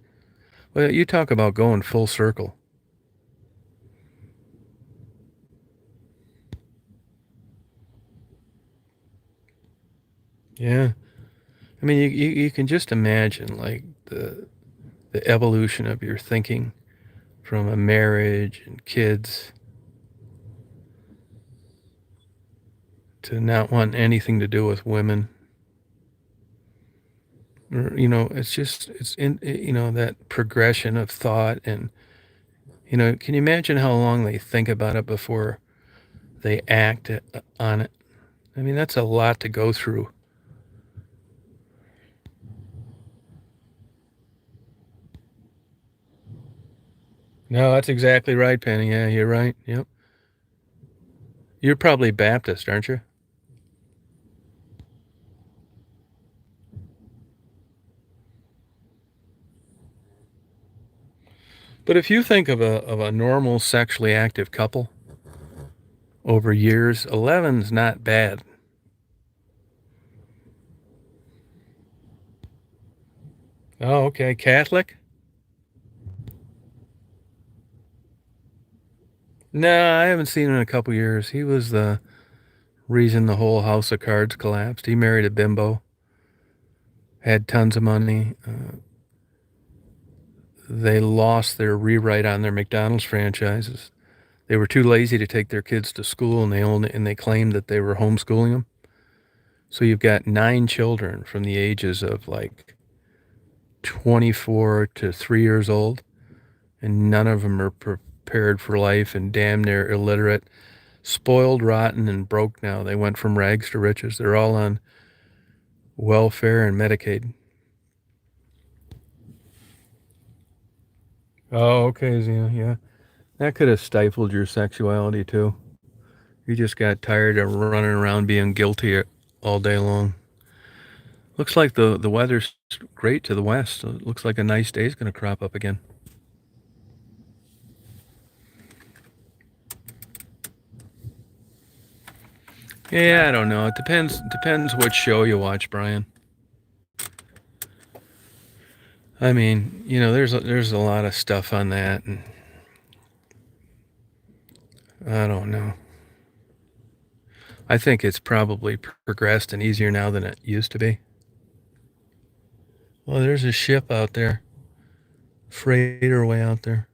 Well, you talk about going full circle. Yeah. I mean, you can just imagine like the evolution of your thinking from a marriage and kids to not wanting anything to do with women. Or, it's just, it's in, that progression of thought. And, can you imagine how long they think about it before they act on it? I mean, that's a lot to go through. No, that's exactly right, Penny. Yeah, you're right. Yep. You're probably Baptist, aren't you? But if you think of a normal sexually active couple over years, 11's not bad. Oh, okay. Catholic? No, I haven't seen him in a couple years. He was the reason the whole house of cards collapsed. He married a bimbo, had tons of money. They lost their rewrite on their McDonald's franchises. They were too lazy to take their kids to school, and they claimed that they were homeschooling them. So you've got 9 children from the ages of like 24 to 3 years old, and none of them are prepared for life and damn near illiterate, spoiled, rotten, and broke now. They went from rags to riches. They're all on welfare and Medicaid. Oh, okay, Zia, yeah. That could have stifled your sexuality too. You just got tired of running around being guilty all day long. Looks like the weather's great to the west. So it looks like a nice day's going to crop up again. Yeah, I don't know. It depends what show you watch, Brian. I mean, there's a lot of stuff on that, and I don't know. I think it's probably progressed and easier now than it used to be. Well, there's a ship out there, freighter way out there.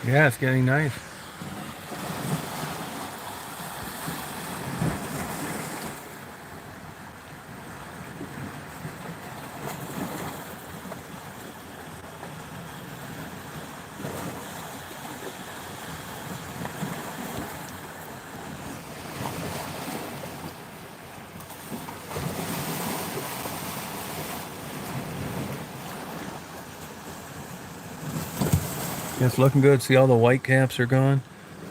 Yeah, it's getting nice. It's looking good. See, all the white caps are gone.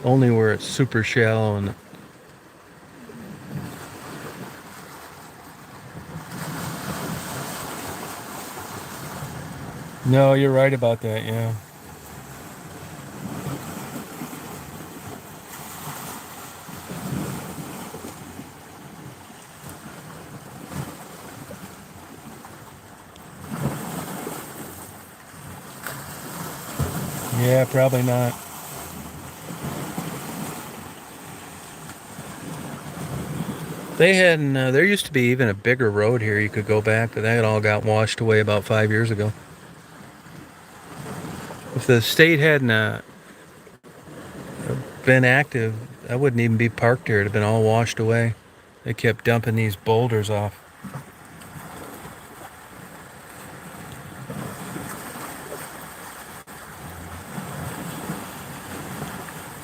Only where it's super shallow and no, you're right about that. Yeah. Yeah, probably not. They had, there used to be even a bigger road here you could go back, but that all got washed away about 5 years ago. If the state hadn't been active, I wouldn't even be parked here. It'd have been all washed away. They kept dumping these boulders off.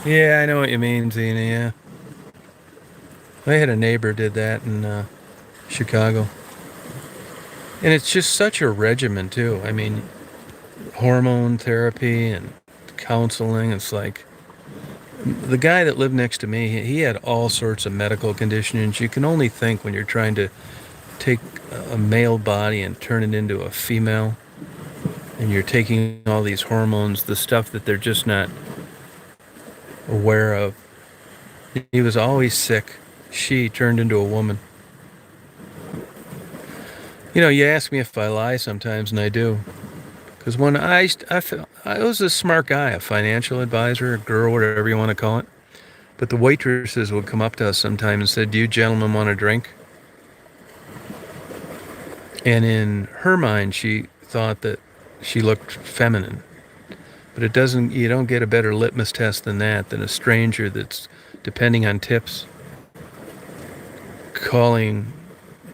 Yeah, I know what you mean, Zena, yeah. I had a neighbor did that in Chicago. And it's just such a regimen, too. I mean, hormone therapy and counseling. It's like the guy that lived next to me, he had all sorts of medical conditions. You can only think when you're trying to take a male body and turn it into a female, and you're taking all these hormones, the stuff that they're just not aware of. He was always sick. She turned into a woman. You know, you ask me if I lie sometimes, and I do. Because when I was a smart guy, a financial advisor, a girl, whatever you want to call it. But the waitresses would come up to us sometimes and said, "Do you gentlemen want a drink?" And in her mind, she thought that she looked feminine. But it doesn't, you don't get a better litmus test than that, than a stranger that's depending on tips, calling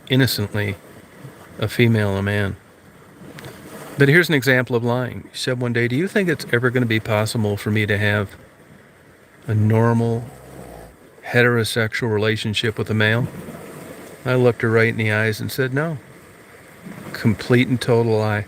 innocently a female a man. But here's an example of lying. She said one day, "Do you think it's ever going to be possible for me to have a normal heterosexual relationship with a male?" I looked her right in the eyes and said, "No." Complete and total lie.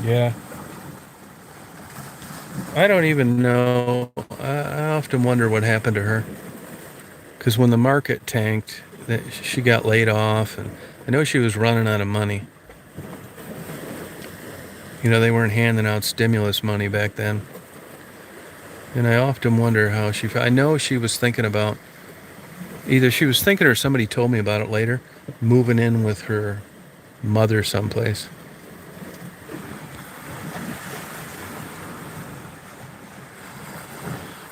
Yeah. I don't even know. I often wonder what happened to her. Because when the market tanked, she got laid off, and I know she was running out of money. You know, they weren't handing out stimulus money back then. And I often wonder how she. I know she was thinking about. Either she was thinking or somebody told me about it later, moving in with her mother someplace.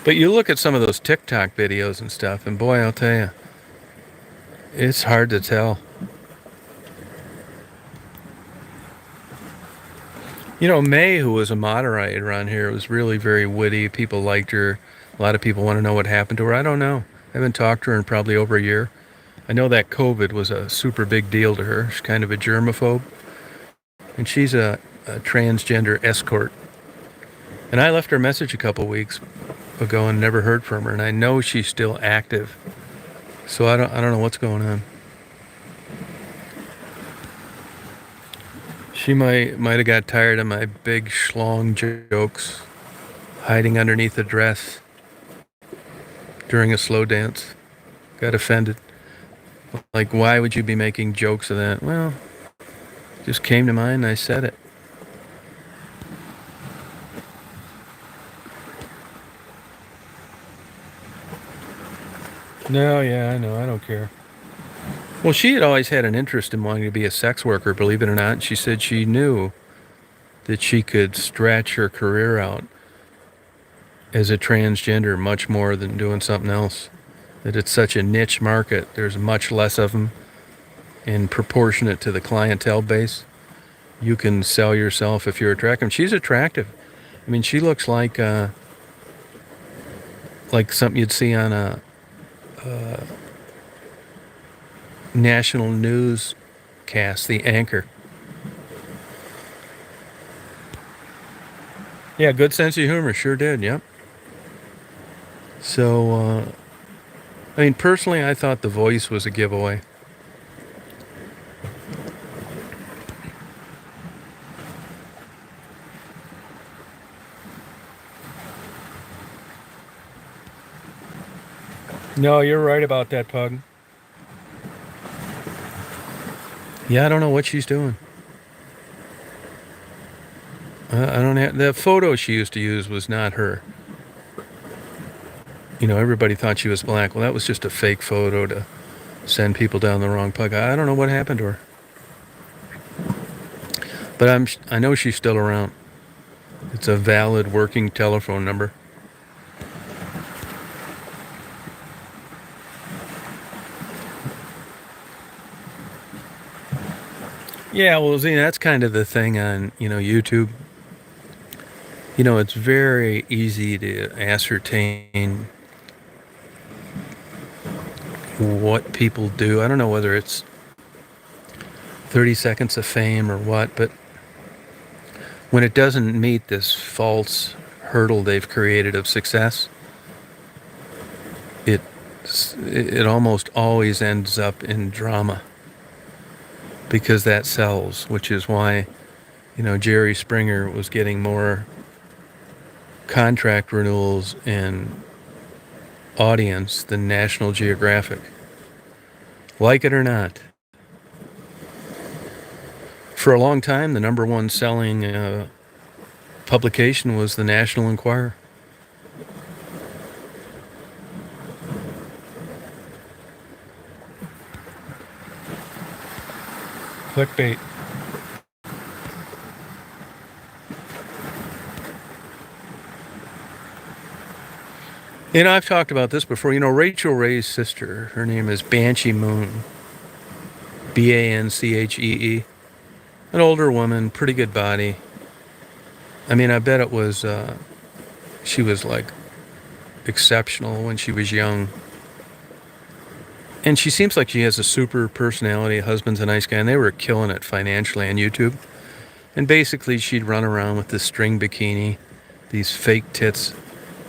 But you look at some of those TikTok videos and stuff, and boy, I'll tell you, it's hard to tell. You know, May, who was a moderate around here, was really very witty. People liked her. A lot of people want to know what happened to her. I don't know. I haven't talked to her in probably over a year. I know that COVID was a super big deal to her. She's kind of a germaphobe. And she's a transgender escort. And I left her a message a couple weeks ago and never heard from her. And I know she's still active. So I don't know what's going on. She might have got tired of my big schlong jokes, hiding underneath a dress during a slow dance. Got offended. Like, why would you be making jokes of that? Well, just came to mind and I said it. No, yeah, I know. I don't care. Well, she had always had an interest in wanting to be a sex worker, believe it or not. She said she knew that she could stretch her career out as a transgender much more than doing something else. That it's such a niche market. There's much less of them, and proportionate to the clientele base. You can sell yourself if you're attractive. She's attractive. I mean, she looks like like something you'd see on a national newscast, the anchor. Yeah, good sense of humor, sure did, yep. So, I mean, personally, I thought The Voice was a giveaway. No, you're right about that, Pug. Yeah, I don't know what she's doing. I don't have the photo she used to use was not her. You know, everybody thought she was black. Well, that was just a fake photo to send people down the wrong Pug. I don't know what happened to her, but I know she's still around. It's a valid working telephone number. Yeah, well, see, that's kind of the thing on, YouTube. You know, it's very easy to ascertain what people do. I don't know whether it's 30 seconds of fame or what, but when it doesn't meet this false hurdle they've created of success, it almost always ends up in drama because that sells, which is why, Jerry Springer was getting more contract renewals and audience than National Geographic. Like it or not. For a long time, the number one selling publication was the National Enquirer. Clickbait. I've talked about this before. Rachel Ray's sister, her name is Banshee Moon. Banchee. An older woman, pretty good body. I mean, I bet it was, she was like exceptional when she was young. And she seems like she has a super personality. Husband's a nice guy, and they were killing it financially on YouTube. And basically, she'd run around with this string bikini, these fake tits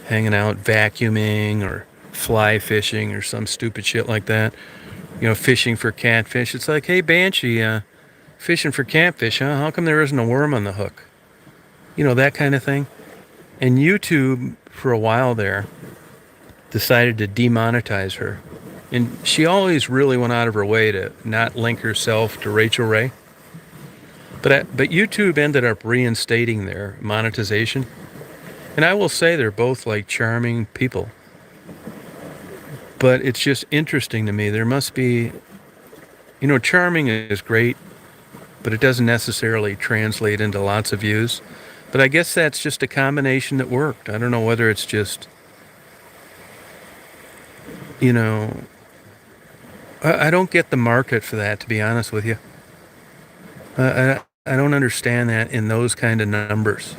hanging out, vacuuming or fly fishing or some stupid shit like that. Fishing for catfish. It's like, hey, Banshee, fishing for catfish, huh? How come there isn't a worm on the hook? That kind of thing. And YouTube, for a while there, decided to demonetize her. And she always really went out of her way to not link herself to Rachel Ray. But YouTube ended up reinstating their monetization. And I will say they're both like charming people. But it's just interesting to me. There must be, charming is great, but it doesn't necessarily translate into lots of views. But I guess that's just a combination that worked. I don't know whether it's just, I don't get the market for that, to be honest with you. I don't understand that in those kind of numbers.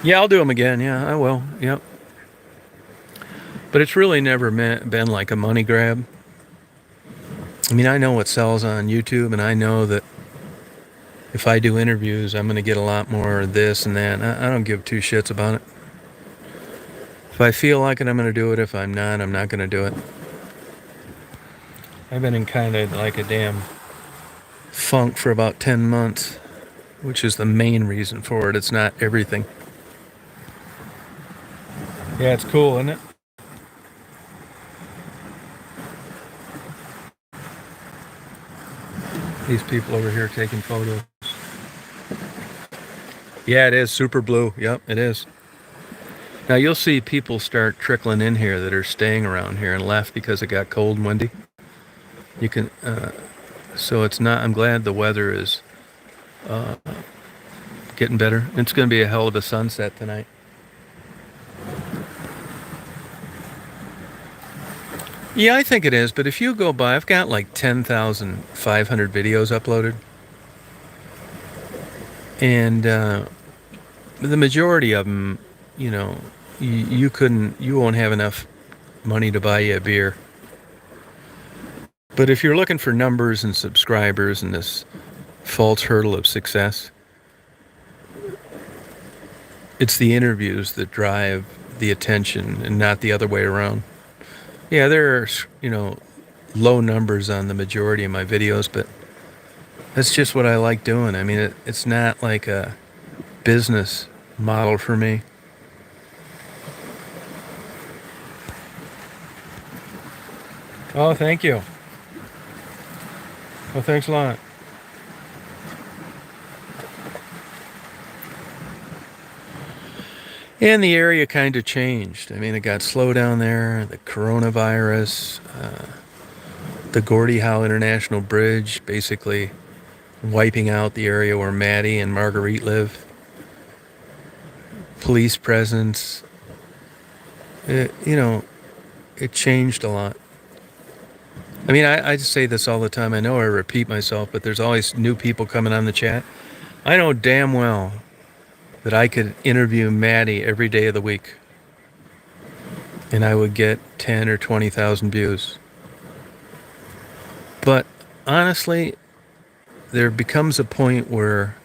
Yeah, I'll do them again. Yeah, I will. Yep. But it's really never been like a money grab. I mean, I know what sells on YouTube, and I know that if I do interviews, I'm going to get a lot more of this and that. I don't give two shits about it. If I feel like it, I'm going to do it. If I'm not going to do it. I've been in kind of like a damn funk for about 10 months, which is the main reason for it. It's not everything. Yeah, it's cool, isn't it? These people over here taking photos. Yeah, it is super blue. Yep, it is. Now you'll see people start trickling in here that are staying around here and left because it got cold and windy. You can, so it's not, I'm glad the weather is getting better. It's going to be a hell of a sunset tonight. Yeah, I think it is, but if you go by, I've got like 10,500 videos uploaded. And the majority of them, you know, you won't have enough money to buy you a beer. But if you're looking for numbers and subscribers and this false hurdle of success, it's the interviews that drive the attention and not the other way around. Yeah, there are, low numbers on the majority of my videos, but that's just what I like doing. I mean, it's not like a business model for me. Oh, thank you. Well, thanks a lot. And the area kind of changed. I mean, it got slow down there. The coronavirus, the Gordie Howe International Bridge, basically wiping out the area where Maddie and Marguerite live. Police presence. It changed a lot. I mean, I just say this all the time. I know I repeat myself, but there's always new people coming on the chat. I know damn well that I could interview Maddie every day of the week, and I would get 10 or 20,000 views. But honestly, there becomes a point where,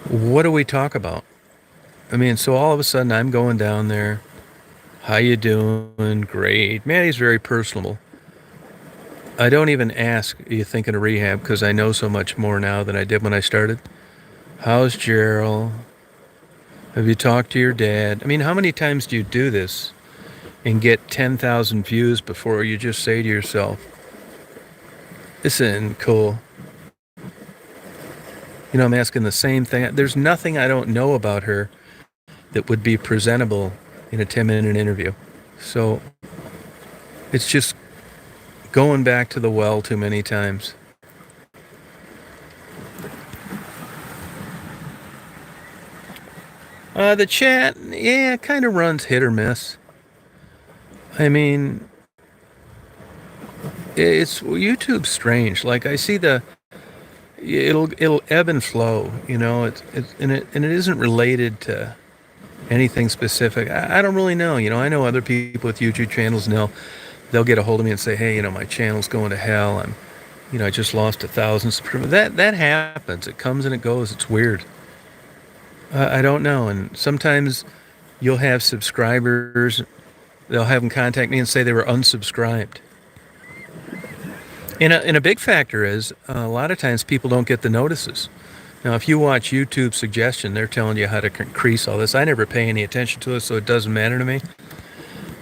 what do we talk about? I mean, so all of a sudden I'm going down there. How you doing? Great. Maddie's very personable. I don't even ask, are you thinking of rehab? Because I know so much more now than I did when I started. How's Gerald? Have you talked to your dad? I mean, how many times do you do this and get 10,000 views before you just say to yourself, this isn't cool? I'm asking the same thing. There's nothing I don't know about her that would be presentable in a 10-minute interview. So it's just going back to the well too many times. The chat, yeah, kind of runs hit or miss. I mean, YouTube's strange. Like, I see it'll ebb and flow. And it isn't related to anything specific. I don't really know. I know other people with YouTube channels, and they'll get a hold of me and say, hey, my channel's going to hell. I just lost 1,000 subscribers. That happens. It comes and it goes. It's weird. I don't know. And sometimes you'll have subscribers, they'll have them contact me and say they were unsubscribed. And a big factor is a lot of times people don't get the notices. Now, if you watch YouTube suggestion, they're telling you how to increase all this. I never pay any attention to it, so it doesn't matter to me.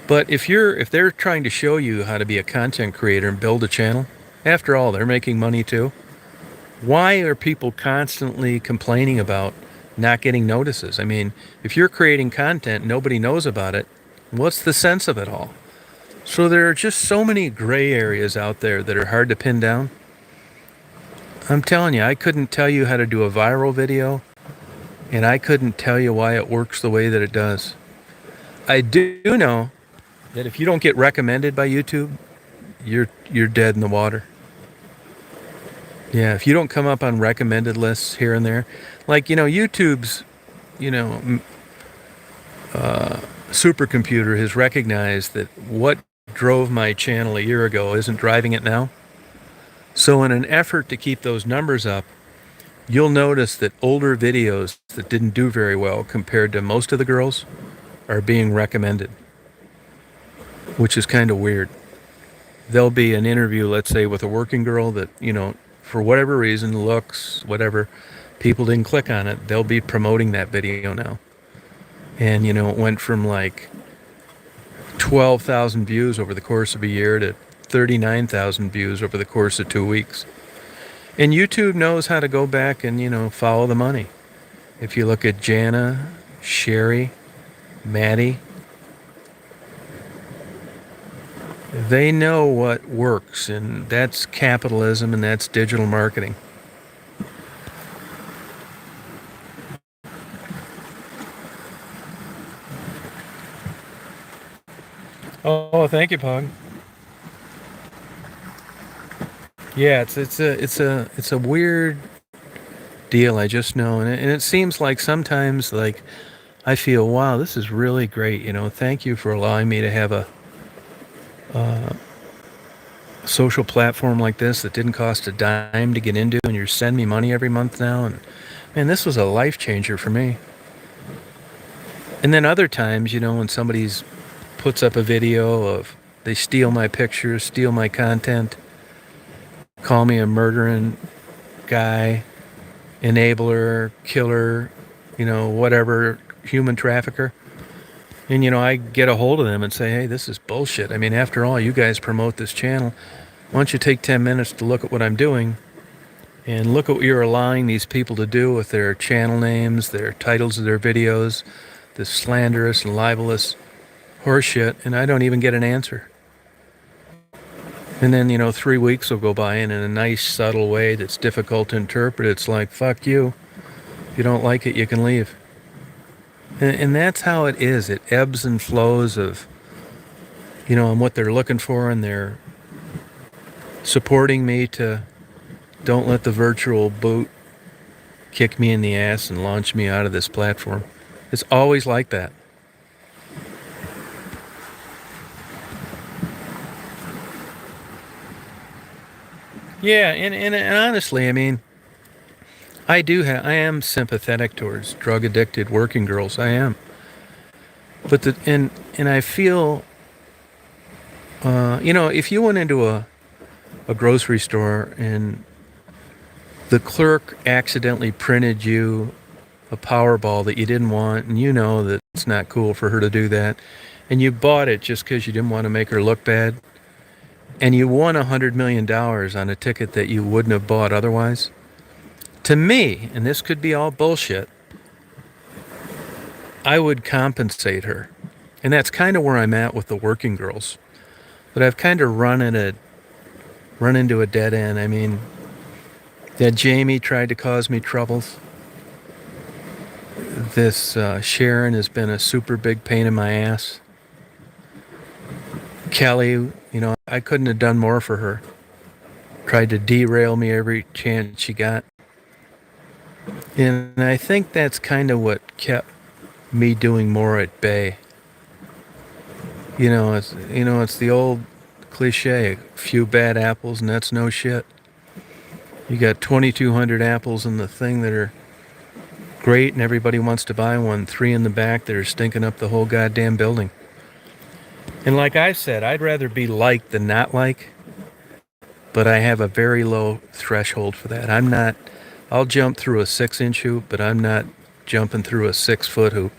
But if they're trying to show you how to be a content creator and build a channel, after all, they're making money too. Why are people constantly complaining about not getting notices? I mean, if you're creating content, nobody knows about it. What's the sense of it all? So there are just so many gray areas out there that are hard to pin down. I'm telling you, I couldn't tell you how to do a viral video, and I couldn't tell you why it works the way that it does. I do know that if you don't get recommended by YouTube, you're dead in the water. Yeah, if you don't come up on recommended lists here and there, like, YouTube's, supercomputer has recognized that what drove my channel a year ago isn't driving it now. So in an effort to keep those numbers up, you'll notice that older videos that didn't do very well compared to most of the girls are being recommended, which is kind of weird. There'll be an interview, let's say, with a working girl that, for whatever reason, looks, whatever, people didn't click on it. They'll be promoting that video now. And, it went from like 12,000 views over the course of a year to 39,000 views over the course of 2 weeks. And YouTube knows how to go back and, follow the money. If you look at Jana, Sherry, Maddie, they know what works, and that's capitalism and that's digital marketing. Oh, thank you, Pog. Yeah, it's a weird deal. I just know, and it seems like sometimes, like, I feel, wow, this is really great. Thank you for allowing me to have a social platform like this that didn't cost a dime to get into, and you send me money every month now. And man, this was a life changer for me. And then other times, when somebody's puts up a video of they steal my pictures, steal my content, call me a murdering guy, enabler, killer, whatever, human trafficker. And, I get a hold of them and say, hey, this is bullshit. I mean, after all, you guys promote this channel. Why don't you take 10 minutes to look at what I'm doing and look at what you're allowing these people to do with their channel names, their titles of their videos, this slanderous and libelous horseshit, and I don't even get an answer. And then, 3 weeks will go by, and in a nice, subtle way that's difficult to interpret, it's like, fuck you. If you don't like it, you can leave. And that's how it is. It ebbs and flows of, and what they're looking for, and they're supporting me to don't let the virtual boot kick me in the ass and launch me out of this platform. It's always like that. Yeah, and honestly, I mean, I am sympathetic towards drug addicted working girls. I am. But and I feel, if you went into a grocery store and the clerk accidentally printed you a Powerball that you didn't want, and that it's not cool for her to do that, and you bought it just because you didn't want to make her look bad, and you won $100 million on a ticket that you wouldn't have bought otherwise, to me, and this could be all bullshit, I would compensate her. And that's kind of where I'm at with the working girls. But I've kind of run into a dead end. I mean, that Jamie tried to cause me troubles. This Sharon has been a super big pain in my ass. Kelly, I couldn't have done more for her. Tried to derail me every chance she got. And I think that's kind of what kept me doing more at bay. It's the old cliche, a few bad apples and that's no shit. You got 2,200 apples in the thing that are great and everybody wants to buy one, 3 in the back that are stinking up the whole goddamn building. And like I said, I'd rather be liked than not like, but I have a very low threshold for that. I'll jump through a 6-inch hoop, but I'm not jumping through a 6-foot hoop.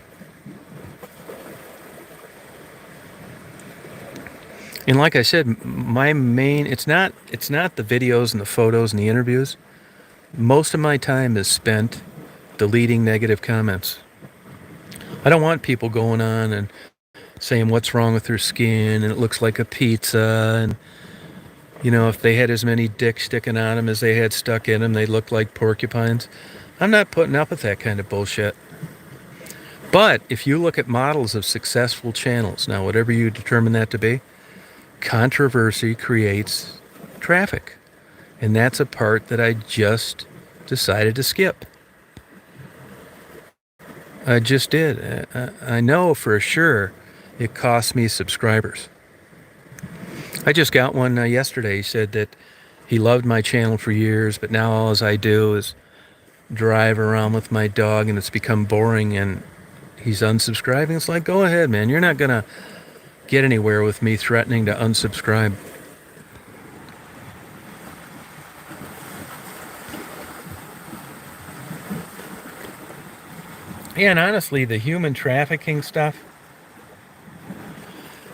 And like I said, my main, it's not the videos and the photos and the interviews. Most of my time is spent deleting negative comments. I don't want people going on and saying what's wrong with their skin and it looks like a pizza, and if they had as many dicks sticking on them as they had stuck in them, they look like porcupines. I'm not putting up with that kind of bullshit. But if you look at models of successful channels, now whatever you determine that to be, controversy creates traffic. And that's a part that I just decided to skip. I just did. I know for sure it cost me subscribers. I just got one yesterday. He said that he loved my channel for years, but now all I do is drive around with my dog and it's become boring and he's unsubscribing. It's like, go ahead, man. You're not going to get anywhere with me threatening to unsubscribe. Yeah, and honestly, the human trafficking stuff,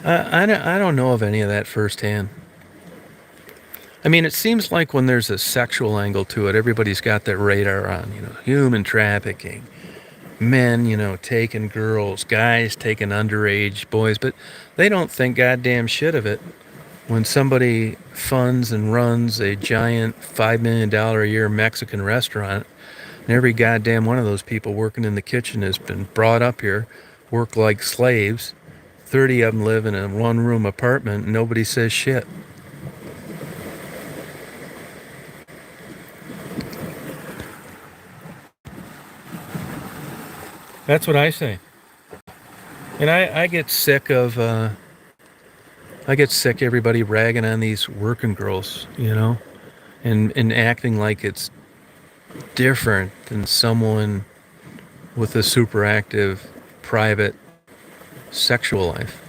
I don't know of any of that firsthand. I mean, it seems like when there's a sexual angle to it, everybody's got their radar on, human trafficking, men, taking girls, guys taking underage boys, but they don't think goddamn shit of it when somebody funds and runs a giant $5 million a year Mexican restaurant, and every goddamn one of those people working in the kitchen has been brought up here, work like slaves. 30 of them live in a one-room apartment and nobody says shit. That's what I say. And I get sick of everybody ragging on these working girls, and acting like it's different than someone with a super active private sexual life.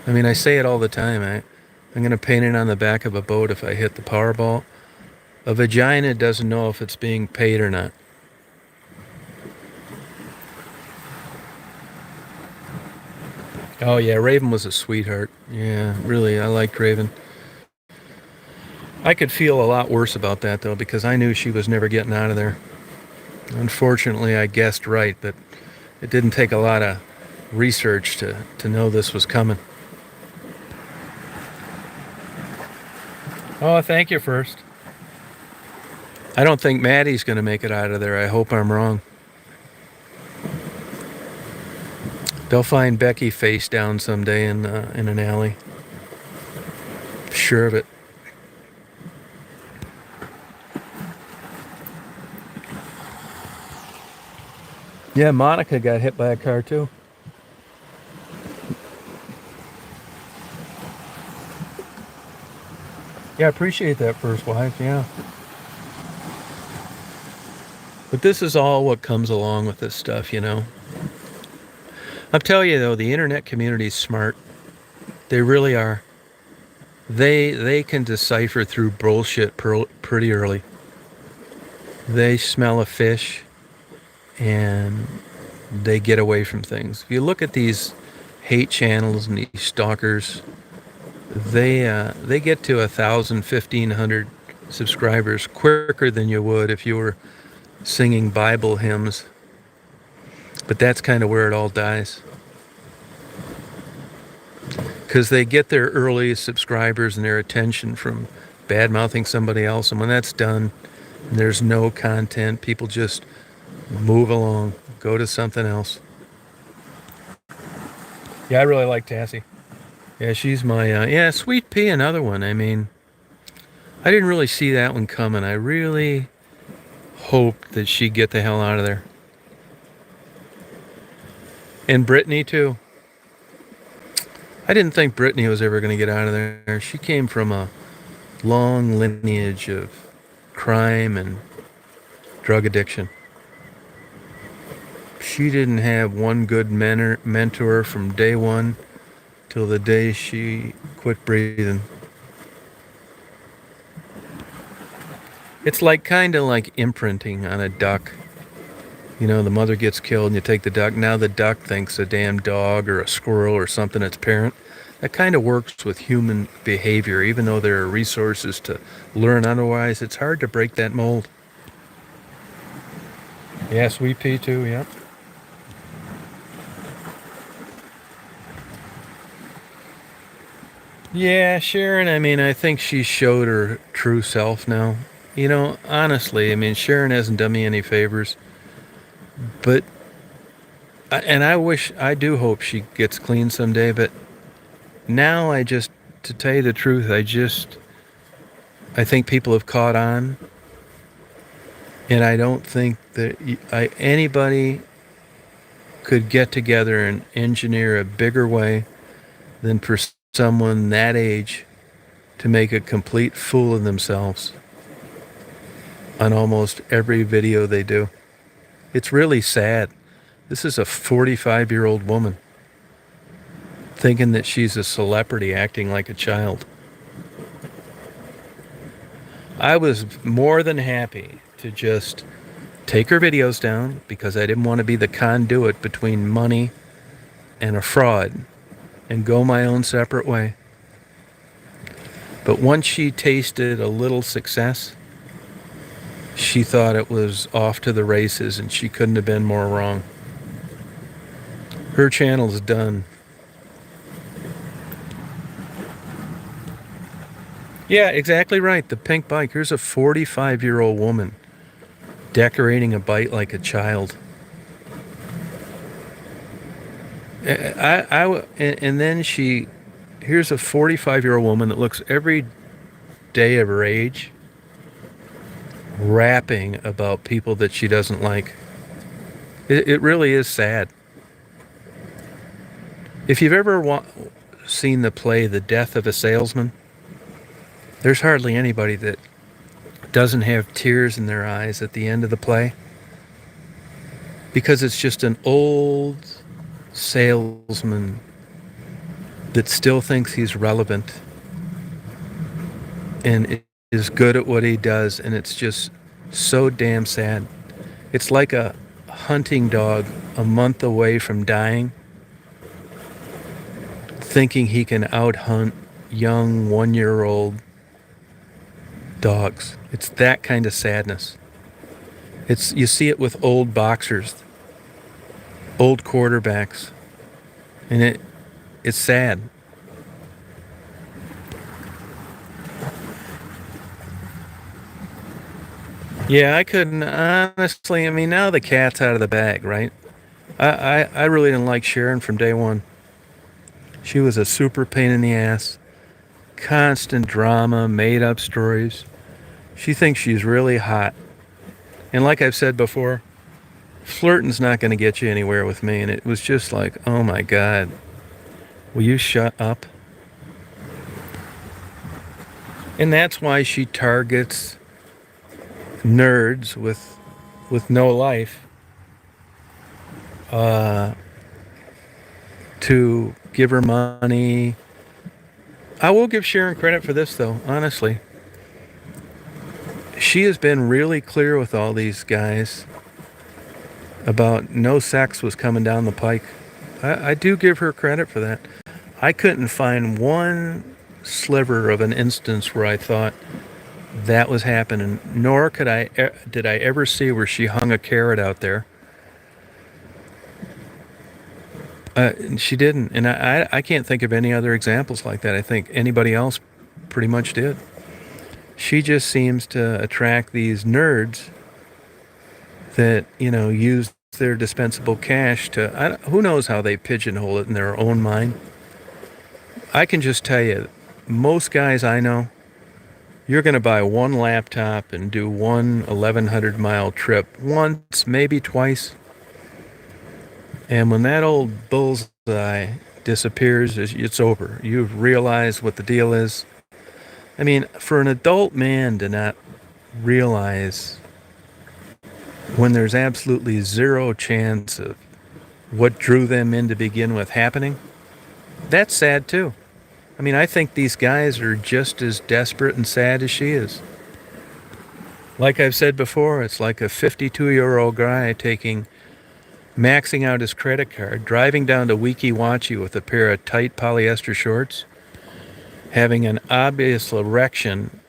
I mean, I say it all the time. I'm going to paint it on the back of a boat if I hit the Powerball. A vagina doesn't know if it's being paid or not. Oh, yeah, Raven was a sweetheart. Yeah, really, I liked Raven. I could feel a lot worse about that, though, because I knew she was never getting out of there. Unfortunately, I guessed right, but it didn't take a lot of research to know this was coming. Oh, thank you first. I don't think Maddie's going to make it out of there. I hope I'm wrong. They'll find Becky face down someday in an alley. Sure of it. Yeah, Monica got hit by a car too. Yeah, I appreciate that, first wife. Yeah. But this is all what comes along with this stuff, I'll tell you though, the internet community is smart. They really are. They can decipher through bullshit pretty early. They smell a fish and they get away from things. If you look at these hate channels and these stalkers, they get to 1,000, 1,500 subscribers quicker than you would if you were singing Bible hymns. But that's kind of where it all dies. Because they get their early subscribers and their attention from bad-mouthing somebody else. And when that's done, and there's no content, people just move along, go to something else. Yeah, I really like Tassie. Yeah, she's my, Sweet Pea, another one. I mean, I didn't really see that one coming. I really hoped that she'd get the hell out of there. And Brittany, too. I didn't think Brittany was ever going to get out of there. She came from a long lineage of crime and drug addiction. She didn't have one good mentor from day one till the day she quit breathing. It's kind of like imprinting on a duck. The mother gets killed and you take the duck. Now the duck thinks a damn dog or a squirrel or something its parent. That kind of works with human behavior. Even though there are resources to learn otherwise, it's hard to break that mold. Yeah, Sweet Pea too, yeah. Yeah, Sharon, I mean, I think she showed her true self now. Honestly, I mean, Sharon hasn't done me any favors. But, and I do hope she gets clean someday, but now to tell you the truth, I think people have caught on, and I don't think that anybody could get together and engineer a bigger way than for someone that age to make a complete fool of themselves on almost every video they do. It's really sad. This is a 45-year-old woman thinking that she's a celebrity acting like a child. I was more than happy to just take her videos down because I didn't want to be the conduit between money and a fraud and go my own separate way. But once she tasted a little success, she thought it was off to the races, and she couldn't have been more wrong. Her channel's done. Yeah, exactly right. The pink bike. Here's a 45-year-old woman decorating a bike like a child. And then here's a 45-year-old woman that looks every day of her age rapping about people that she doesn't like. It really is sad. If you've ever seen the play The Death of a Salesman, there's hardly anybody that doesn't have tears in their eyes at the end of the play, because it's just an old salesman that still thinks he's relevant and is good at what he does, and it's just so damn sad. It's like a hunting dog a month away from dying, thinking he can outhunt young 1-year-old dogs. It's that kind of sadness. You see it with old boxers, old quarterbacks, and it's sad. Yeah, I couldn't honestly. I mean, now the cat's out of the bag, right? I really didn't like Sharon from day one. She was a super pain in the ass, constant drama, made up stories. She thinks she's really hot. And like I've said before, flirting's not going to get you anywhere with me. And it was just like, oh my God, will you shut up? And that's why she targets nerds with no life to give her money. I will give Sharon credit for this, though, honestly. She has been really clear with all these guys about no sex was coming down the pike. I do give her credit for that. I couldn't find one sliver of an instance where I thought that was happening, nor did I ever see where she hung a carrot out there. She didn't, and I can't think of any other examples like that. I think anybody else pretty much did. She just seems to attract these nerds that, use their dispensable cash to, who knows how they pigeonhole it in their own mind. I can just tell you, most guys I know, you're going to buy one laptop and do one 1,100-mile trip once, maybe twice. And when that old bullseye disappears, it's over. You've realized what the deal is. I mean, for an adult man to not realize when there's absolutely zero chance of what drew them in to begin with happening, that's sad too. I mean, I think these guys are just as desperate and sad as she is. Like I've said before, it's like a 52-year-old guy maxing out his credit card, driving down to Weeki Wachee with a pair of tight polyester shorts, having an obvious erection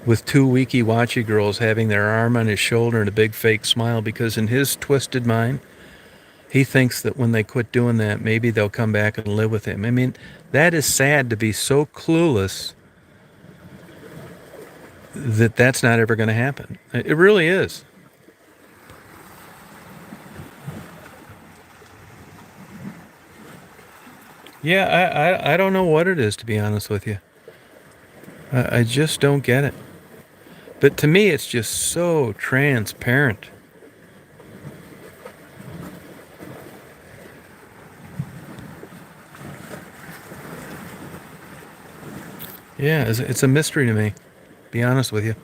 with two Weeki Wachee girls having their arm on his shoulder and a big fake smile, because in his twisted mind, he thinks that when they quit doing that, maybe they'll come back and live with him. I mean, that is sad to be so clueless that that's not ever going to happen. It really is. Yeah, I don't know what it is, to be honest with you. I just don't get it. But to me, it's just so transparent. Yeah, it's a mystery to me, be honest with you.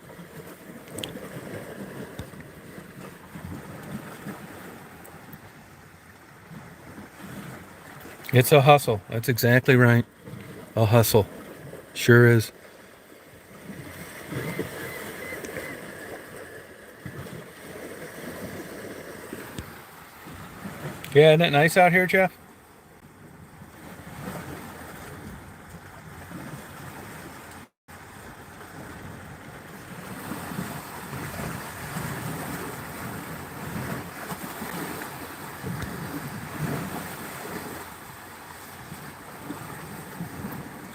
It's a hustle. That's exactly right. A hustle. Sure is. Yeah, isn't it nice out here, Jeff?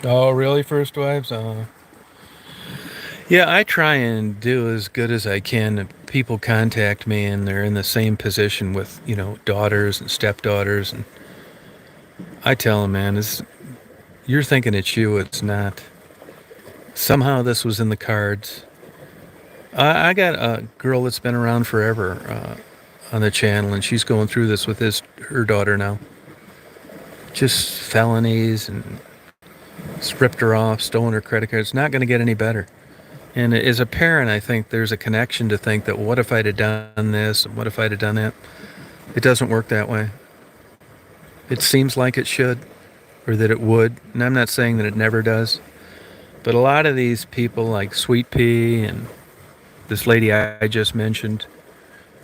Oh, really, First Wives? Yeah, I try and do as good as I can. If people contact me and they're in the same position with, daughters and stepdaughters, and I tell them, man, you're thinking it's you, it's not. Somehow this was in the cards. I got a girl that's been around forever, on the channel, and she's going through this with her daughter now. Just felonies, and it's ripped her off, stolen her credit card. It's not going to get any better. And as a parent, I think there's a connection to think that what if I'd have done this, and what if I'd have done that? It doesn't work that way. It seems like it should, or that it would, and I'm not saying that it never does. But a lot of these people, like Sweet Pea and this lady I just mentioned,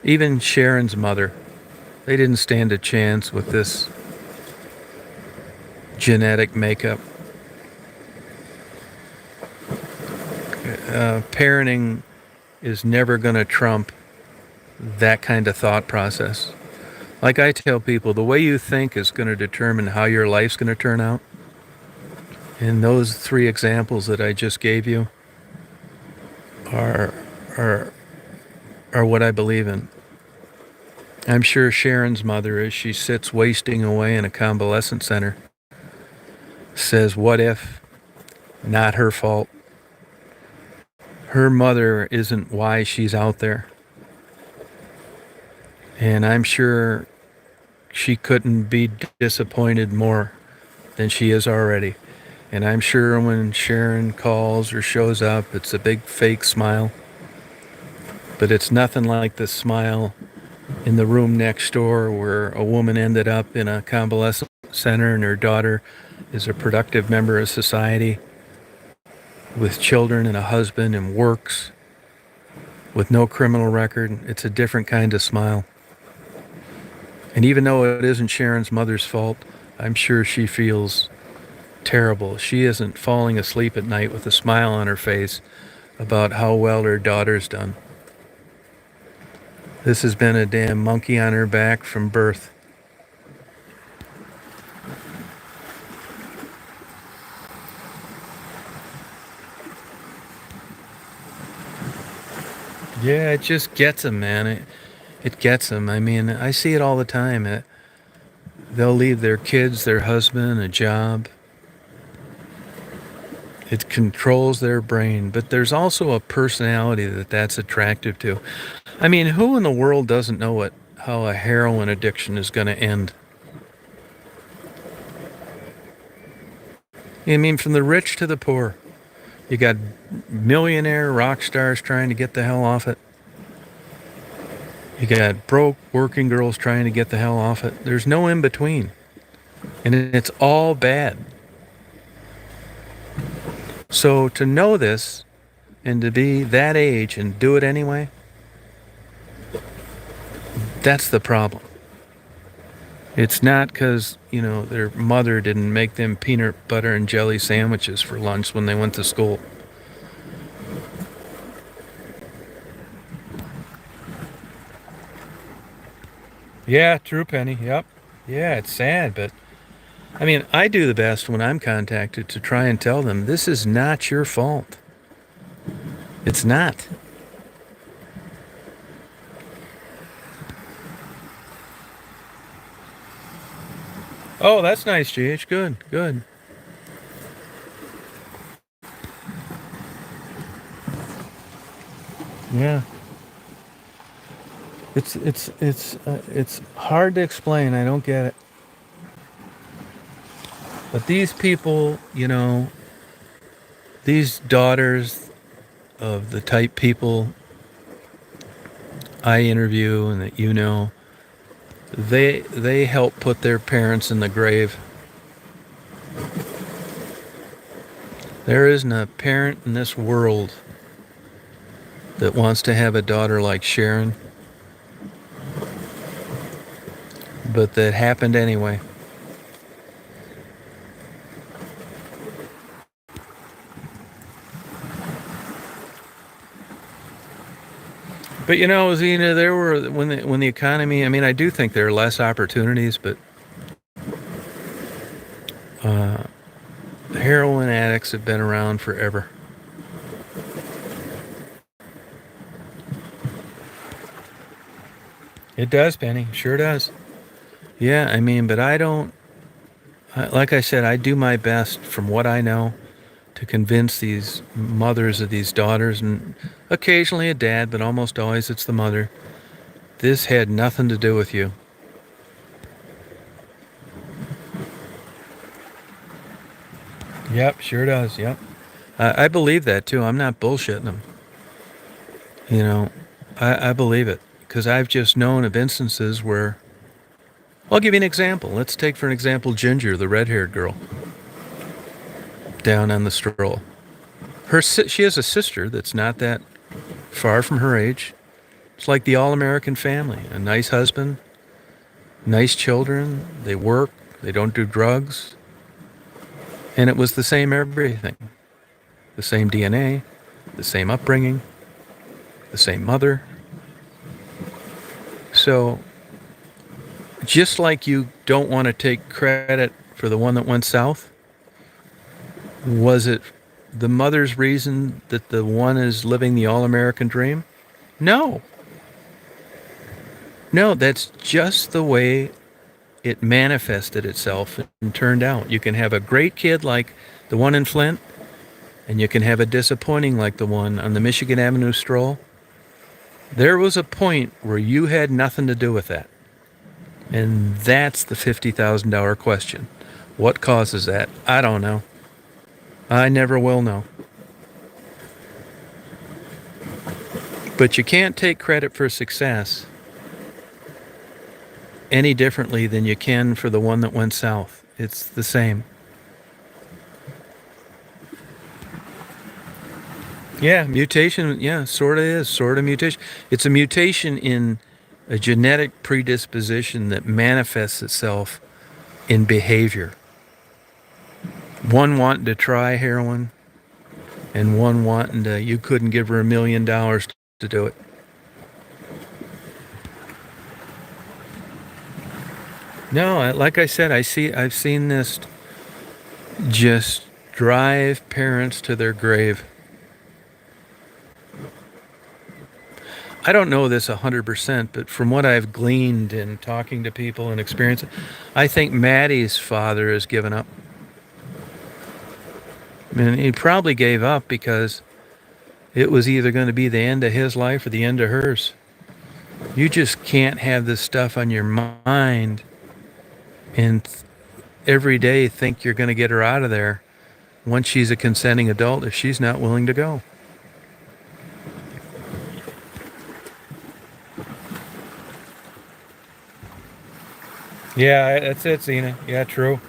even Sharon's mother, they didn't stand a chance with this genetic makeup. Parenting is never going to trump that kind of thought process. Like I tell people, the way you think is going to determine how your life's going to turn out. And those 3 examples that I just gave you are what I believe in. I'm sure Sharon's mother, as she sits wasting away in a convalescent center, says, what if? Not her fault. Her mother isn't why she's out there. And I'm sure she couldn't be disappointed more than she is already. And I'm sure when Sharon calls or shows up, it's a big fake smile. But it's nothing like the smile in the room next door where a woman ended up in a convalescent center and her daughter is a productive member of society with children and a husband and works with no criminal record. It's a different kind of smile. And even though it isn't Sharon's mother's fault, I'm sure she feels terrible. She isn't falling asleep at night with a smile on her face about how well her daughter's done. This has been a damn monkey on her back from birth. Yeah, it just gets them, man. It gets them. I mean, I see it all the time. They'll leave their kids, their husband, a job. It controls their brain, but there's also a personality that's attractive to. I mean, who in the world doesn't know how a heroin addiction is going to end? I mean, from the rich to the poor. You got millionaire rock stars trying to get the hell off it. You got broke working girls trying to get the hell off it. There's no in between. And it's all bad. So to know this and to be that age and do it anyway, that's the problem. It's not because, their mother didn't make them peanut butter and jelly sandwiches for lunch when they went to school. Yeah, true, Penny. Yep. Yeah, it's sad, but I mean, I do the best when I'm contacted to try and tell them this is not your fault. It's not. Oh, that's nice, GH. Good, good. Yeah. It's hard to explain. I don't get it. But these people, these daughters of the type people I interview and that they help put their parents in the grave. There isn't a parent in this world that wants to have a daughter like Sharon, but that happened anyway. But Zena, there were when the economy. I mean, I do think there are less opportunities, but heroin addicts have been around forever. It does, Penny. Sure does. Yeah, I mean, but I don't. Like I said, I do my best from what I know to convince these mothers of these daughters, and occasionally a dad, but almost always it's the mother, This had nothing to do with you. Yep, sure does. Yep. I believe that too. I'm not bullshitting them. You know, I believe it because I've just known of instances where. I'll give you an example. Let's take for an example Ginger, the red-haired girl, down on the stroll. She has a sister that's not that far from her age. It's like the all-American family. A nice husband, nice children. They work. They don't do drugs. And it was the same everything. The same DNA, the same upbringing, the same mother. So, just like you don't want to take credit for the one that went south, was it the mother's reason that the one is living the all-American dream? No. No, that's just the way it manifested itself and turned out. You can have a great kid like the one in Flint, and you can have a disappointing like the one on the Michigan Avenue stroll. There was a point where you had nothing to do with that. And that's the $50,000 question. What causes that? I don't know. I never will know. But you can't take credit for success any differently than you can for the one that went south. It's the same. Yeah, mutation, yeah, sort of is, sort of mutation. It's a mutation in a genetic predisposition that manifests itself in behavior. One wanting to try heroin, and one wanting to, you couldn't give her $1 million to do it. No, like I said, I've seen this just drive parents to their grave. I don't know this 100%, but from what I've gleaned in talking to people and experiencing, I think Maddie's father has given up. I mean, he probably gave up because it was either going to be the end of his life or the end of hers. You just can't have this stuff on your mind and every day think you're going to get her out of there once she's a consenting adult if she's not willing to go. Yeah, that's it, Zena. Yeah, true.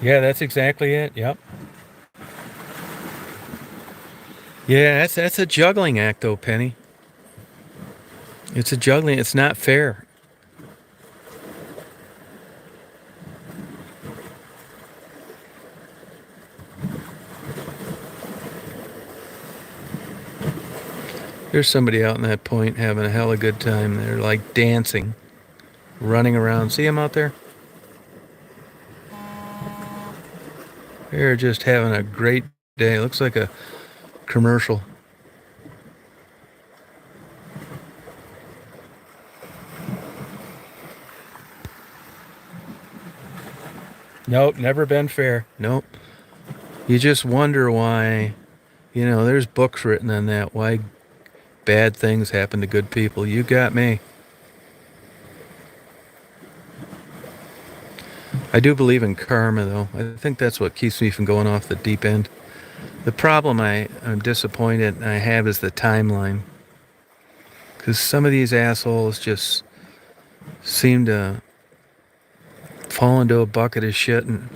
Yeah, that's exactly it. Yep. Yeah, that's a juggling act, though, Penny. It's a juggling. It's not fair. There's somebody out in that point having a hella good time. They're like dancing, running around. See them out there? They're just having a great day. Looks like a commercial. Nope, never been fair. Nope. You just wonder why, there's books written on that, why bad things happen to good people. You got me. I do believe in karma, though. I think that's what keeps me from going off the deep end. The problem I'm disappointed I have is the timeline. Because some of these assholes just seem to fall into a bucket of shit and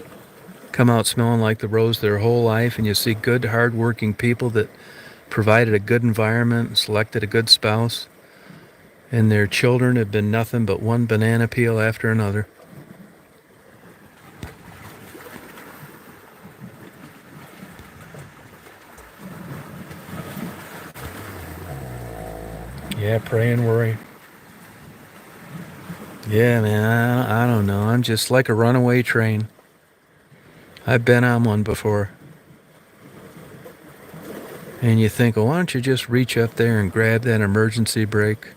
come out smelling like the rose their whole life, and you see good, hard-working people that provided a good environment and selected a good spouse, and their children have been nothing but one banana peel after another. Yeah, pray and worry. Yeah, man, I don't know. I'm just like a runaway train. I've been on one before. And you think, well, why don't you just reach up there and grab that emergency brake?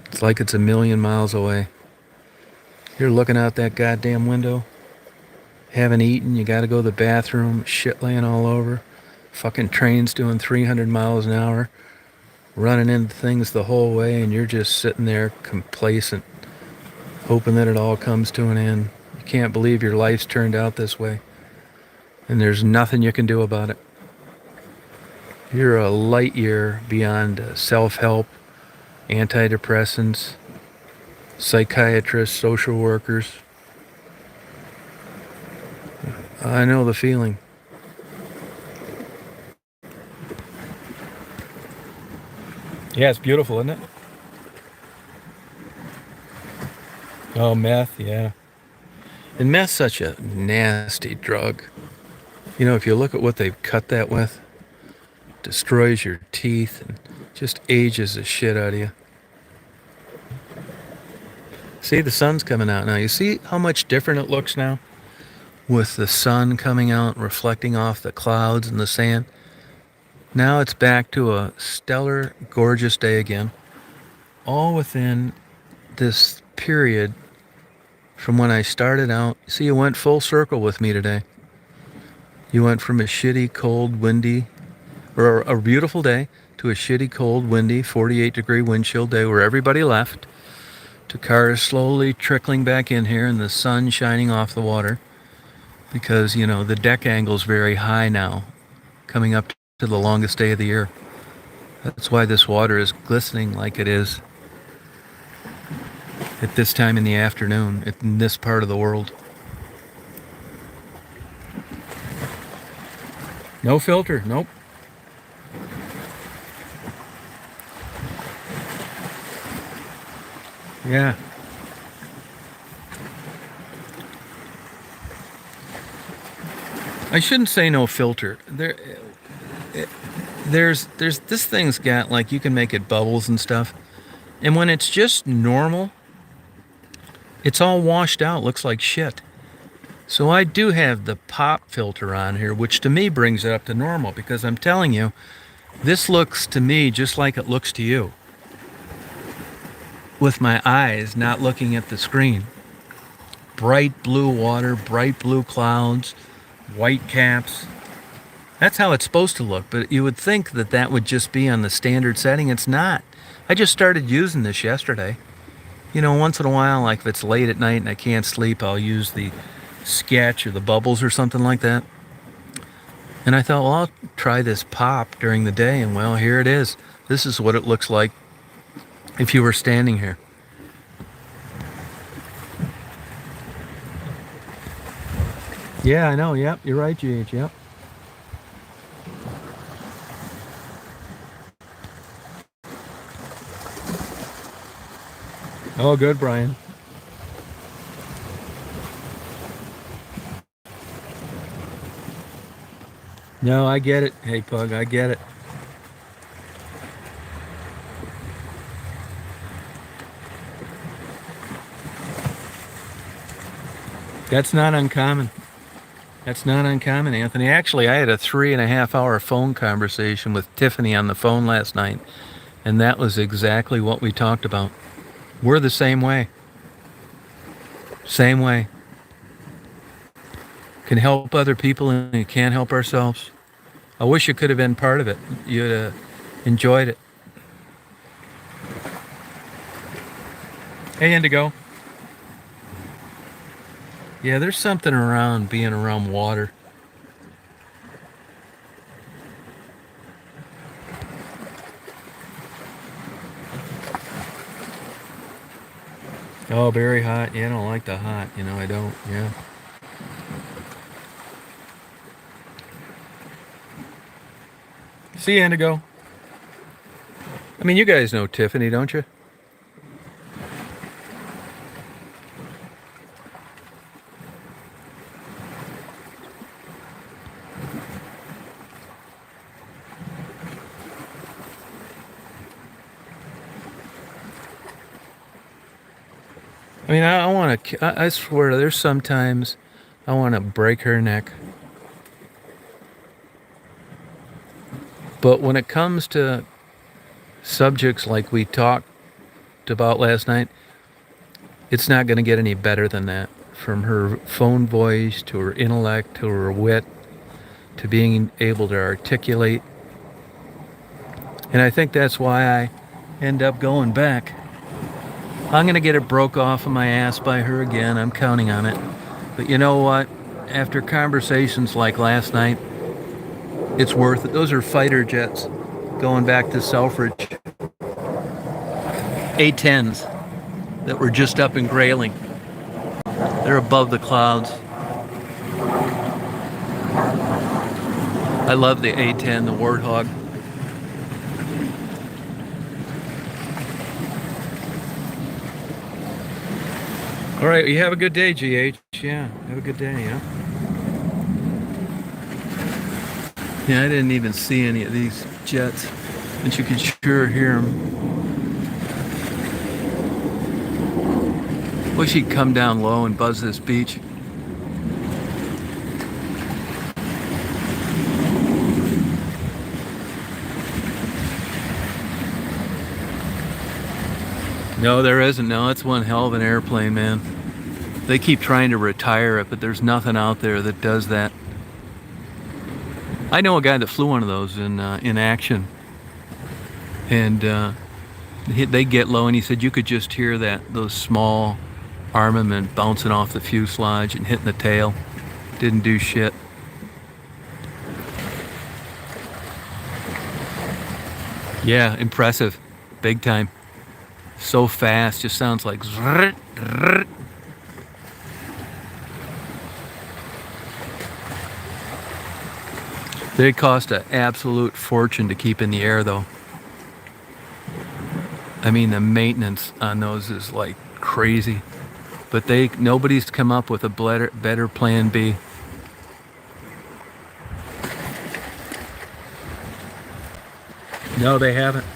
It's like it's 1,000,000 miles away. You're looking out that goddamn window, haven't eaten, you gotta go to the bathroom, shit laying all over, fucking trains doing 300 miles an hour, running into things the whole way, and you're just sitting there complacent, hoping that it all comes to an end. You can't believe your life's turned out this way, and there's nothing you can do about it. You're a light year beyond self-help, antidepressants, psychiatrists, social workers. I know the feeling. Yeah, it's beautiful, isn't it? Oh, meth, yeah. And meth's such a nasty drug. You know, if you look at what they've cut that with, destroys your teeth and just ages the shit out of you. See, the sun's coming out now. You see how much different it looks now? With the sun coming out, reflecting off the clouds and the sand. Now it's back to a stellar, gorgeous day again. All within this period from when I started out. See, you went full circle with me today. You went from a shitty, cold, windy, or a beautiful day to a shitty, cold, windy, 48-degree wind chill day where everybody left, to cars slowly trickling back in here and the sun shining off the water because, you know, the deck angle's very high now, coming up to the longest day of the year. That's why this water is glistening like it is at this time in the afternoon in this part of the world. No filter, nope. Yeah. I shouldn't say no filter. There's this thing's got, like, you can make it bubbles and stuff. And when it's just normal, it's all washed out, looks like shit. So I do have the pop filter on here, which to me brings it up to normal, because I'm telling you, this looks to me just like it looks to you. With my eyes not looking at the screen. Bright blue water, bright blue clouds, white caps. That's how it's supposed to look, but you would think that that would just be on the standard setting. It's not. I just started using this yesterday. You know, once in a while, like if it's late at night and I can't sleep, I'll use the sketch or the bubbles or something like that. And I thought, well, I'll try this pop during the day, and well, here it is. This is what it looks like if you were standing here. Yeah, I know. Yep, you're right, GH. Yep. Oh, good, Brian. No, I get it. Hey, Pug, I get it. That's not uncommon. That's not uncommon, Anthony. Actually, I had a 3.5-hour phone conversation with Tiffany on the phone last night, and that was exactly what we talked about. We're the same way. Same way. Can help other people and we can't help ourselves. I wish you could have been part of it. You'd have enjoyed it. Hey, Indigo. Yeah, there's something around being around water. Oh, very hot. Yeah, I don't like the hot. You know, I don't. Yeah. See, Indigo. I mean, you guys know Tiffany, don't you? I mean, I want to, I swear, there's sometimes I want to break her neck. But when it comes to subjects like we talked about last night, it's not going to get any better than that. From her phone voice, to her intellect, to her wit, to being able to articulate And I think that's why I end up going back. I'm going to get it broke off of my ass by her again. I'm counting on it. But you know what? After conversations like last night, it's worth it. Those are fighter jets going back to Selfridge. A-10s that were just up in Grayling. They're above the clouds. I love the A-10, the Warthog. All right, you have a good day, GH. Yeah, have a good day, yeah. Yeah, I didn't even see any of these jets, but you could sure hear them. Wish he'd come down low and buzz this beach. No, there isn't. No, it's one hell of an airplane, man. They keep trying to retire it, but there's nothing out there that does that. I know a guy that flew one of those in action, and they get low, and he said you could just hear those small armament bouncing off the fuselage and hitting the tail. Didn't do shit. Yeah, impressive, big time. So fast, just sounds like zrrt, zrrt. They cost an absolute fortune to keep in the air, though. I mean, the maintenance on those is like crazy. But nobody's come up with a better plan B. No, they haven't.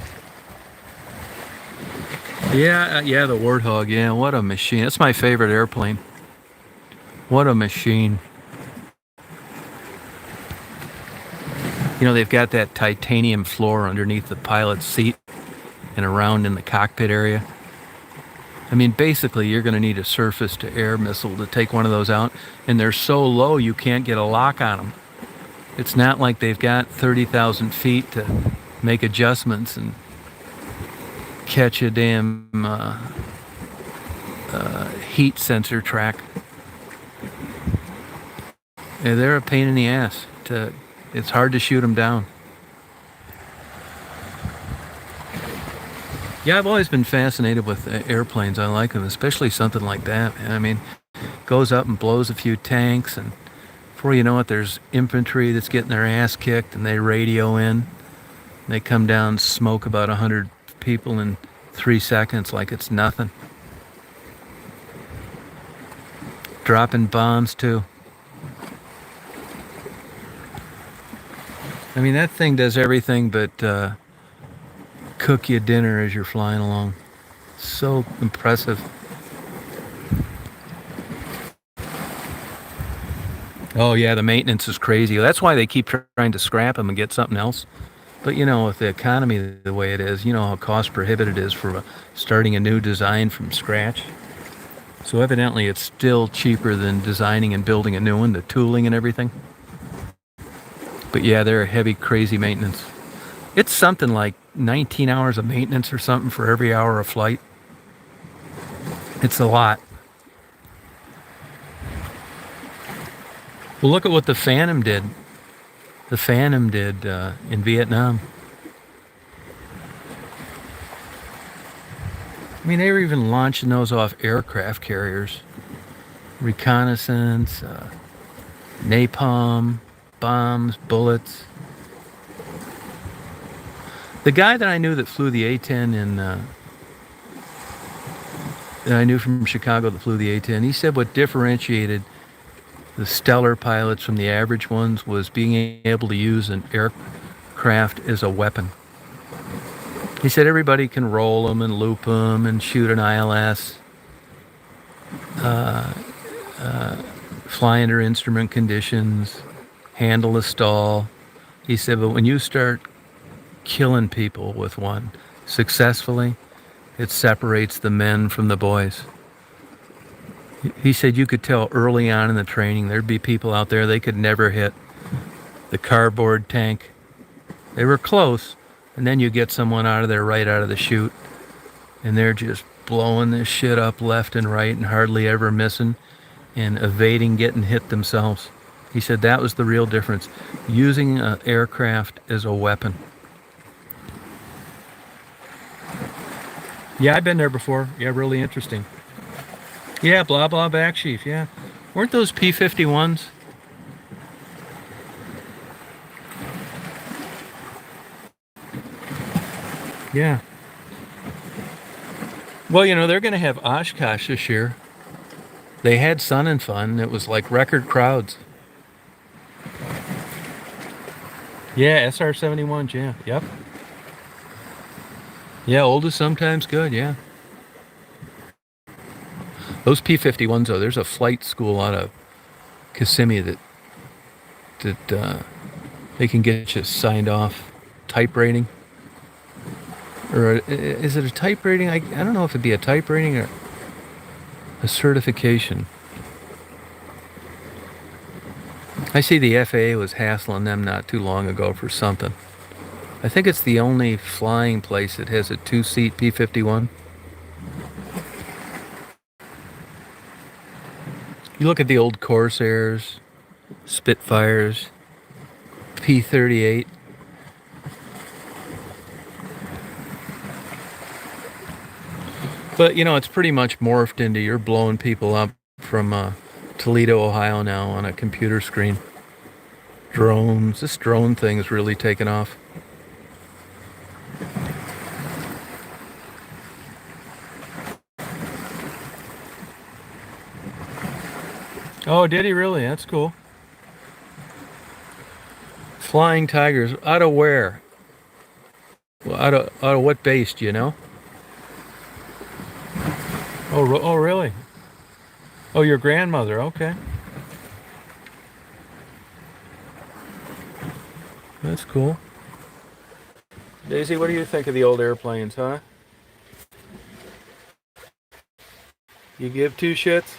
Yeah, the Warthog. Yeah, what a machine. That's my favorite airplane. What a machine. You know, they've got that titanium floor underneath the pilot's seat and around in the cockpit area. I mean, basically, you're going to need a surface-to-air missile to take one of those out, and they're so low you can't get a lock on them. It's not like they've got 30,000 feet to make adjustments and catch a damn heat sensor track. Yeah, they're a pain in the ass. It's hard to shoot them down. Yeah, I've always been fascinated with airplanes. I like them, especially something like that. I mean, goes up and blows a few tanks, and before you know it, there's infantry that's getting their ass kicked, and they radio in. They come down, smoke about 100 people in 3 seconds like it's nothing. Dropping bombs too. I mean, that thing does everything but cook you dinner as you're flying along. So impressive. Oh yeah, the maintenance is crazy. That's why they keep trying to scrap them and get something else. But you know, with the economy the way it is, you know how cost prohibitive it is for starting a new design from scratch. So evidently it's still cheaper than designing and building a new one, the tooling and everything. But yeah, they're a heavy, crazy maintenance. It's something like 19 hours of maintenance or something for every hour of flight. It's a lot. Well, look at what the Phantom did. The Phantom did in Vietnam. I mean, they were even launching those off aircraft carriers. Reconnaissance, napalm, bombs, bullets. The guy that I knew that flew the A-10 that I knew from Chicago that flew the A-10, he said what differentiated the stellar pilots from the average ones was being able to use an aircraft as a weapon. He said everybody can roll them and loop them and shoot an ILS, fly under instrument conditions, handle a stall. He said, but when you start killing people with one successfully, it separates the men from the boys. He said you could tell early on in the training there'd be people out there they could never hit the cardboard tank. They were close, And then you get someone out of there right out of the chute, and they're just blowing this shit up left and right and hardly ever missing and evading getting hit themselves. He said that was the real difference, using an aircraft as a weapon. Yeah, I've been there before. Yeah, really interesting. Yeah, blah blah back sheaf. Yeah, weren't those P-51s? Yeah. Well, you know, they're going to have Oshkosh this year. They had Sun and Fun. It was like record crowds. Yeah, SR-71s, yeah. Yep. Yeah, old is sometimes good, yeah. Those P-51s, though, there's a flight school out of Kissimmee that they can get you signed off type rating. Or is it a type rating? I don't know if it'd be a type rating or a certification. I see the FAA was hassling them not too long ago for something. I think it's the only flying place that has a 2-seat P-51. You look at the old Corsairs, Spitfires, P-38. But, you know, it's pretty much morphed into you're blowing people up from Toledo, Ohio now on a computer screen. Drones. This drone thing's really taken off. Oh, did he really? That's cool. Flying Tigers. Out of where? Well, out of what base, do you know? Oh, really? Oh, your grandmother. Okay. That's cool. Daisy, what do you think of the old airplanes, huh? You give two shits?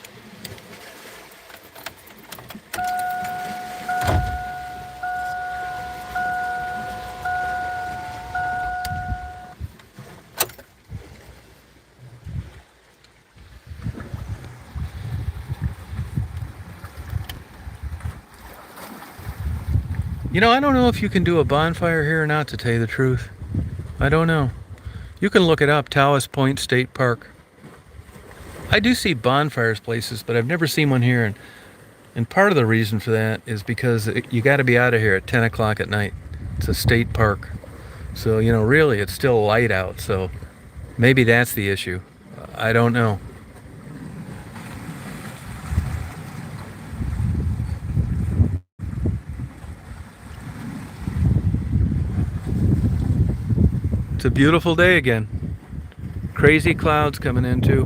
You know, I don't know if you can do a bonfire here or not, to tell you the truth. I don't know. You can look it up, Tawas Point State Park. I do see bonfires places, but I've never seen one here. And part of the reason for that is because you got to be out of here at 10 o'clock at night. It's a state park. So, you know, really, it's still light out. So maybe that's the issue. I don't know. It's a beautiful day again. Crazy clouds coming in too.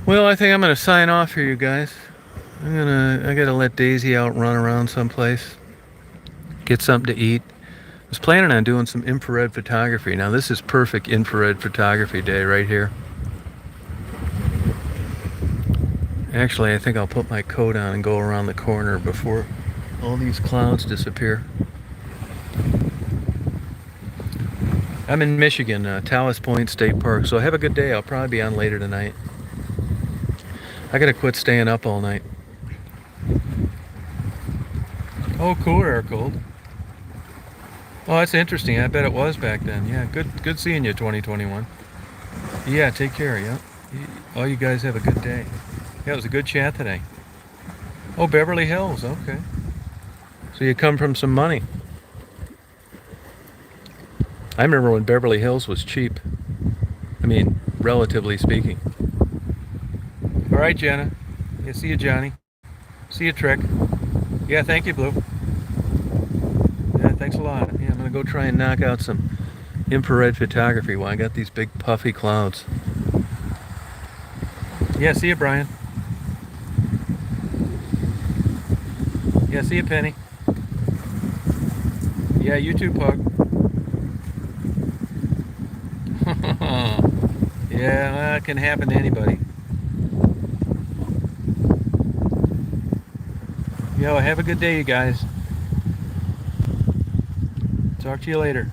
Well, I think I'm gonna sign off here, you guys. I gotta let Daisy out run around someplace, get something to eat. I was planning on doing some infrared photography. Now this is perfect infrared photography day right here. Actually, I think I'll put my coat on and go around the corner before all these clouds disappear. I'm in Michigan, Tawas Point State Park, so have a good day. I'll probably be on later tonight. I gotta quit staying up all night. Oh, cooler air cold. Oh, that's interesting. I bet it was back then. Yeah, good seeing you, 2021. Yeah, take care, yeah. All you guys have a good day. Yeah, it was a good chat today. Oh, Beverly Hills, okay. So you come from some money. I remember when Beverly Hills was cheap. I mean, relatively speaking. All right, Jenna. Yeah, see you, Johnny. See you, Trick. Yeah, thank you, Blue. Yeah, thanks a lot. Yeah, I'm gonna go try and knock out some infrared photography while I got these big puffy clouds. Yeah, see you, Brian. Yeah, see you, Penny. Yeah, you too, Pug. Yeah, well, it can happen to anybody. go. Have a good day, you guys. Talk to you later.